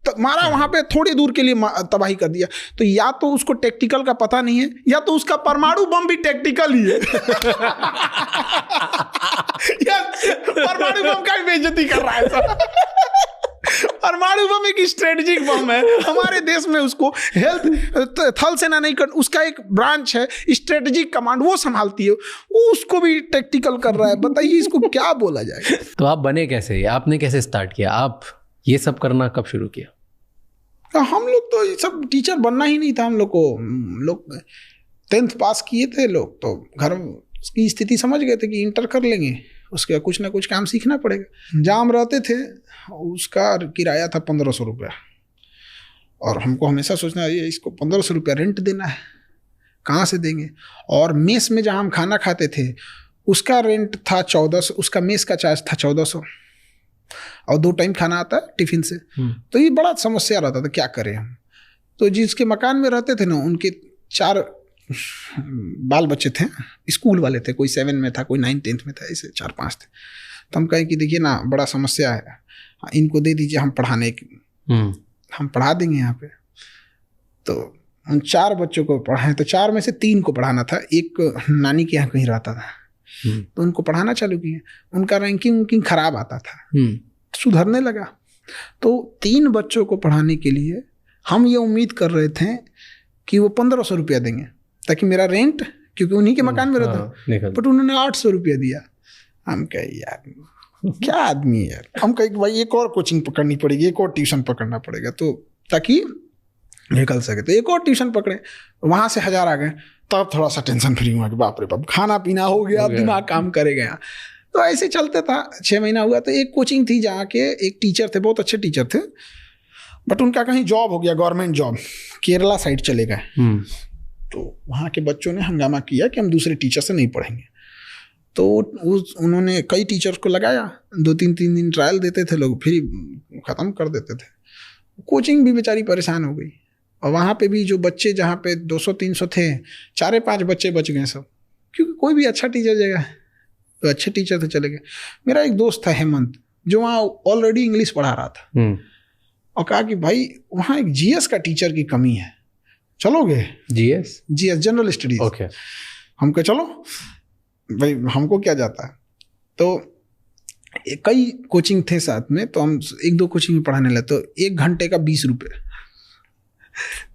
मारा वहां पे, थोड़ी दूर के लिए तबाही कर दिया। तो या तो उसको टैक्टिकल का पता नहीं है, या तो उसका परमाणु बम भी टैक्टिकल ही है। या परमाणु बम का भी बेइज्जती कर रहा है सर। परमाणु बम एक स्ट्रेटेजिक बम है हमारे देश में, उसको हेल्थ थल सेना नहीं कर, उसका एक ब्रांच है स्ट्रेटेजिक कमांड, वो संभालती है, वो उसको भी टैक्टिकल कर रहा है। बताइए इसको क्या बोला जाए। तो आप बने कैसे, आपने कैसे स्टार्ट किया, आप ये सब करना कब शुरू किया? हम लोग तो ये सब टीचर बनना ही नहीं था हम लोग को। लोग 10th पास किए थे लोग, तो घर की स्थिति समझ गए थे कि इंटर कर लेंगे, उसका कुछ ना कुछ काम सीखना पड़ेगा। जहाँ हम रहते थे उसका किराया था 1500 रुपया, और हमको हमेशा सोचना ये इसको 1500 रुपया रेंट देना है, कहाँ से देंगे। और मेस में जहाँ हम खाना खाते थे उसका रेंट था 1400, उसका मेस का चार्ज था 1400, और 2 टाइम खाना आता है टिफिन से। तो ये बड़ा समस्या रहता था, क्या करें हम। तो जिसके मकान में रहते थे ना, उनके 4 बाल बच्चे थे, स्कूल वाले थे, कोई 7 में था, कोई 9-10th में था, ऐसे 4-5 थे। तो हम कहें कि देखिए ना, बड़ा समस्या है, इनको दे दीजिए, हम पढ़ाने की हम पढ़ा देंगे यहाँ पे। तो उन 4 बच्चों को पढ़ाएं, तो 4 में से 3 को पढ़ाना था, एक नानी के यहाँ कहीं रहता था, तो उनको पढ़ाना चालू किए। उनका रैंकिंग खराब आता था, सुधरने लगा। तो 3 बच्चों को पढ़ाने के लिए हम ये उम्मीद कर रहे थे कि वो 1500 रुपया देंगे, ताकि मेरा रेंट, क्योंकि उन्हीं के मकान में रहता, बट उन्होंने 800 रुपया दिया। हम कहे यार क्या आदमी है यार। हम कहे भाई एक और कोचिंग पकड़नी पड़ेगी, एक और ट्यूशन पकड़ना पड़ेगा, तो ताकि निकल सके। तो एक और ट्यूशन पकड़े, वहाँ से 1000 आ गए, तब थोड़ा सा टेंशन फ्री हुआ कि बाप रे बाप, खाना पीना हो गया, दिमाग काम करेगा। तो ऐसे चलते था। 6 महीना हुआ तो एक कोचिंग थी जहाँ के एक टीचर थे, बहुत अच्छे टीचर थे, बट उनका कहीं जॉब हो गया, गवर्नमेंट जॉब, केरला साइड चले गए। तो वहाँ के बच्चों ने हंगामा किया कि हम दूसरे टीचर से नहीं पढ़ेंगे। तो उन्होंने कई टीचर्स को लगाया, 2-3 दिन ट्रायल देते थे लोग, फिर ख़त्म कर देते थे। कोचिंग भी बेचारी परेशान हो गई, और वहाँ पे भी जो बच्चे, जहाँ पे 200-300 थे, 4-5 बच्चे बच गए सब, क्योंकि कोई भी अच्छा टीचर जगह, तो अच्छे टीचर थे चले गए। मेरा एक दोस्त था हेमंत, जो वहाँ ऑलरेडी इंग्लिश पढ़ा रहा था, और कहा कि भाई वहाँ एक जीएस का टीचर की कमी है, चलोगे? GS general studies. ओके। हम कहे चलो भाई, हमको क्या जाता है। तो कई कोचिंग थे साथ में, तो हम 1-2 कोचिंग में पढ़ाने लगे। तो 1 घंटे का 20 रुपये,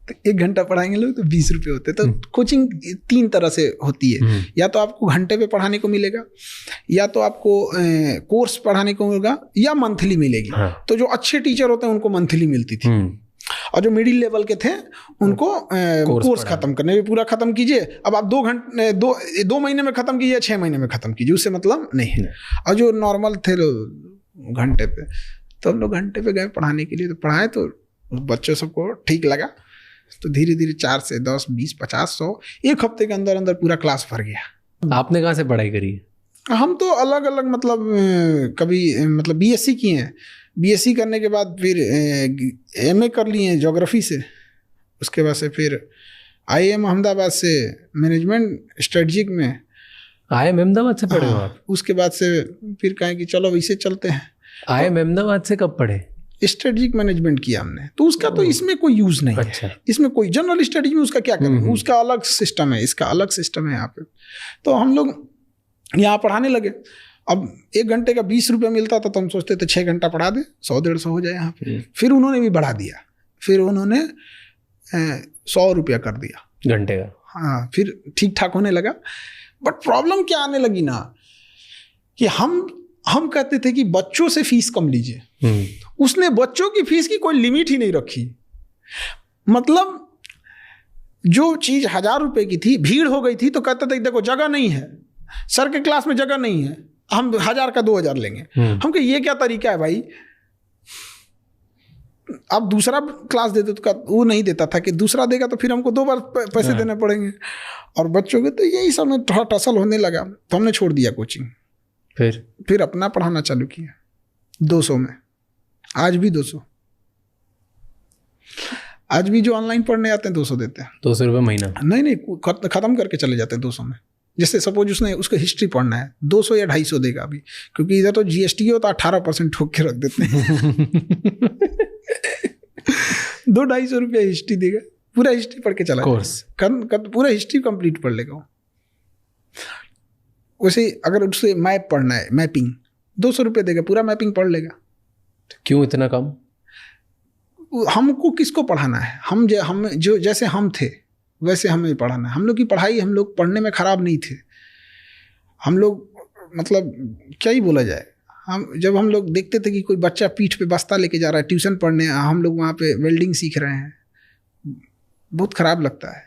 तो 1 घंटा पढ़ाएंगे लोग तो 20 रुपये होते। तो कोचिंग 3 तरह से होती है, या तो आपको घंटे पे पढ़ाने को मिलेगा, या तो आपको कोर्स पढ़ाने को मिलेगा, या मंथली मिलेगी। तो जो अच्छे टीचर होते हैं उनको मंथली मिलती थी, और जो मिडिल लेवल के थे उनको कोर्स खत्म करने में पूरा खत्म कीजिए। अब आप 2 महीने में खत्म कीजिए, 6 महीने में खत्म कीजिए, उससे मतलब नहीं है। और जो नॉर्मल थे लोग घंटे पे, तो हम लोग घंटे पे गए पढ़ाने के लिए, तो पढ़ाए, तो बच्चों सबको ठीक लगा। तो धीरे धीरे 4 से 10, 20, 50, 100 एक हफ्ते के अंदर अंदर पूरा क्लास भर गया। आपने कहाँ से पढ़ाई करी? हम तो अलग अलग, मतलब कभी बीएससी किए हैं, बीएससी करने के बाद फिर एमए कर लिए हैं ज्योग्राफी से, उसके बाद से फिर IIM अहमदाबाद से मैनेजमेंट स्ट्रेटजिक में। IIM अहमदाबाद से पढ़े हो आप? उसके बाद से फिर कहें कि चलो इसे चलते हैं। IIM अहमदाबाद से कब पढ़े? स्ट्रेटजिक मैनेजमेंट किया हमने, तो उसका तो इसमें कोई यूज़ नहीं है। इसमें कोई जनरल स्टडीज में उसका क्या करेंगे, उसका अलग सिस्टम है, इसका अलग सिस्टम है यहाँ पे। तो हम लोग यहाँ पढ़ाने लगे। अब 1 घंटे का 20 रुपये मिलता था, तो हम सोचते थे 6 घंटा पढ़ा दे, 100-150 हो जाए यहाँ पे। फिर उन्होंने भी बढ़ा दिया, फिर उन्होंने 100 रुपया कर दिया घंटे का। हाँ, फिर ठीक ठाक होने लगा। बट प्रॉब्लम क्या आने लगी ना, कि हम कहते थे कि बच्चों से फीस कम लीजिए। उसने बच्चों की फीस की कोई लिमिट ही नहीं रखी। मतलब जो चीज़ 1000 रुपये की थी, भीड़ हो गई थी, तो कहते थे देखो जगह नहीं है, सर के क्लास में जगह नहीं है, हम 1000 का 2000 लेंगे। हम कहे ये क्या तरीका है भाई, आप दूसरा क्लास देते तो वो नहीं देता था कि दूसरा देगा तो फिर हमको 2 बार पैसे देने पड़ेंगे। और बच्चों के तो यही सब में थोड़ा टसल होने लगा, तो हमने छोड़ दिया कोचिंग। फिर अपना पढ़ाना चालू किया 200 में। आज भी 200, आज भी जो ऑनलाइन पढ़ने आते हैं 200 देते हैं। 200 रुपये महीना? नहीं, खत्म करके चले जाते हैं 200 में। जैसे सपोज उसको हिस्ट्री पढ़ना है, 200 या 250 देगा अभी, क्योंकि इधर तो GST हो तो 18% ठोक के रख देते हैं। 200-250 रुपया हिस्ट्री देगा, पूरा हिस्ट्री पढ़ के चला कोर्स पूरा हिस्ट्री कंप्लीट पढ़ लेगा। वैसे अगर उससे मैप पढ़ना है, मैपिंग, 200 रुपये देगा, पूरा मैपिंग पढ़ लेगा। क्यों इतना कम? हमको किसको पढ़ाना है? हम जो जैसे हम थे वैसे हमें पढ़ाना है। हम लोग की पढ़ाई, हम लोग पढ़ने में ख़राब नहीं थे। हम लोग मतलब क्या ही बोला जाए, जब हम लोग देखते थे कि कोई बच्चा पीठ पे बस्ता लेके जा रहा है ट्यूशन पढ़ने, हम लोग वहाँ पे वेल्डिंग सीख रहे हैं, बहुत ख़राब लगता है।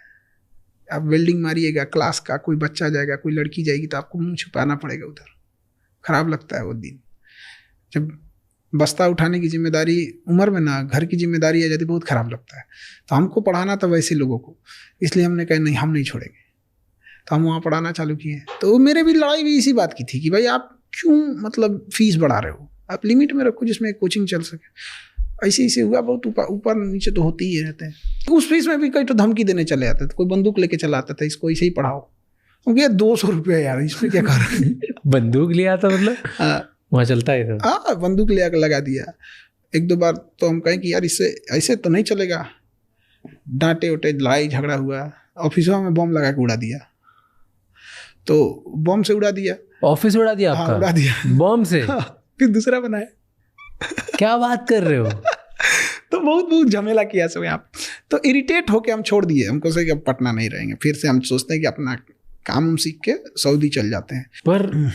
आप वेल्डिंग मारिएगा, क्लास का कोई बच्चा जाएगा, कोई लड़की जाएगी तो आपको मुँह छुपाना पड़ेगा उधर, ख़राब लगता है वो दिन। जब बस्ता उठाने की जिम्मेदारी उम्र में ना घर की जिम्मेदारी आ जाती, बहुत ख़राब लगता है। तो हमको पढ़ाना था वैसे लोगों को, इसलिए हमने कहा नहीं, हम नहीं छोड़ेंगे। तो हम वहाँ पढ़ाना चालू किए। तो मेरे भी लड़ाई भी इसी बात की थी कि भाई आप क्यों मतलब फीस बढ़ा रहे हो, आप लिमिट में रखो जिसमें कोचिंग चल सके। ऐसे हुआ, बहुत ऊपर नीचे तो होते ही रहते हैं। उस फीस में भी कई तो धमकी देने चले आते थे, कोई बंदूक लेके चला आता था, इसको ऐसे ही पढ़ाओ। क्योंकि 200 रुपया यार, इसमें क्या कर रहे हैं। बंदूक लिया था मतलब? हाँ, वहाँ चलता है। हाँ, बंदूक ले आकर लगा दिया। 1-2 बार तो हम कहें कि यार इससे ऐसे तो नहीं चलेगा, डांटे उटे, लड़ाई झगड़ा हुआ, ऑफिसों में बम लगा के उड़ा दिया। तो बम से उड़ा दिया, ऑफिस उड़ा दिया आपका? हाँ, उड़ा दिया बम से। हाँ, फिर दूसरा बनाया। क्या बात कर रहे हो? तो बहुत झमेला किया सब यहाँ। तो इरिटेट होके हम छोड़ दिए, हमको से कि अब पटना नहीं रहेंगे। फिर से हम सोचते हैं कि अपना काम सीख के सऊदी चल जाते हैं। पर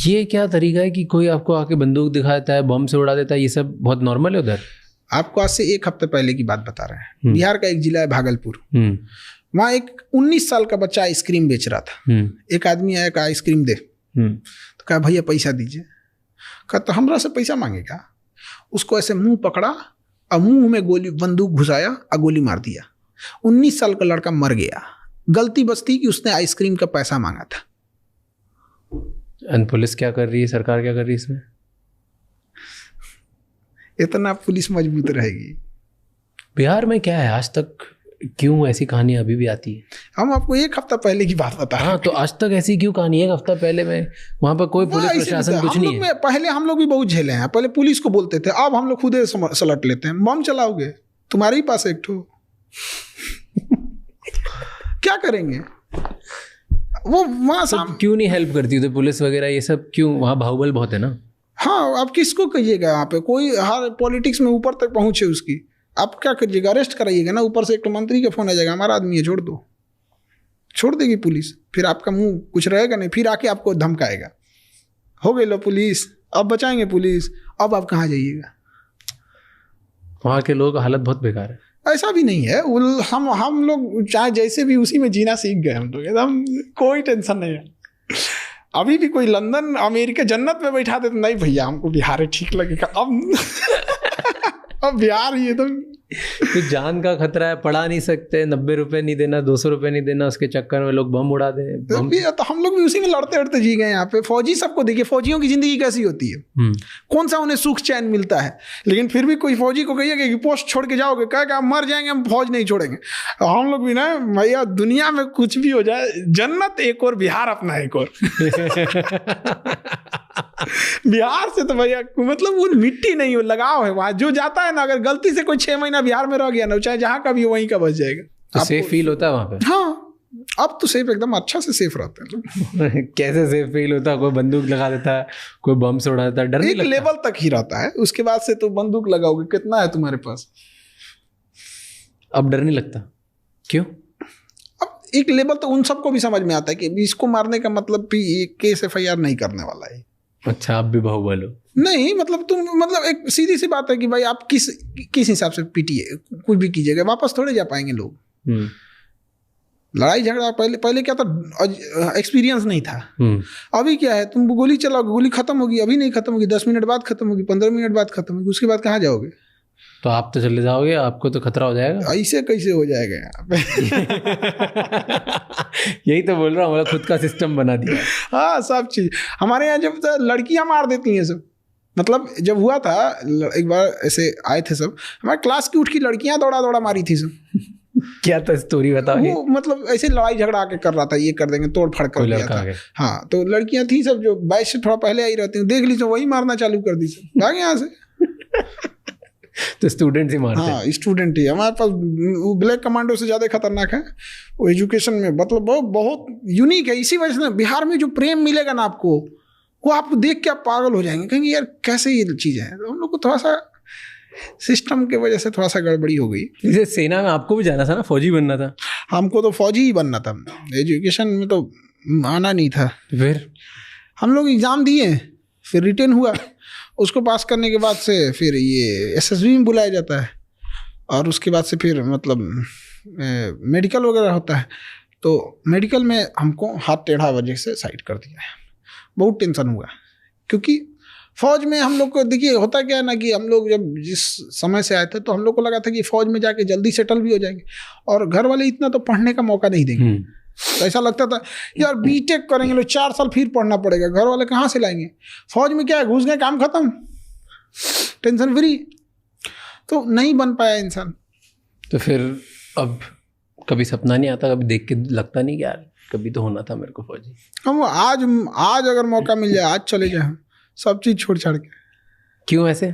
ये क्या तरीका है कि कोई आपको आके बंदूक दिखाता है, बम से उड़ा देता है, ये सब बहुत नॉर्मल है उधर? आपको आज से 1 हफ्ते पहले की बात बता रहे हैं। बिहार का एक जिला है भागलपुर, वहाँ एक 19 साल का बच्चा आइसक्रीम बेच रहा था। एक आदमी आया, कहा आइसक्रीम दे। तो कहा भैया पैसा दीजिए। कहा तो हमरा से पैसा मांगेगा? उसको ऐसे मुंह पकड़ा और मुंह में बंदूक घुसाया और गोली मार दिया। 19 साल का लड़का मर गया। गलती बस थी कि उसने आइसक्रीम का पैसा मांगा था। पुलिस क्या कर रही है, सरकार क्या कर रही है इसमें? इतना पुलिस मजबूत रहेगी। बिहार में क्या है आज तक, क्यों ऐसी कहानियां अभी भी आती है? हम आपको 1 हफ्ता पहले की बात बता रहे हैं। हाँ, तो आज तक ऐसी क्यों कहानी? 1 हफ्ता पहले में वहाँ पर कोई पुलिस प्रशासन कुछ नहीं है। पहले हम लोग भी बहुत झेले हैं। पहले पुलिस को बोलते थे, अब हम लोग खुद सलट लेते हैं। बम चलाओगे, तुम्हारे ही पास एक ठो क्या करेंगे वो वहाँ क्यों नहीं हेल्प करती तो पुलिस वगैरह ये सब? क्यों? वहाँ बाहुबल बहुत है ना। हाँ, आप किसको कहिएगा? यहाँ पे कोई हर पॉलिटिक्स में ऊपर तक पहुंचे उसकी, आप क्या करिएगा? अरेस्ट कराइएगा ना। ऊपर से एक तो मंत्री का फोन आ जाएगा, हमारा आदमी है छोड़ दो, छोड़ देगी पुलिस। फिर आपका मुंह कुछ रहेगा नहीं, फिर आके आपको धमकाएगा, हो गई लो पुलिस, अब बचाएंगे पुलिस, अब आप कहाँ जाइएगा? वहाँ के लोग हालत बहुत बेकार है। ऐसा भी नहीं है, हम लोग चाहे जैसे भी उसी में जीना सीख गए। हम लोग एकदम कोई टेंशन नहीं है। अभी भी कोई लंदन अमेरिका जन्नत में बैठा दे तो नहीं भैया हमको बिहार ठीक लगेगा। अब बिहार ही एकदम तो जान का खतरा है, पढ़ा नहीं सकते, 90 रुपए नहीं देना, 200 रुपए नहीं देना, उसके चक्कर में लोग बम उड़ा दे। तो हम लोग भी उसी में लड़ते लड़ते जी गए। यहाँ पे फौजी सबको देखिए, फौजियों की जिंदगी कैसी होती है, कौन सा उन्हें सुख चैन मिलता है। लेकिन फिर भी कोई फौजी को कहिएगा कि पोस्ट छोड़ के जाओगे, कहेगा आप मर जाएंगे, हम फौज नहीं छोड़ेंगे। हम लोग भी ना भैया, दुनिया में कुछ भी हो जाए, जन्नत एक और, बिहार अपना एक और। बिहार से तो भैया मतलब वो मिट्टी नहीं हो, लगाव है वहाँ। जो जाता है ना, अगर गलती से कोई 6 महीना बिहार में रह गया ना, चाहे जहाँ का भी वहीं का बच जाएगा। तो सेफ फील होता है वहाँ पे? हाँ, अब तो सेफ, एकदम अच्छा से सेफ रहते हैं। कैसे सेफ फील होता है? कोई बंदूक लगा देता है, कोई बम से उड़ा देता है, डर नहीं लगता? एक लेवल तक ही रहता है, उसके बाद से तो बंदूक लगाओगे, कितना है तुम्हारे पास, अब डर नहीं लगता? क्यों? अब एक लेवल तो उन सबको भी समझ में आता है कि इसको मारने का मतलब केस FIR नहीं करने वाला है। अच्छा, आप भी बाहुबल हो? नहीं, मतलब तुम मतलब एक सीधी सी बात है कि भाई आप किस हिसाब से पीटिए, कुछ भी कीजिएगा, वापस थोड़े जा पाएंगे लोग। लड़ाई झगड़ा पहले क्या था, एक्सपीरियंस नहीं था। अभी क्या है, तुम गोली चलाओगे, गोली खत्म होगी, अभी नहीं खत्म होगी, 10 मिनट बाद खत्म होगी, 15 मिनट बाद खत्म होगी, उसके बाद कहाँ जाओगे? तो आप तो चले जाओगे, आपको तो खतरा हो जाएगा। ऐसे कैसे हो जाएगा यहाँ पे? यही तो बोल रहा हूँ, खुद का सिस्टम बना दिया। हाँ, सब चीज हमारे यहाँ जब लड़कियां मार देती हैं सब। मतलब जब हुआ था एक बार, ऐसे आए थे सब, हमारे क्लास की उठ की लड़कियां दौड़ा मारी थी सब। क्या तो स्टोरी बताओ। वो मतलब ऐसे लड़ाई झगड़ा आके कर रहा था, ये कर देंगे, तोड़ फाड़ कर दिया था। हाँ, तो लड़कियां थी सब जो बैच से थोड़ा पहले आई रहती हूँ, देख ली तो वही मारना चालू कर दी सब, भाग यहाँ से। तो स्टूडेंट ही मारते हैं। हाँ, स्टूडेंट ही हमारे पास। वो ब्लैक कमांडो से ज़्यादा खतरनाक है वो एजुकेशन में, मतलब बहुत यूनिक है। इसी वजह से बिहार में जो प्रेम मिलेगा ना आपको, वो आपको देख के आप पागल हो जाएंगे, कहेंगे यार कैसे ये चीज़ है। तो हम लोग को थोड़ा सा सिस्टम की वजह से थोड़ा सा गड़बड़ी हो गई। जैसे सेना में आपको भी जाना था ना, फौजी बनना था। हमको तो फौजी ही बनना था, एजुकेशन में तो आना नहीं था। फिर हम लोग एग्ज़ाम दिए, फिर रिटेन हुआ, उसको पास करने के बाद से फिर ये एसएसबी में बुलाया जाता है, और उसके बाद से फिर मतलब मेडिकल वगैरह होता है। तो मेडिकल में हमको हाथ टेढ़ा वजह से साइड कर दिया है। बहुत टेंशन हुआ, क्योंकि फौज में हम लोग को देखिए होता क्या है ना, कि हम लोग जब जिस समय से आए थे तो हम लोग को लगा था कि फौज में जाके जल्दी सेटल भी हो जाएंगे, और घर वाले इतना तो पढ़ने का मौका नहीं देंगे। तो ऐसा लगता था यार बीटेक करेंगे लोग 4 साल फिर पढ़ना पड़ेगा, घर वाले कहाँ से लाएंगे। फौज में क्या है, घुस गए काम खत्म, टेंशन फ्री। तो नहीं बन पाया इंसान। तो फिर अब कभी सपना नहीं आता, कभी देख के लगता नहीं कि यार कभी तो होना था मेरे को फौजी। हम आज अगर मौका मिल जाए आज चले जाए, सब चीज़ छोड़ छाड़ के। क्यों ऐसे?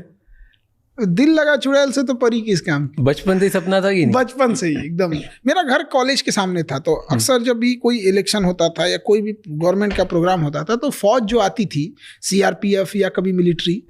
दिल लगा चुड़ैल से तो परी किस काम। बचपन से ही सपना था कि नहीं? बचपन से ही एकदम। मेरा घर कॉलेज के सामने था, तो अक्सर जब भी कोई इलेक्शन होता था या कोई भी गवर्नमेंट का प्रोग्राम होता था, तो फौज जो आती थी, सीआरपीएफ या कभी मिलिट्री,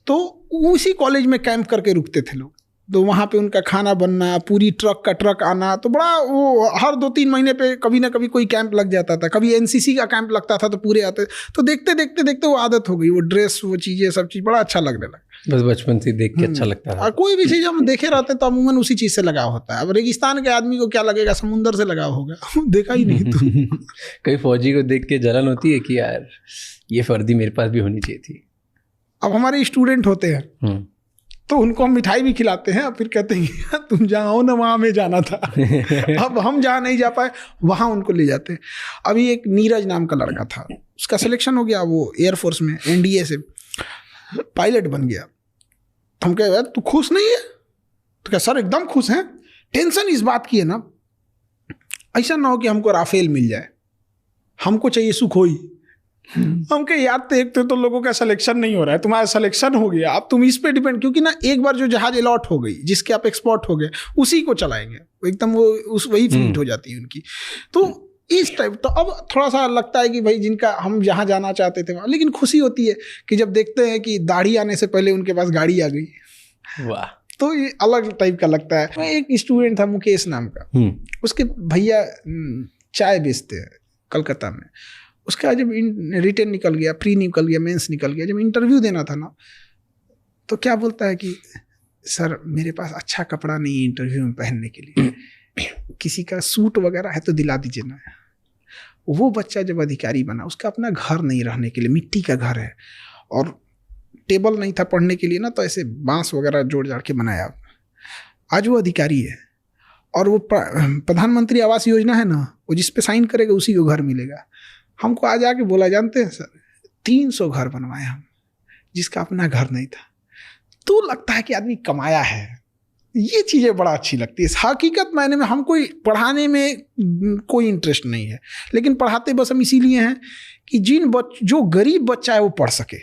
तो उसी कॉलेज में कैंप करके रुकते थे लोग। तो वहाँ पे उनका खाना बनना, पूरी ट्रक का ट्रक आना, तो बड़ा वो हर 2-3 महीने पे कभी ना कभी कोई कैंप लग जाता था। कभी एनसीसी का कैंप लगता था तो पूरे आते। तो देखते देखते देखते वो आदत हो गई, वो ड्रेस, वो चीज़ें, सब चीज़ बड़ा अच्छा लगने लगा। बस बचपन से देख के अच्छा लगता था। और कोई भी चीज़ हम देखे रहते तो अमूमन उसी चीज़ से लगाव होता है। अब रेगिस्तान के आदमी को क्या लगेगा, समुंदर से लगाव होगा, देखा ही नहीं तो। कई फौजी को देख के जलन होती है कि यार ये वर्दी मेरे पास भी होनी चाहिए थी। अब हमारे स्टूडेंट होते हैं तो उनको हम मिठाई भी खिलाते हैं, फिर कहते हैं तुम जहाँ हो ना वहाँ हमें जाना था। अब हम जहाँ नहीं जा पाए वहाँ उनको ले जाते हैं। अभी एक नीरज नाम का लड़का था, उसका सिलेक्शन हो गया, वो एयरफोर्स में एनडीए से पायलट बन गया। हम कहे यार तू खुश नहीं है? तो क्या सर एकदम खुश हैं। टेंशन इस बात की है ना, ऐसा ना हो कि हमको राफेल मिल जाए, हमको चाहिए सुखोई। हम कहे यार तो एक तो लोगों का सिलेक्शन नहीं हो रहा है, तुम्हारा सिलेक्शन हो गया, अब तुम इस पे डिपेंड, क्योंकि ना एक बार जो जहाज अलॉट हो गई, जिसके आप एक्सपोर्ट हो गए, उसी को चलाएंगे एकदम, वो वही फ्लीट हो जाती है उनकी। तो इस टाइप तो अब थोड़ा सा लगता है कि भाई जिनका हम जहाँ जाना चाहते थे वहाँ, लेकिन खुशी होती है कि जब देखते हैं कि दाढ़ी आने से पहले उनके पास गाड़ी आ गई। वाह, तो ये अलग टाइप का लगता है। मैं एक स्टूडेंट था मुकेश नाम का, उसके भैया चाय बेचते हैं कलकत्ता में। उसका जब रिटेन निकल गया, प्री निकल गया, मेंस निकल गया, जब इंटरव्यू देना था ना, तो क्या बोलता है कि सर मेरे पास अच्छा कपड़ा नहीं है इंटरव्यू में पहनने के लिए, किसी का सूट वगैरह है तो दिला दीजिए ना। वो बच्चा जब अधिकारी बना, उसका अपना घर नहीं रहने के लिए, मिट्टी का घर है, और टेबल नहीं था पढ़ने के लिए ना, तो ऐसे बांस वगैरह जोड़ जाड़ के बनाया। आज वो अधिकारी है, और वो प्रधानमंत्री आवास योजना है ना, वो जिस पे साइन करेगा उसी को घर मिलेगा। हमको आज आके बोला, जानते हैं सर 300 घर बनवाए हम, जिसका अपना घर नहीं था। तो लगता है कि आदमी कमाया है। ये चीज़ें बड़ा अच्छी लगती है। हकीकत मायने में हमको पढ़ाने में कोई इंटरेस्ट नहीं है, लेकिन पढ़ाते बस हम इसीलिए हैं कि जो गरीब बच्चा है वो पढ़ सके।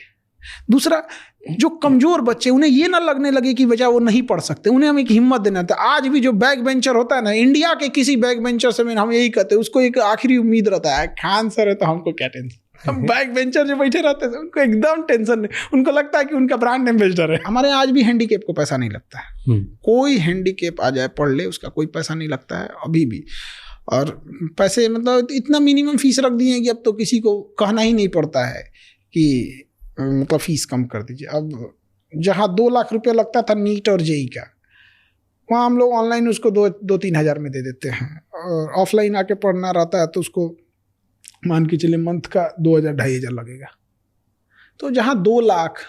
दूसरा, जो कमज़ोर बच्चे, उन्हें ये ना लगने लगे कि वजह वो नहीं पढ़ सकते, उन्हें हम एक हिम्मत देना था। आज भी जो बैक बेंचर होता है ना, इंडिया के किसी बैक बेंचर से हम यही कहते हैं, उसको एक आखिरी उम्मीद रहता है, खान सर है तो हमको क्या टेंशन। हम बैक बेंचर जो बैठे रहते हैं उनको एकदम टेंशन नहीं, उनको लगता है कि उनका ब्रांड एम्बेसडर है। हमारे आज भी हैंडीकेप को पैसा नहीं लगता है। कोई हैंडीकेप आ जाए पढ़ ले, उसका कोई पैसा नहीं लगता है अभी भी। और पैसे मतलब इतना मिनिमम फीस रख दिए हैं कि अब तो किसी को कहना ही नहीं पड़ता है कि मतलब फीस कम कर दीजिए। अब जहाँ 2 लाख रुपया लगता था नीट और जेई का, वहाँ हम लोग ऑनलाइन उसको 2-3 हज़ार में दे देते हैं, और ऑफलाइन आके पढ़ना रहता है तो उसको मान के चले मंथ का 2,000-2,500 लगेगा। तो जहाँ 2 लाख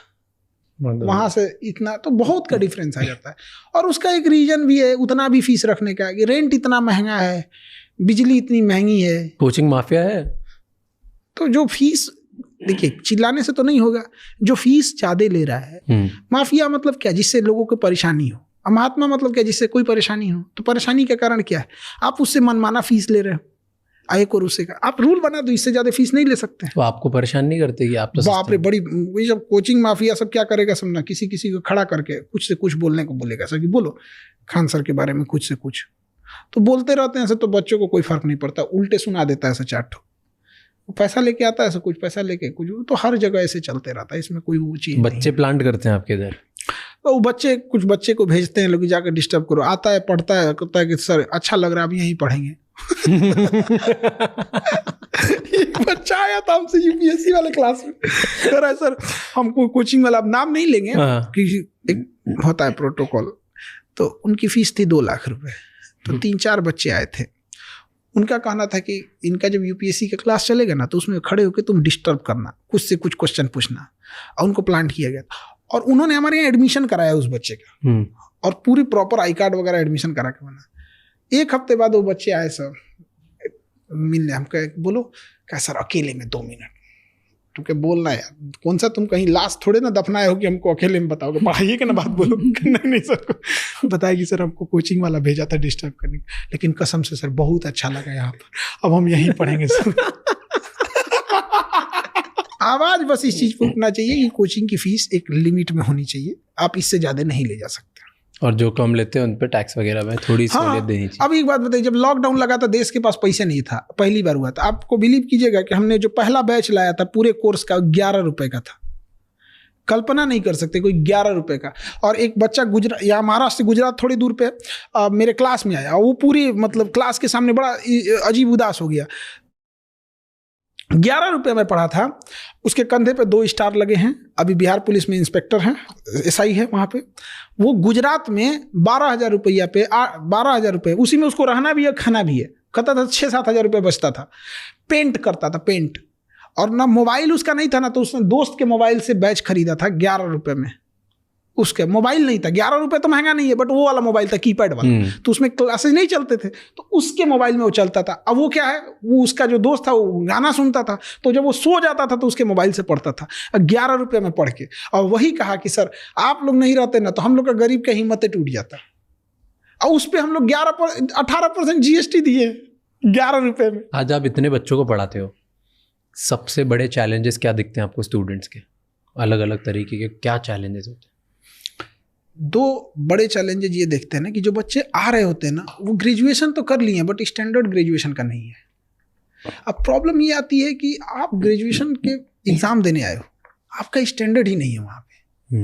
वहाँ से इतना, तो बहुत का डिफरेंस आ जाता है। और उसका एक रीजन भी है उतना भी फीस रखने का, कि रेंट इतना महंगा है, बिजली इतनी महंगी है, कोचिंग माफिया है। तो जो फीस, देखिए चिल्लाने से तो नहीं होगा, जो फीस ज़्यादा ले रहा है। माफिया मतलब क्या? जिससे लोगों को परेशानी हो। महात्मा मतलब क्या? जिससे कोई परेशानी हो। तो परेशानी का कारण क्या है? आप उससे मनमाना फीस ले रहे हो। आए को रुसे का। आप रूल बना दो, इससे ज्यादा फीस नहीं ले सकते। तो आपको परेशान नहीं करते कि आप तो बाप रे, बड़ी वही सब कोचिंग माफिया सब क्या करेगा सब ना, किसी किसी को खड़ा करके कुछ से कुछ बोलने को बोलेगा सर कि बोलो खान सर के बारे में कुछ से कुछ, तो बोलते रहते हैं ऐसे। तो बच्चों को कोई फर्क नहीं पड़ता, उल्टे सुना देता है ऐसे 4 ठो, पैसा लेके आता है ऐसा, कुछ पैसा लेके कुछ, तो हर जगह ऐसे चलते रहता है, इसमें कोई वो चीज। बच्चे प्लांट करते हैं आपके इधर? तो वो बच्चे, कुछ बच्चे को भेजते हैं लोग जाकर डिस्टर्ब करो, आता है पढ़ता है, कहता है कि सर अच्छा लग रहा है, अब यहीं पढ़ेंगे। एक बच्चा आया था हमसे यूपीएससी वाले क्लास में, कह रहा है सर हमको कोचिंग वाला, अब नाम नहीं लेंगे कि एक होता है प्रोटोकॉल, तो उनकी फीस थी 2 लाख रुपए। तो 3-4 बच्चे आए थे, उनका कहना था कि इनका जब यूपीएससी का क्लास चलेगा ना तो उसमें खड़े होकर तुम डिस्टर्ब करना, कुछ से कुछ क्वेश्चन पूछना, और उनको प्लांट किया गया। और उन्होंने हमारे यहाँ एडमिशन कराया उस बच्चे का, और पूरी प्रॉपर आई कार्ड वगैरह एडमिशन करा के बना। 1 हफ्ते बाद वो बच्चे आए सर मिलने, हम कहे बोलो, क्या सर अकेले में 2 मिनट, क्योंकि बोलना है यार, कौन सा तुम कहीं लाश थोड़े ना दफनाए हो कि हमको अकेले में बताओगे, पढ़ाइए के ना बात बोलो। नहीं सर बताएगी सर हमको कोचिंग वाला भेजा था डिस्टर्ब करने, लेकिन कसम से सर बहुत अच्छा लगा यहाँ पर, अब हम यहीं पढ़ेंगे सर। आवाज बस इस चीज को उठना चाहिए कि कोचिंग की फीस एक लिमिट में होनी चाहिए, आप इससे ज्यादा नहीं ले जा सकते। और जो कम लेते हैं उन पे टैक्स वगैरह में थोड़ी सहूलियत देनी चाहिए। अब एक बात बताइए, जब लॉकडाउन लगा था देश के पास पैसे नहीं था, पहली बार हुआ था, आपको बिलीव कीजिएगा कि हमने जो पहला बैच लाया था पूरे कोर्स का 11 रुपए का था, कल्पना नहीं कर सकते कोई 11 रुपए का। और एक बच्चा गुजरात या महाराष्ट्र से गुजरात थोड़ी दूर पे मेरे क्लास में आया, वो पूरी मतलब क्लास के सामने बड़ा अजीब उदास हो गया। 11 रुपये में पढ़ा था, उसके कंधे पे 2 स्टार लगे हैं, अभी बिहार पुलिस में इंस्पेक्टर हैं, एसआई है वहाँ पे। वो गुजरात में 12,000 रुपया पे 12,000 रुपये, उसी में उसको रहना भी है खाना भी है, कहता था 6-7 हज़ार रुपये बचता था। पेंट करता था, पेंट, और ना मोबाइल उसका नहीं था ना, तो उसने दोस्त के मोबाइल से बैच खरीदा था 11 रुपये में। उसके मोबाइल नहीं था, 11 रुपये तो महंगा नहीं है, बट वो वाला मोबाइल था कीपैड वाला, तो उसमें क्लासेस नहीं चलते थे, तो उसके मोबाइल में वो चलता था। अब वो क्या है, वो उसका जो दोस्त था वो गाना सुनता था, तो जब वो सो जाता था तो उसके मोबाइल से पढ़ता था 11 रुपये में पढ़ के। और वही कहा कि सर आप लोग नहीं रहते ना तो हम लोग का गरीब का हिम्मतें टूट जाता, और उस पर हम लोग 18% GST दिए 11 रुपये में। आज आप इतने बच्चों को पढ़ाते हो, सबसे बड़े चैलेंजेस क्या दिखते हैं आपको स्टूडेंट्स के? अलग अलग तरीके के क्या चैलेंजेस होते हैं? 2 बड़े चैलेंजेस ये देखते हैं ना कि जो बच्चे आ रहे होते हैं ना वो ग्रेजुएशन तो कर लिए हैं बट स्टैंडर्ड ग्रेजुएशन का नहीं है। अब प्रॉब्लम ये आती है कि आप ग्रेजुएशन के एग्ज़ाम देने आए हो, आपका स्टैंडर्ड ही नहीं है वहाँ पे।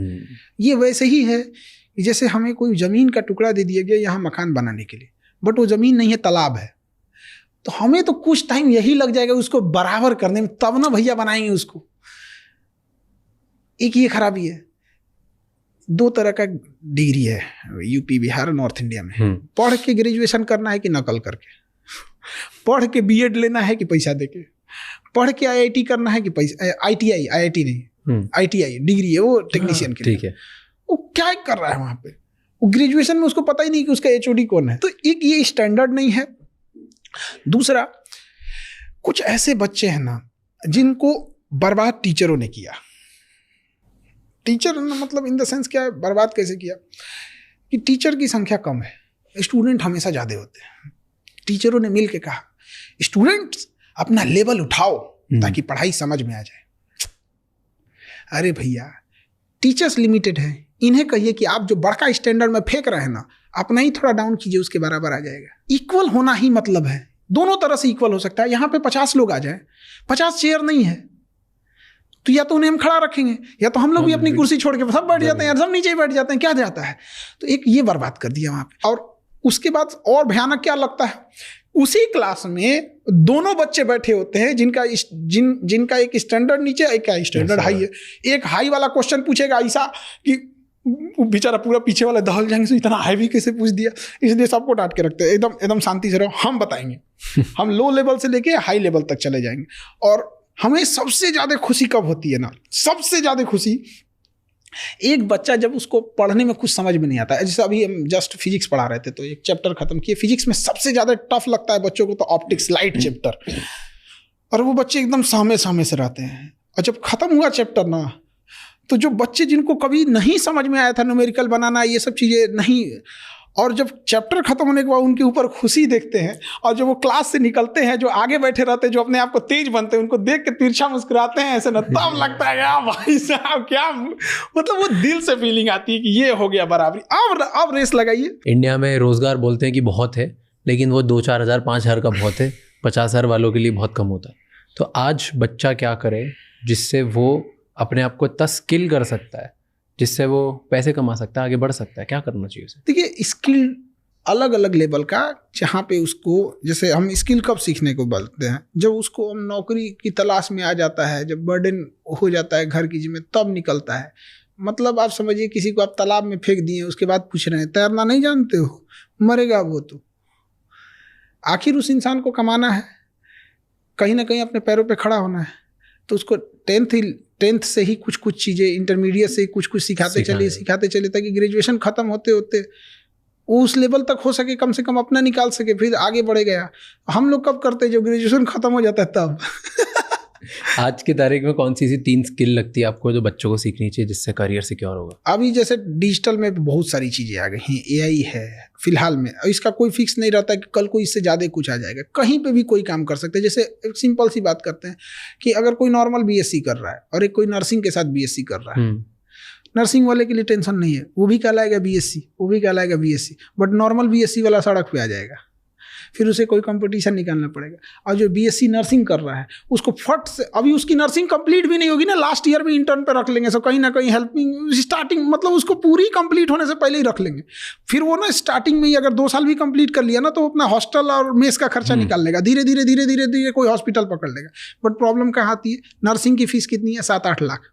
ये वैसे ही है कि जैसे हमें कोई ज़मीन का टुकड़ा दे दिया गया यहाँ मकान बनाने के लिए, बट वो ज़मीन नहीं है, तालाब है, तो हमें तो कुछ टाइम यही लग जाएगा उसको बराबर करने में, तब ना भैया बनाएंगे उसको। एक ये खराबी है। 2 तरह का डिग्री है यूपी, बिहार, नॉर्थ इंडिया में। पढ़ के ग्रेजुएशन करना है कि नकल करके, पढ़ के बीएड लेना है कि पैसा देके, पढ़ के आईआईटी करना है कि पैसा, आईटीआई, आईआईटी नहीं आईटीआई डिग्री है वो टेक्नीशियन के लिए। ठीक है, वो क्या कर रहा है वहाँ पे, वो ग्रेजुएशन में उसको पता ही नहीं कि उसका एचओडी कौन है। तो एक ये स्टैंडर्ड नहीं है। दूसरा, कुछ ऐसे बच्चे हैं ना जिनको बर्बाद टीचरों ने किया। टीचर मतलब इन द सेंस क्या है, बर्बाद कैसे किया कि टीचर की संख्या कम है, स्टूडेंट हमेशा ज़्यादा होते हैं। टीचरों ने मिल के कहा स्टूडेंट्स अपना लेवल उठाओ ताकि पढ़ाई समझ में आ जाए। अरे भैया, टीचर्स लिमिटेड है, इन्हें कहिए कि आप जो बड़का स्टैंडर्ड में फेंक रहे हैं ना, अपना ही थोड़ा डाउन कीजिए, उसके बराबर आ जाएगा। इक्वल होना ही मतलब है, दोनों तरह से इक्वल हो सकता है। यहाँ पे 50 लोग आ जाए, 50 चेयर नहीं है, तो या तो उन्हें हम खड़ा रखेंगे या तो हम लोग भी अपनी कुर्सी छोड़ के सब बैठ जाते हैं यार, सब नीचे ही बैठ जाते हैं, क्या जाता है। तो एक ये बर्बाद कर दिया वहाँ पे। और उसके बाद और भयानक क्या लगता है, उसी क्लास में 2 बच्चे बैठे होते हैं जिनका एक स्टैंडर्ड नीचे, एक का स्टैंडर्ड हाई है। एक हाई वाला क्वेश्चन पूछेगा ऐसा कि बेचारा पूरा पीछे वाला दहल जाएंगे, तो इतना हैवी कैसे पूछ दिया। इसलिए सबको डांट के रखते हैं, एकदम शांति से रहो, हम बताएंगे। हम लो लेवल से लेके हाई लेवल तक चले जाएंगे। और हमें सबसे ज़्यादा खुशी कब होती है ना, सबसे ज़्यादा खुशी एक बच्चा जब उसको पढ़ने में कुछ समझ में नहीं आता है। जैसे अभी हम जस्ट फिजिक्स पढ़ा रहे थे तो एक चैप्टर खत्म किए, फिजिक्स में सबसे ज़्यादा टफ लगता है बच्चों को तो ऑप्टिक्स लाइट चैप्टर, और वो बच्चे एकदम सामने से रहते हैं। और जब खत्म हुआ चैप्टर ना, तो जो बच्चे जिनको कभी नहीं समझ में आया था न्यूमेरिकल बनाना, ये सब चीज़ें नहीं, और जब चैप्टर खत्म होने के बाद उनके ऊपर खुशी देखते हैं, और जब वो क्लास से निकलते हैं, जो आगे बैठे रहते हैं, जो अपने आप को तेज बनते हैं, उनको देख के तिरछा मुस्कुराते हैं ऐसे ना, तब लगता है यार भाई साहब क्या, मतलब वो दिल से फीलिंग आती है कि ये हो गया बराबरी, अब रेस लगाइए। इंडिया में रोजगार बोलते हैं कि बहुत है, लेकिन वो 2-4 हज़ार 5 हज़ार का बहुत है, 50 हज़ार वालों के लिए बहुत कम होता है। तो आज बच्चा क्या करे जिससे वो अपने आप को इतना स्किल कर सकता है, जिससे वो पैसे कमा सकता है, आगे बढ़ सकता है? क्या करना चाहिए उसे? देखिए, स्किल अलग अलग लेवल का, जहाँ पे उसको, जैसे हम स्किल कब सीखने को बोलते हैं, जब उसको हम नौकरी की तलाश में आ जाता है, जब बर्डन हो जाता है घर की जिम्मे, तब निकलता है। मतलब आप समझिए किसी को आप तालाब में फेंक दिए, उसके बाद पूछ रहे हैं तैरना नहीं जानते हो, मरेगा वो तो। आखिर उस इंसान को कमाना है, कहीं ना कहीं अपने पैरों पे खड़ा होना है, तो उसको टेंथ से ही कुछ चीज़ें, इंटरमीडिएट से ही कुछ सिखाते चलिए ताकि ग्रेजुएशन खत्म होते होते वो उस लेवल तक हो सके, कम से कम अपना निकाल सके, फिर आगे बढ़े गया। हम लोग कब करते हैं? जब ग्रेजुएशन खत्म हो जाता है तब। आज की तारीख में कौन सी 3 स्किल लगती है आपको जो बच्चों को सीखनी चाहिए जिससे करियर सिक्योर होगा? अभी जैसे डिजिटल में बहुत सारी चीज़ें आ गई हैं, AI है फिलहाल में, इसका कोई फिक्स नहीं रहता कि कल को इससे ज़्यादा कुछ आ जाएगा, कहीं पे भी कोई काम कर सकते हैं। जैसे एक सिंपल सी बात करते हैं कि अगर कोई नॉर्मल BSc कर रहा है और एक कोई नर्सिंग के साथ BSc कर रहा है, नर्सिंग वाले के लिए टेंशन नहीं है, वो भी कहलाएगा BSc, वो भी कहलाएगा BSc, बट नॉर्मल BSc वाला सड़क पे आ जाएगा, फिर उसे कोई कंपटीशन निकालना पड़ेगा। और जो BSc नर्सिंग कर रहा है उसको फट से, अभी उसकी नर्सिंग कंप्लीट भी नहीं होगी ना, लास्ट ईयर में इंटर्न पे रख लेंगे, सो कहीं ना कहीं हेल्पिंग स्टार्टिंग, मतलब उसको पूरी कंप्लीट होने से पहले ही रख लेंगे। फिर वो ना स्टार्टिंग में ही अगर 2 साल भी कंप्लीट कर लिया ना, तो अपना हॉस्टल और मेस का खर्चा निकाल लेगा, धीरे धीरे कोई हॉस्पिटल पकड़ लेगा। बट प्रॉब्लम कहाँ आती है? नर्सिंग की फीस कितनी है? 7-8 लाख।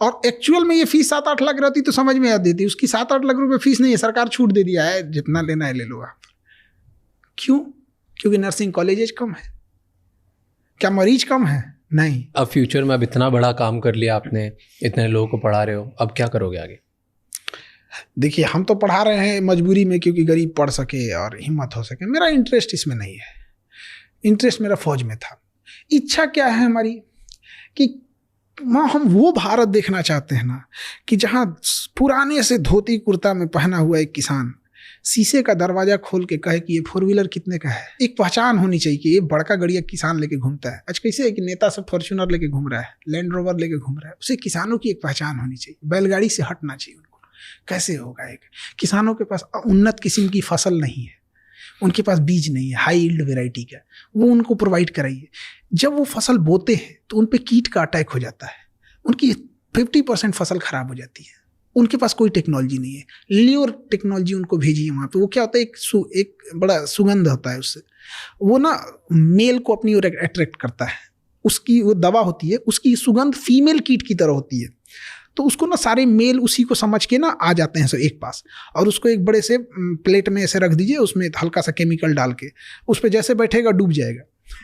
और एक्चुअल में ये फीस 7-8 लाख रहती तो समझ में आ देती, उसकी 7-8 लाख रुपए फीस नहीं है, सरकार छूट दे दिया है, जितना लेना है ले लो आप। क्यों? क्योंकि नर्सिंग कॉलेजेस कम है। क्या मरीज कम है? नहीं। अब फ्यूचर में अब इतना बड़ा काम कर लिया आपने, इतने लोगों को पढ़ा रहे हो, अब क्या करोगे आगे? देखिए, हम तो पढ़ा रहे हैं मजबूरी में, क्योंकि गरीब पढ़ सके और हिम्मत हो सके। मेरा इंटरेस्ट इसमें नहीं है, इंटरेस्ट मेरा फौज में था। इच्छा क्या है हमारी कि हम वो भारत देखना चाहते हैं ना, कि जहाँ पुराने से धोती कुर्ता में पहना हुआ एक किसान शीशे का दरवाजा खोल के कहे कि ये 4 व्हीलर कितने का है। एक पहचान होनी चाहिए कि ये बड़का गड़िया किसान लेके घूमता है। आज कैसे है कि नेता सब फॉर्च्यूनर लेके घूम रहा है, लैंड रोवर लेके घूम रहा है, उसे किसानों की एक पहचान होनी चाहिए, बैलगाड़ी से हटना चाहिए उनको। कैसे होगा? एक किसानों के पास उन्नत किस्म की फसल नहीं है, उनके पास बीज नहीं है हाई यील्ड वेराइटी का, वो उनको प्रोवाइड कराइए। जब वो फसल बोते हैं तो उन पे कीट का अटैक हो जाता है, उनकी 50% फसल खराब हो जाती है, उनके पास कोई टेक्नोलॉजी नहीं है। ल्योर टेक्नोलॉजी उनको भेजिए वहाँ पे। वो क्या होता है, एक बड़ा सुगंध होता है उससे, वो ना मेल को अपनी ओर अट्रैक्ट करता है। उसकी वो दवा होती है, उसकी सुगंध फीमेल कीट की तरह होती है, तो उसको ना सारे मेल उसी को समझ के ना आ जाते हैं सब एक पास, और उसको एक बड़े से प्लेट में ऐसे रख दीजिए, उसमें हल्का सा केमिकल डाल के, उस पर जैसे बैठेगा डूब जाएगा,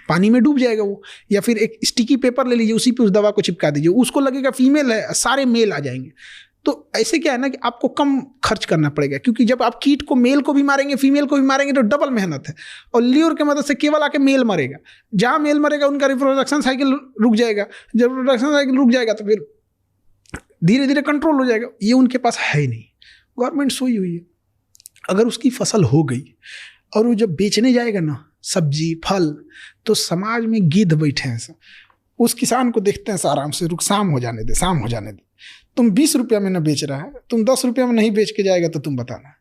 पानी में डूब जाएगा वो। या फिर एक स्टिकी पेपर ले लीजिए, उसी पे उस दवा को चिपका दीजिए, उसको लगेगा फीमेल है, सारे मेल आ जाएंगे। तो ऐसे क्या है ना कि आपको कम खर्च करना पड़ेगा, क्योंकि जब आप कीट को, मेल को भी मारेंगे फीमेल को भी मारेंगे तो डबल मेहनत है। और ल्योर की मदद से केवल आके मेल मरेगा, जहाँ मेल मरेगा उनका रिप्रोडक्शन साइकिल रुक जाएगा। जब रिप्रोडक्शन साइकिल रुक जाएगा तो फिर धीरे धीरे कंट्रोल हो जाएगा। ये उनके पास है ही नहीं। गवर्नमेंट सोई हुई है, अगर उसकी फसल हो गई और वो जब बेचने जाएगा ना सब्जी फल, तो समाज में गिद्ध बैठे हैं सब, उस किसान को देखते हैं आराम से, रुक शाम हो जाने दे, शाम हो जाने दे, तुम 20 रुपया में ना बेच रहा है, तुम 10 रुपया में नहीं बेच के जाएगा तो तुम बताना।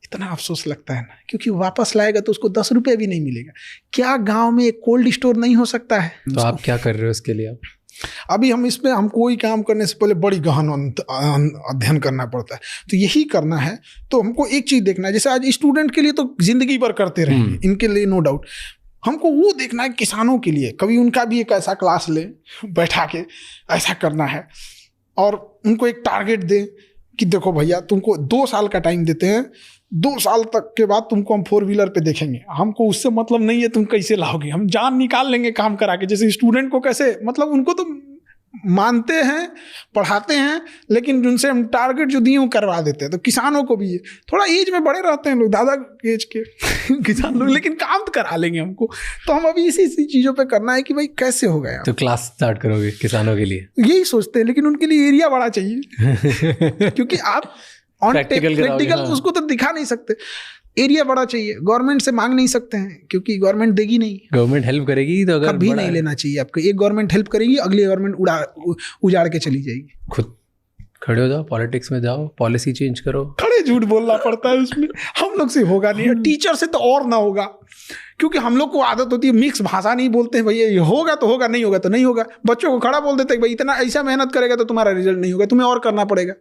इतना अफसोस लगता है ना, क्योंकि वापस लाएगा तो उसको 10 रुपया भी नहीं मिलेगा। क्या गांव में एक कोल्ड स्टोर नहीं हो सकता है? तो आप क्या कर रहे हो इसके लिए? अभी हम इसमें, हम कोई काम करने से पहले बड़ी गहन अध्ययन करना पड़ता है। तो यही करना है तो हमको एक चीज़ देखना है, जैसे आज स्टूडेंट के लिए तो जिंदगी भर करते रहेंगे, इनके लिए नो डाउट। हमको वो देखना है किसानों के लिए, कभी उनका भी एक ऐसा क्लास ले बैठा के, ऐसा करना है, और उनको एक टारगेट दे कि देखो भैया, तुमको 2 साल का टाइम देते हैं, 2 साल तक के बाद तुमको हम 4 व्हीलर पे देखेंगे, हमको उससे मतलब नहीं है तुम कैसे लाओगे, हम जान निकाल लेंगे काम करा के। जैसे स्टूडेंट को कैसे, मतलब उनको तो मानते हैं, पढ़ाते हैं, लेकिन उनसे हम टारगेट जो दिए वो करवा देते हैं। तो किसानों को भी थोड़ा एज में बड़े रहते हैं लोग, दादा एज के किसान लोग, लेकिन काम तो करा लेंगे हमको। तो हम अभी इसी चीज़ों पे करना है कि भाई कैसे हो गया। तो क्लास स्टार्ट करोगे किसानों के लिए? यही सोचते हैं, लेकिन उनके लिए एरिया बड़ा चाहिए क्योंकि आप प्रैक्टिकल उसको तो दिखा नहीं सकते। एरिया बड़ा चाहिए, गवर्नमेंट से मांग नहीं सकते हैं क्योंकि गवर्नमेंट देगी नहीं। गवर्नमेंट हेल्प करेगी तो अगर कभी नहीं लेना चाहिए आपको। एक गवर्नमेंट हेल्प करेगी, अगली गवर्नमेंट उजाड़ के चली जाएगी। खुद खड़े हो जाओ, पॉलिटिक्स में जाओ, पॉलिसी चेंज करो। खड़े झूठ बोलना पड़ता है उसमें, हम लोग से होगा नहीं। टीचर से तो और ना होगा, क्योंकि हम लोग को आदत होती है मिक्स भाषा नहीं बोलते हैं। भैया ये होगा तो होगा, नहीं होगा तो नहीं होगा। बच्चों को खड़ा बोल देते हैं भाई इतना ऐसा मेहनत करेगा तो तुम्हारा रिजल्ट नहीं होगा, तुम्हें और करना पड़ेगा।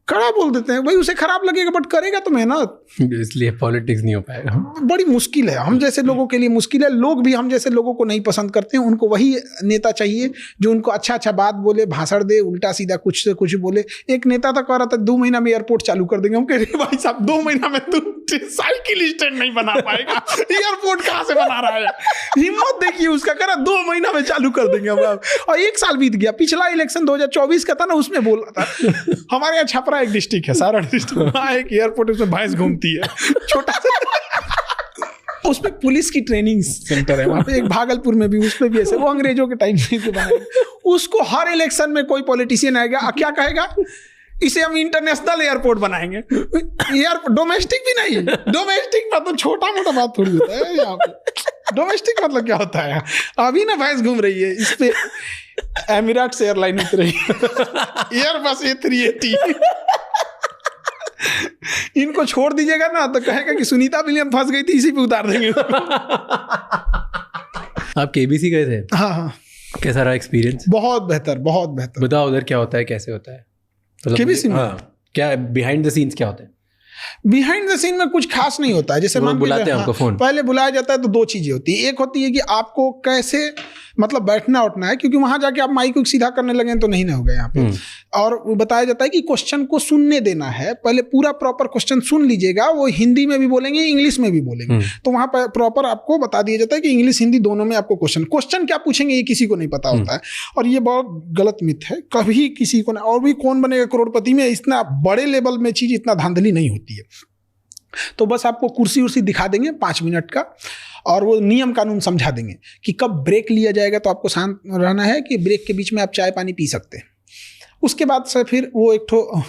खड़ा बोल देते हैं भाई, उसे खराब लगेगा बट करेगा तो मेहनत, इसलिए पॉलिटिक्स नहीं हो पाएगा। बड़ी मुश्किल है, हम जैसे लोगों के लिए मुश्किल है। लोग भी हम जैसे लोगों को नहीं पसंद करते हैं। उनको वही नेता चाहिए जो उनको अच्छा अच्छा बात बोले, भाषण दे, उल्टा सीधा कुछ से कुछ बोले। एक नेता तो कह रहा था 2 महीना में एयरपोर्ट चालू कर देंगे। हम कह रहे भाई साहब 2 महीना में तुम साइकिल स्टैंड नहीं बना पाएगा, एयरपोर्ट कहाँ से बना रहा है? हिम्मत देखिए उसका, कह रहा 2 महीना में चालू कर देंगे हम। और 1 साल बीत गया। पिछला इलेक्शन 2024 का था ना, उसमें बोल रहा था। हमारे यहाँ छपरा एक डिस्ट्रिक्ट है, सारा डिस्ट्रिक्ट, वहाँ एक एयरपोर्ट, उसमें भैंस घूमती है छोटा सा। उसमें पुलिस की ट्रेनिंग सेंटर है वहाँ पे, एक भागलपुर में भी, उस पे भी ऐसे, वो अंग्रेजों के टाइम से बनाया। उसको हर इलेक्शन में कोई पॉलिटिशियन आएगा, क्या कहेगा, इसे हम इंटरनेशनल एयरपोर्ट बनाएंगे। डोमेस्टिक भी नहीं, डोमेस्टिक मतलब छोटा मोटा बात थोड़ी होता है यहाँ पे। डोमेस्टिक मतलब क्या होता है? अभी ना भैंस घूम रही है, इस पे एमिरेट्स एयरलाइन उतरी, एयरबस A380। इनको छोड़ दीजिएगा ना तो कहेगा कि सुनीता विलियम फंस गई थी, इसी पे उतार देंगे। आप KBC गए थे? हाँ। कैसा रहा एक्सपीरियंस? बहुत बेहतर, बहुत बेहतर। बताओ उधर क्या होता है, कैसे होता है? KBC में क्या बिहाइंड द सीन्स क्या होता है? बिहाइंड द सीन में कुछ खास नहीं होता है। जैसे लोग बुलाते हैं आपको फोन, पहले बुलाया जाता है तो 2 चीजें होती है। एक होती है कि आपको कैसे मतलब बैठना उठना है, क्योंकि वहां जाके आप माइक को सीधा करने लगे तो नहीं ना होगा यहाँ पे। और वो बताया जाता है कि क्वेश्चन को सुनने देना है, पहले पूरा प्रॉपर क्वेश्चन सुन लीजिएगा। वो हिंदी में भी बोलेंगे, इंग्लिश में भी बोलेंगे, तो वहां पर प्रॉपर आपको बता दिया जाता है कि इंग्लिश हिंदी दोनों में आपको क्वेश्चन क्या पूछेंगे ये किसी को नहीं पता होता है। और ये बहुत गलत मिथ है, कभी किसी को और भी कौन बनेगा करोड़पति में, इतना बड़े लेवल में चीज इतना धांधली नहीं होती है। तो बस आपको कुर्सी उर्सी दिखा देंगे 5 मिनट का, और वो नियम कानून समझा देंगे कि कब ब्रेक लिया जाएगा, तो आपको शांत रहना है कि ब्रेक के बीच में आप चाय पानी पी सकते हैं। उसके बाद से फिर वो एक ठो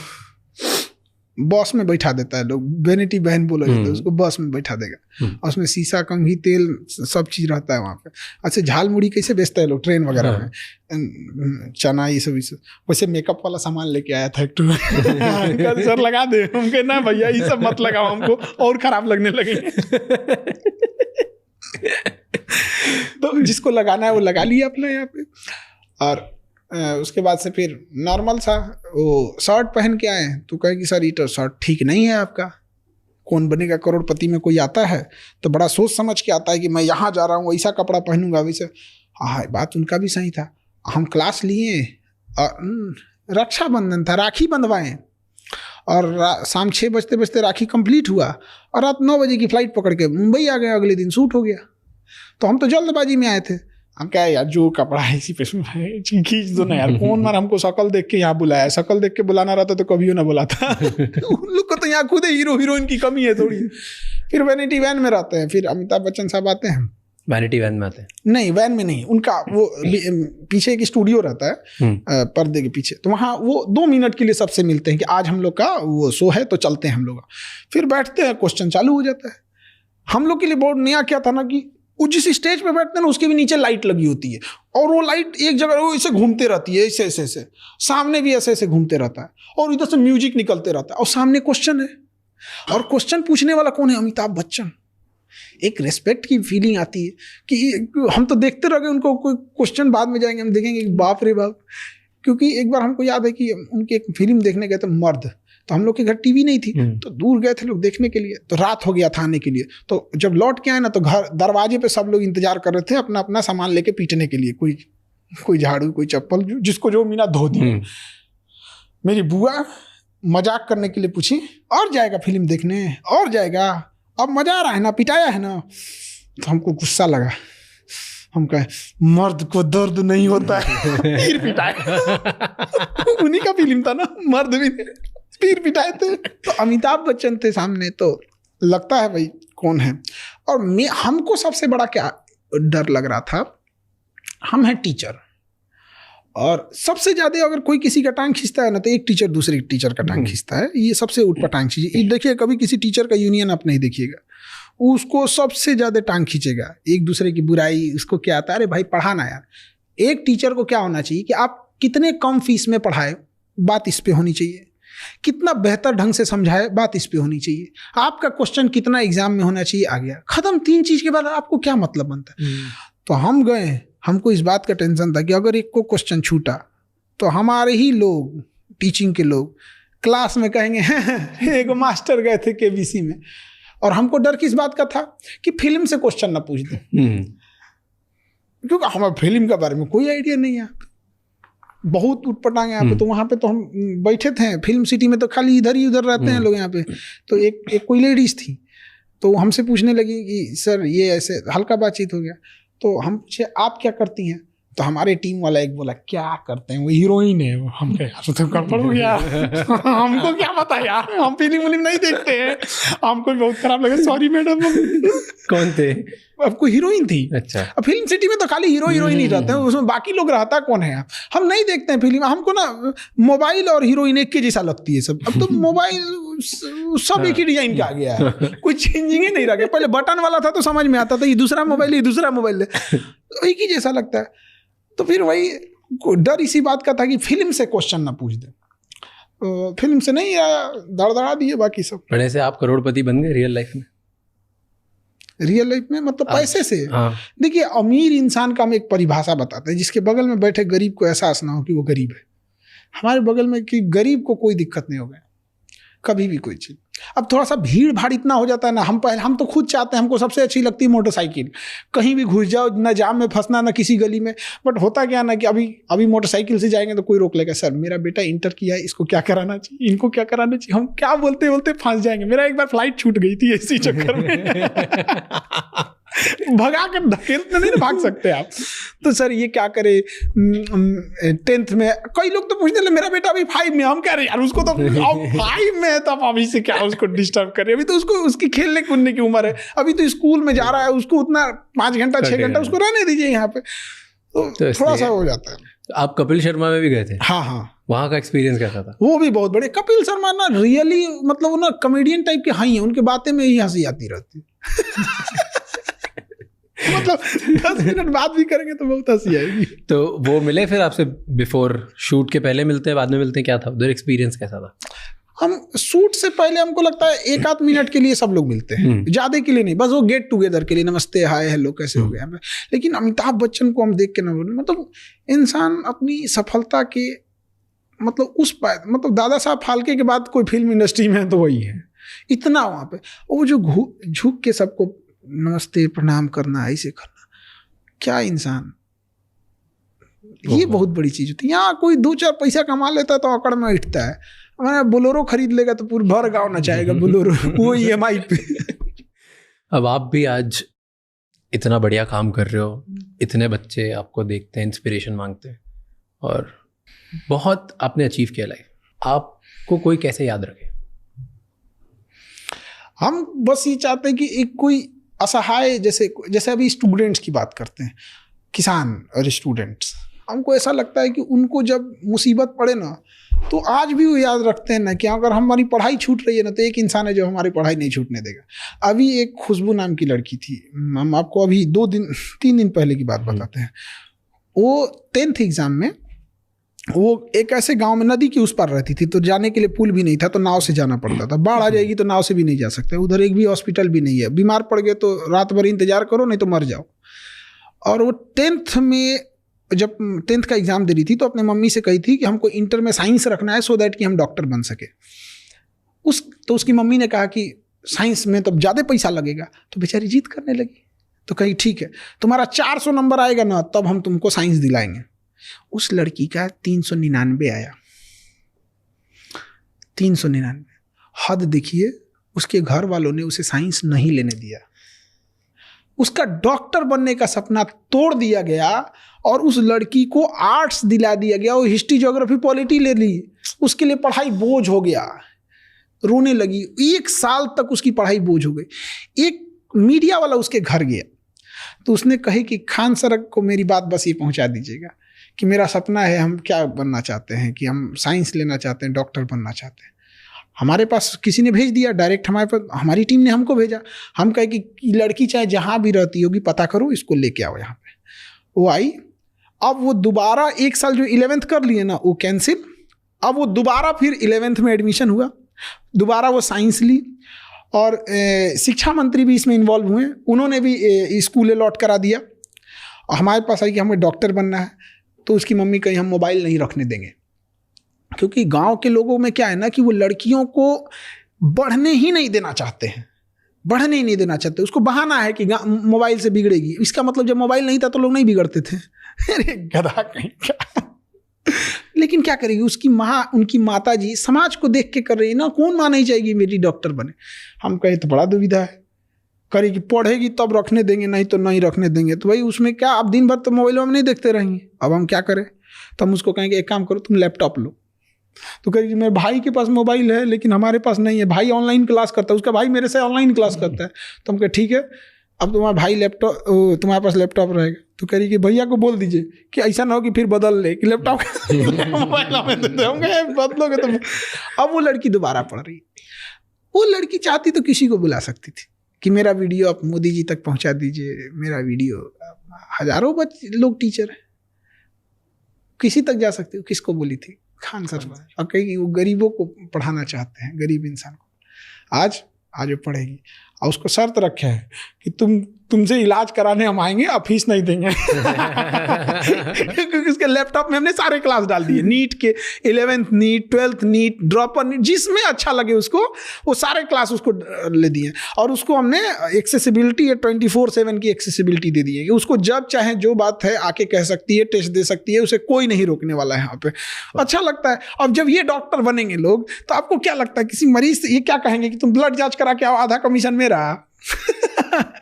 बॉस में बैठा देता है, लोग वेनिटी बहन बोला जाता है उसको, बस में बैठा देगा। और उसमें शीशा, कंघी, तेल सब चीज़ रहता है वहाँ पे। अच्छा, झाल मुड़ी कैसे बेचता है लोग ट्रेन वगैरह में, चना ये सब। वैसे मेकअप वाला सामान लेके आया था एक टू। सर लगा दे, हम कहे ना भैया ये सब मत लगाओ, हमको और खराब लगने लगेंगे। तो जिसको लगाना है वो लगा लिया अपना यहाँ पे। और उसके बाद से फिर नॉर्मल सा वो शर्ट पहन के आए, तो कहे कि सर ये तो शर्ट ठीक नहीं है आपका। कौन बनेगा करोड़पति में कोई आता है तो बड़ा सोच समझ के आता है कि मैं यहाँ जा रहा हूँ, ऐसा कपड़ा पहनूंगा वैसे। हाँ, बात उनका भी सही था। हम क्लास लिए और रक्षाबंधन था, राखी बंधवाएं, और शाम 6 बजते बजते राखी कंप्लीट हुआ, और रात 9 बजे की फ्लाइट पकड़ के मुंबई आ गए। अगले दिन शूट हो गया। तो हम तो जल्दबाजी में आए थे। हम क्या यार, जो कपड़ा है इसी पे खींच दो ना यार, कौन मार हमको शक्ल देख के यहाँ बुलाया। शक्ल देख के बुलाना रहता तो कभी ना बुलाता। उन लोग को तो यहाँ खुद हीरो हीरोइन की कमी है थोड़ी। फिर वैनिटी वैन में रहते हैं, फिर अमिताभ बच्चन साहब आते हैं। वैनिटी वैन में आते हैं? नहीं, वैन में नहीं, उनका वो पीछे एक स्टूडियो रहता है पर्दे के पीछे, तो वहाँ वो 2 मिनट के लिए सबसे मिलते हैं कि आज हम लोग का वो शो है तो चलते हैं हम लोग। फिर बैठते हैं, क्वेश्चन चालू हो जाता है। हम लोग के लिए बहुत नया क्या था ना कि वो जिस स्टेज पे बैठते हैं ना उसके भी नीचे लाइट लगी होती है, और वो लाइट एक जगह वो ऐसे घूमते रहती है, ऐसे ऐसे ऐसे, सामने भी ऐसे ऐसे घूमते रहता है, और इधर से म्यूजिक निकलते रहता है, और सामने क्वेश्चन है, और क्वेश्चन पूछने वाला कौन है? अमिताभ बच्चन। एक रेस्पेक्ट की फीलिंग आती है कि हम तो देखते रह गए उनको, कोई क्वेश्चन बाद में जाएंगे हम देखेंगे बाप रे बाप। क्योंकि एक बार हमको याद है कि उनकी एक फिल्म देखने गए थे, मर्द, तो हम लोग के घर टीवी नहीं थी, तो दूर गए थे लोग देखने के लिए, तो रात हो गया था आने के लिए। तो जब लौट के आए ना, तो घर दरवाजे पे सब लोग इंतजार कर रहे थे अपना अपना सामान लेके पीटने के लिए, कोई झाड़ू, कोई चप्पल, जिसको जो मिला धो दिया। मेरी बुआ मजाक करने के लिए पूछी, और जाएगा फिल्म देखने? और जाएगा? अब मजा आ रहा है ना, पिटाया है ना? तो हमको गुस्सा लगा। हम कहे मर्द को दर्द नहीं होता है, फिर पिटाया। उन्हीं का फिल्म था ना, मर्द भी फिर पिटाए थे। तो अमिताभ बच्चन थे सामने, तो लगता है भाई कौन है। और हमको सबसे बड़ा क्या डर लग रहा था, हम हैं टीचर, और सबसे ज्यादा अगर कोई किसी का टांग खींचता है ना तो एक टीचर दूसरे टीचर का टांग खींचता है। ये सबसे उटपटांग चीज है। देखिए कभी किसी टीचर का यूनियन आप नहीं देखिएगा, उसको सबसे ज्यादा टांग खींचेगा, एक दूसरे की बुराई, उसको क्या आता है, अरे भाई पढ़ाना यार। एक टीचर को क्या होना चाहिए कि आप कितने कम फीस में पढ़ाए, बात इस पे होनी चाहिए। कितना बेहतर ढंग से समझाए, बात इस पे होनी चाहिए। आपका क्वेश्चन कितना एग्जाम में होना चाहिए, आ गया, खत्म। 3 चीज के बाद आपको क्या मतलब बनता है। तो हम गए, हमको इस बात का टेंशन था कि अगर एक को क्वेश्चन छूटा तो हमारे ही लोग, टीचिंग के लोग क्लास में कहेंगे एक मास्टर गए थे केबीसी में, और हमको डर किस बात का था कि फिल्म से क्वेश्चन ना पूछ दें, क्योंकि हमें फिल्म के बारे में कोई आइडिया नहीं है। बहुत उटपटांगे यहाँ पे। तो वहाँ पे तो हम बैठे थे, फिल्म सिटी में तो खाली इधर ही उधर रहते हैं लोग यहाँ पे। तो एक कोई लेडीज थी, तो हमसे पूछने लगी कि सर ये ऐसे, हल्का बातचीत हो गया। तो हम पूछे आप क्या करती हैं, तो हमारे टीम वाला एक बोला क्या करते हैं, वो हीरोइन है। वो हम कहे तो गड़बड़ हो गया हमको क्या पता यार, हम फिल्म नहीं देखते हैं। हमको बहुत खराब लगा, सॉरी मैडम। कौन थे? आपको हीरोइन थी। अच्छा। अब फिल्म सिटी में तो खाली हीरोइन ही रहते हैं, उसमें बाकी लोग रहता कौन है। हम नहीं देखते हैं फिल्म, हमको ना मोबाइल और हीरोइन एक के जैसा लगती है सब। अब तो मोबाइल सब एक ही डिजाइन का आ गया है, कोई चेंजिंग ही नहीं रह गया। पहले बटन वाला था तो समझ में आता था, ये दूसरा मोबाइल, ये दूसरा मोबाइल है, एक ही जैसा लगता है। तो फिर वही डर इसी बात का था कि फिल्म से क्वेश्चन ना पूछ दे। फिल्म से नहीं आया, दड़दड़ा दिए बाकी सब। पढ़ने से आप करोड़पति बन गए रियल लाइफ में? रियल लाइफ में मतलब पैसे से? हाँ। देखिए अमीर इंसान का हम एक परिभाषा बताते हैं, जिसके बगल में बैठे गरीब को एहसास ना हो कि वो गरीब है। हमारे बगल में कि गरीब को कोई दिक्कत नहीं हो गया कभी भी कोई चीज़। अब थोड़ा सा भीड़ भाड़ इतना हो जाता है ना, हम तो खुद चाहते हैं, हमको सबसे अच्छी लगती है मोटरसाइकिल। कहीं भी घुस जाओ, ना जाम में फंसना, ना किसी गली में। बट होता क्या ना कि अभी मोटरसाइकिल से जाएंगे तो कोई रोक लेगा, सर मेरा बेटा इंटर किया है, इसको क्या कराना चाहिए, इनको क्या कराना चाहिए। हम क्या बोलते बोलते फंस जाएंगे। मेरा एक बार फ्लाइट छूट गई थी इसी चक्कर में भगा कर धकेलते नहीं ना भाग सकते आप। तो सर ये क्या करे, 10th में कई लोग तो पूछते हैं मेरा बेटा अभी 5 में। हम कह रहे यार उसको तो 5 में है, तो आप अभी से क्या उसको डिस्टर्ब करें, अभी तो उसको उसकी खेलने कूदने की उम्र है, अभी तो स्कूल में जा रहा है, उसको उतना 5 घंटा 6 घंटा उसको रहने दीजिए यहाँ पे। तो थोड़ा सा हो जाता है। आप कपिल शर्मा में भी गए थे? हाँ। वहाँ का एक्सपीरियंस कैसा था? वो भी बहुत बड़े। कपिल शर्मा ना रियली मतलब वो ना कॉमेडियन टाइप के हाई है, उनके बातें में ही हंसी आती रहती मतलब 10 मिनट बात भी करेंगे तो बहुत हंसी आएगी। तो वो मिले फिर आपसे बिफोर शूट के? पहले मिलते हैं बाद में मिलते हैं, क्या था उधर एक्सपीरियंस कैसा था? हम शूट से पहले हमको लगता है 1-8 मिनट के लिए सब लोग मिलते हैं, ज्यादा के लिए नहीं, बस वो गेट टुगेदर के लिए, नमस्ते हाय हेलो कैसे हो गया। लेकिन अमिताभ बच्चन को हम देख के ना बोले, मतलब इंसान अपनी सफलता के मतलब दादा साहब फाल्के के बाद कोई फिल्म इंडस्ट्री में है तो वही है। इतना वहाँ पे वो जो झुक के सबको नमस्ते प्रणाम करना, ऐसे करना, क्या इंसान, ये बहुत बड़ी चीज होती है। यहाँ कोई 2-4 पैसा कमा लेता है तो अकड़ में उठता है। हमारा बोलेरो खरीद लेगा तो पूरा भर गाँव नचाएगा बोलेरो, वो EMI पे। अब आप भी आज इतना बढ़िया काम कर रहे हो, इतने बच्चे आपको देखते हैं, इंस्पिरेशन मांगते हैं, और बहुत आपने अचीव किया लाइफ। आपको कोई कैसे याद रखे? हम बस ये चाहते हैं कि एक कोई असहाय, जैसे अभी स्टूडेंट्स की बात करते हैं, किसान और स्टूडेंट्स, हमको ऐसा लगता है कि उनको जब मुसीबत पड़े ना तो आज भी वो याद रखते हैं ना कि अगर हमारी पढ़ाई छूट रही है ना तो एक इंसान है जो हमारी पढ़ाई नहीं छूटने देगा। अभी एक खुशबू नाम की लड़की थी, हम आपको अभी 3 दिन पहले की बात बताते हैं। वो 10th एग्जाम में वो एक ऐसे गांव में नदी की उस पार रहती थी, तो जाने के लिए पुल भी नहीं था, तो नाव से जाना पड़ता था। बाढ़ आ जाएगी तो नाव से भी नहीं जा सकते, उधर एक भी हॉस्पिटल भी नहीं है, बीमार पड़ गए तो रात भर इंतजार करो नहीं तो मर जाओ। और वो 10th में जब 10th का एग्जाम दे रही थी तो अपने मम्मी से कही थी कि हमको इंटर में साइंस रखना है सो दैट कि हम डॉक्टर बन सके। तो उसकी मम्मी ने कहा कि साइंस में तो ज़्यादा पैसा लगेगा, तो बेचारी जिद करने लगी। तो कही ठीक है, तुम्हारा 400 नंबर आएगा ना तब हम तुमको साइंस दिलाएंगे। उस लड़की का 399 आया, 399। हद देखिए, उसके घर वालों ने उसे साइंस नहीं लेने दिया, उसका डॉक्टर बनने का सपना तोड़ दिया गया और उस लड़की को आर्ट्स दिला दिया गया। वो हिस्ट्री ज्योग्राफी पॉलिटी ले ली, उसके लिए पढ़ाई बोझ हो गया, रोने लगी। 1 साल तक उसकी पढ़ाई बोझ हो गई। एक मीडिया वाला उसके घर गया तो उसने कहे कि खान सर को मेरी बात बस ये पहुंचा दीजिएगा कि मेरा सपना है, हम क्या बनना चाहते हैं, कि हम साइंस लेना चाहते हैं, डॉक्टर बनना चाहते हैं। हमारे पास किसी ने भेज दिया डायरेक्ट, हमारे पास हमारी टीम ने हमको भेजा। हम कहे कि लड़की चाहे जहाँ भी रहती होगी पता करो, इसको लेके आओ यहाँ पे। वो आई, अब वो दोबारा 1 साल जो 11th कर लिए ना वो कैंसिल। अब वो दोबारा फिर 11th में एडमिशन हुआ, दोबारा वो साइंस ली। और शिक्षा मंत्री भी इसमें इन्वॉल्व हुए, उन्होंने भी स्कूल अलॉट करा दिया। हमारे पास आई कि हमें डॉक्टर बनना है, तो उसकी मम्मी कही हम मोबाइल नहीं रखने देंगे, क्योंकि गांव के लोगों में क्या है ना कि वो लड़कियों को बढ़ने ही नहीं देना चाहते हैं, बढ़ने ही नहीं देना चाहते। उसको बहाना है कि मोबाइल से बिगड़ेगी। इसका मतलब जब मोबाइल नहीं था तो लोग नहीं बिगड़ते थे। अरे गधा कहीं का। लेकिन क्या करेगी उसकी माँ, उनकी माता जी समाज को देख के कर रही है ना, कौन माँ नहीं चाहेगी मेरी डॉक्टर बने। हम कहे तो बड़ा दुविधा है, करेगी पढ़ेगी तब रखने देंगे, नहीं तो नहीं रखने देंगे। तो भाई उसमें क्या, अब दिन भर तो मोबाइल में नहीं देखते रहेंगे, अब हम क्या करें। तो हम उसको कहेंगे एक काम करो तुम लैपटॉप लो। तो कहेगी मेरे भाई के पास मोबाइल है लेकिन हमारे पास नहीं है, भाई ऑनलाइन क्लास करता है, उसका भाई मेरे से ऑनलाइन क्लास करता है। तो हम कहे ठीक है, अब तुम्हारा भाई लैपटॉप, तुम्हारे पास लैपटॉप रहेगा। तो कह रही कि भैया को बोल दीजिए कि ऐसा ना हो कि फिर बदल ले, कि लैपटॉप मोबाइल हमें दे दोगे, बदलोगे तो। अब वो लड़की दोबारा पढ़ रही। वो लड़की चाहती तो किसी को बुला सकती थी कि मेरा वीडियो आप मोदी जी तक पहुंचा दीजिए, मेरा वीडियो। हजारों लोग टीचर हैं, किसी तक जा सकती हो। किसको बोली थी? खान सर। और कही वो गरीबों को पढ़ाना चाहते हैं, गरीब इंसान को। आज वो पढ़ेगी, और उसको शर्त रखे है कि तुमसे इलाज कराने हम आएंगे, अब फीस नहीं देंगे। क्योंकि उसके लैपटॉप में हमने सारे क्लास डाल दिए, नीट के 11th NEET, 12th NEET, dropper NEET, जिसमें अच्छा लगे उसको वो सारे क्लास उसको ले दिए। और उसको हमने एक्सेसिबिलिटी 24/7 की एक्सेसिबिलिटी दे दी है कि उसको जब चाहे जो बात है आके कह सकती है, टेस्ट दे सकती है, उसे कोई नहीं रोकने वाला है यहाँ पे। अच्छा लगता है। अब जब ये डॉक्टर बनेंगे लोग तो आपको क्या लगता है, किसी मरीज से ये क्या कहेंगे कि तुम ब्लड जांच करा के आओ, आधा कमीशन मेरा।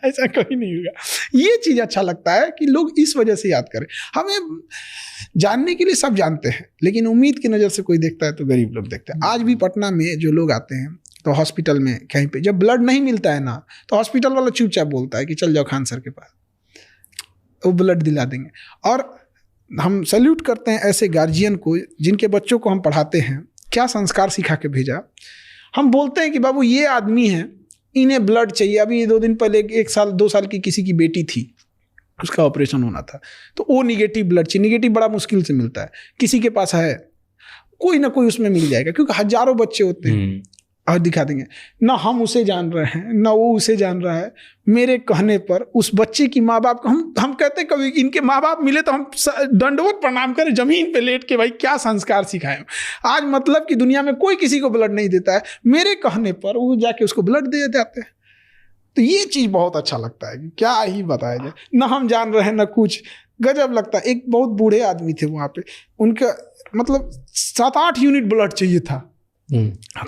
ऐसा कोई नहीं होगा। ये चीज अच्छा लगता है कि लोग इस वजह से याद करें। हमें जानने के लिए सब जानते हैं, लेकिन उम्मीद की नजर से कोई देखता है तो गरीब लोग देखते हैं। आज भी पटना में जो लोग आते हैं तो हॉस्पिटल में कहीं पे जब ब्लड नहीं मिलता है ना, तो हॉस्पिटल वाला चुपचाप बोलता है कि चल जाओ खान सर के पास, वो ब्लड दिला देंगे। और हम सैल्यूट करते हैं ऐसे गार्जियन को जिनके बच्चों को हम पढ़ाते हैं, क्या संस्कार सिखा के भेजा। हम बोलते हैं कि बाबू ये आदमी है, इन्हें ब्लड चाहिए। अभी 2 दिन पहले 1 साल 2 साल की किसी की बेटी थी, उसका ऑपरेशन होना था, तो वो निगेटिव ब्लड चाहिए। निगेटिव बड़ा मुश्किल से मिलता है, किसी के पास है, कोई ना कोई उसमें मिल जाएगा, क्योंकि हजारों बच्चे होते हैं। और दिखा देंगे ना, हम उसे जान रहे हैं ना वो उसे जान रहा है। मेरे कहने पर उस बच्चे की माँ बाप को हम कहते हैं कभी इनके माँ बाप मिले तो हम दंडवत प्रणाम करें जमीन पे लेट के, भाई क्या संस्कार सिखाए। आज मतलब कि दुनिया में कोई किसी को ब्लड नहीं देता है, मेरे कहने पर वो जाके उसको ब्लड दे जाते हैं। तो ये चीज़ बहुत अच्छा लगता है कि क्या ही बताया जाए, ना हम जान रहे हैं ना कुछ। गजब लगता है। एक बहुत बूढ़े आदमी थे वहाँ पे, उनका मतलब 7-8 यूनिट ब्लड चाहिए था।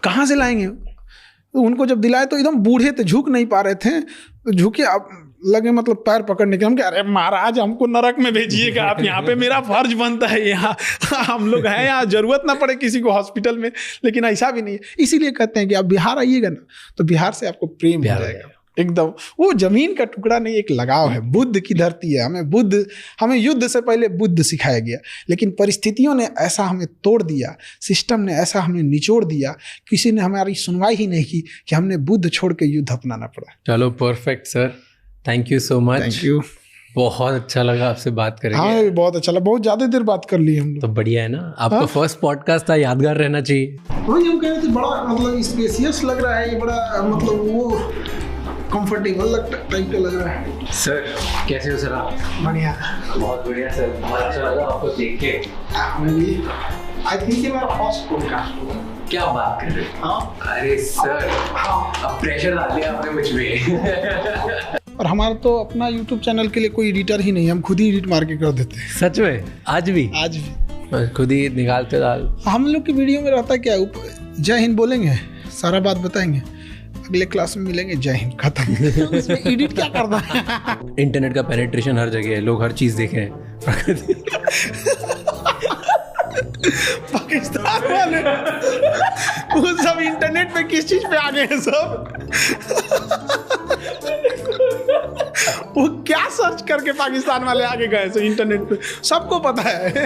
कहाँ से लाएंगे? तो उनको जब दिलाए तो एकदम बूढ़े थे, झुक नहीं पा रहे थे, तो झुके अब लगे मतलब पैर पकड़ने के। हम क्या, अरे महाराज हमको नरक में भेजिएगा आप, यहाँ पे मेरा फर्ज बनता है, यहाँ हम लोग हैं, यहाँ जरूरत ना पड़े किसी को हॉस्पिटल में। लेकिन ऐसा भी नहीं है। इसीलिए कहते हैं कि आप बिहार आइएगा ना तो बिहार से आपको प्रेम हो जाएगा एकदम। वो जमीन का टुकड़ा नहीं, एक लगाव है। बुद्ध की धरती है। हमें युद्ध से पहले बुद्ध सिखाया गया, लेकिन परिस्थितियों ने ऐसा हमें तोड़ दिया, सिस्टम ने ऐसा हमें निचोड़ दिया, किसी ने हमारी सुनवाई ही नहीं की कि हमने बुद्ध छोड़ के युद्ध अपनाना पड़ा। चलो perfect sir, thank you so much. Thank you, बहुत अच्छा लगा आपसे बात करके। हाँ बहुत अच्छा लगा, बहुत ज्यादा देर बात कर ली हम लोग। तो बढ़िया है ना, आपका फर्स्ट पॉडकास्ट था, यादगार रहना चाहिए। वही हम कह रहे थे, बड़ा मतलब स्पेसियस लग रहा है ये, बड़ा मतलब वो कंफर्टेबल टाइप का लग रहा है। सर कैसे हो सर आप? बढ़िया, बहुत बढ़िया सर, बहुत अच्छा लगा आपको देख के। मैं भी आई थिंक ये मेरा फर्स्ट पॉडकास्ट होगा। क्या बात कर रहे हैं? हाँ अरे सर, हाँ अब प्रेशर डाल दिया आपने मुझ पे। और हमारा तो अपना YouTube चैनल के लिए कोई एडिटर ही नहीं, हम खुद ही एडिट मार के कर देते हैं। सच में? आज भी खुद ही निकालते डाल। हम लोग की वीडियो में रहता क्या, जय हिंद बोलेंगे, सारा बात बताएंगे, अगले क्लास में मिलेंगे, जय हिंद, खत्म। उसमें एडिट क्या करना है? इंटरनेट का पेनिट्रेशन हर जगह है, लोग हर चीज देख रहे हैं। पाकिस्तान वाले वो सब इंटरनेट पे किस चीज पे आ गए हैं सब। वो क्या सर्च करके पाकिस्तान वाले आगे गए थे इंटरनेट पे, सबको पता है।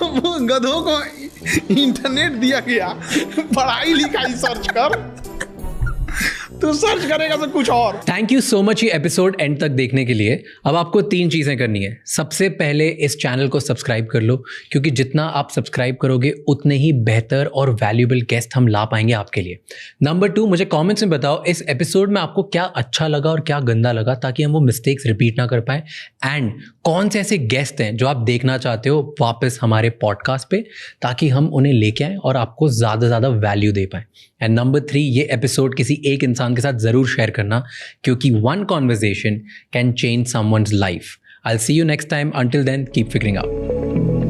वो गधों को इंटरनेट दिया गया, पढ़ाई लिखाई सर्च कर, तू सर्च करेगा तो कुछ और। थैंक यू सो मच ये एपिसोड एंड तक देखने के लिए। अब आपको 3 चीजें करनी है। सबसे पहले इस चैनल को सब्सक्राइब कर लो, क्योंकि जितना आप सब्सक्राइब करोगे उतने ही बेहतर और वैल्यूएबल गेस्ट हम ला पाएंगे आपके लिए। नंबर 2, मुझे कमेंट्स में बताओ इस एपिसोड में आपको क्या अच्छा लगा और क्या गंदा लगा, ताकि हम वो मिस्टेक्स रिपीट ना कर पाए। एंड कौन से ऐसे गेस्ट हैं जो आप देखना चाहते हो वापस हमारे पॉडकास्ट पे, ताकि हम उन्हें लेके आएँ और आपको ज़्यादा से ज़्यादा वैल्यू दे पाएँ। एंड नंबर 3, ये एपिसोड किसी एक इंसान के साथ ज़रूर शेयर करना, क्योंकि one conversation can change someone's life. I'll see you next time. Until then, keep figuring out.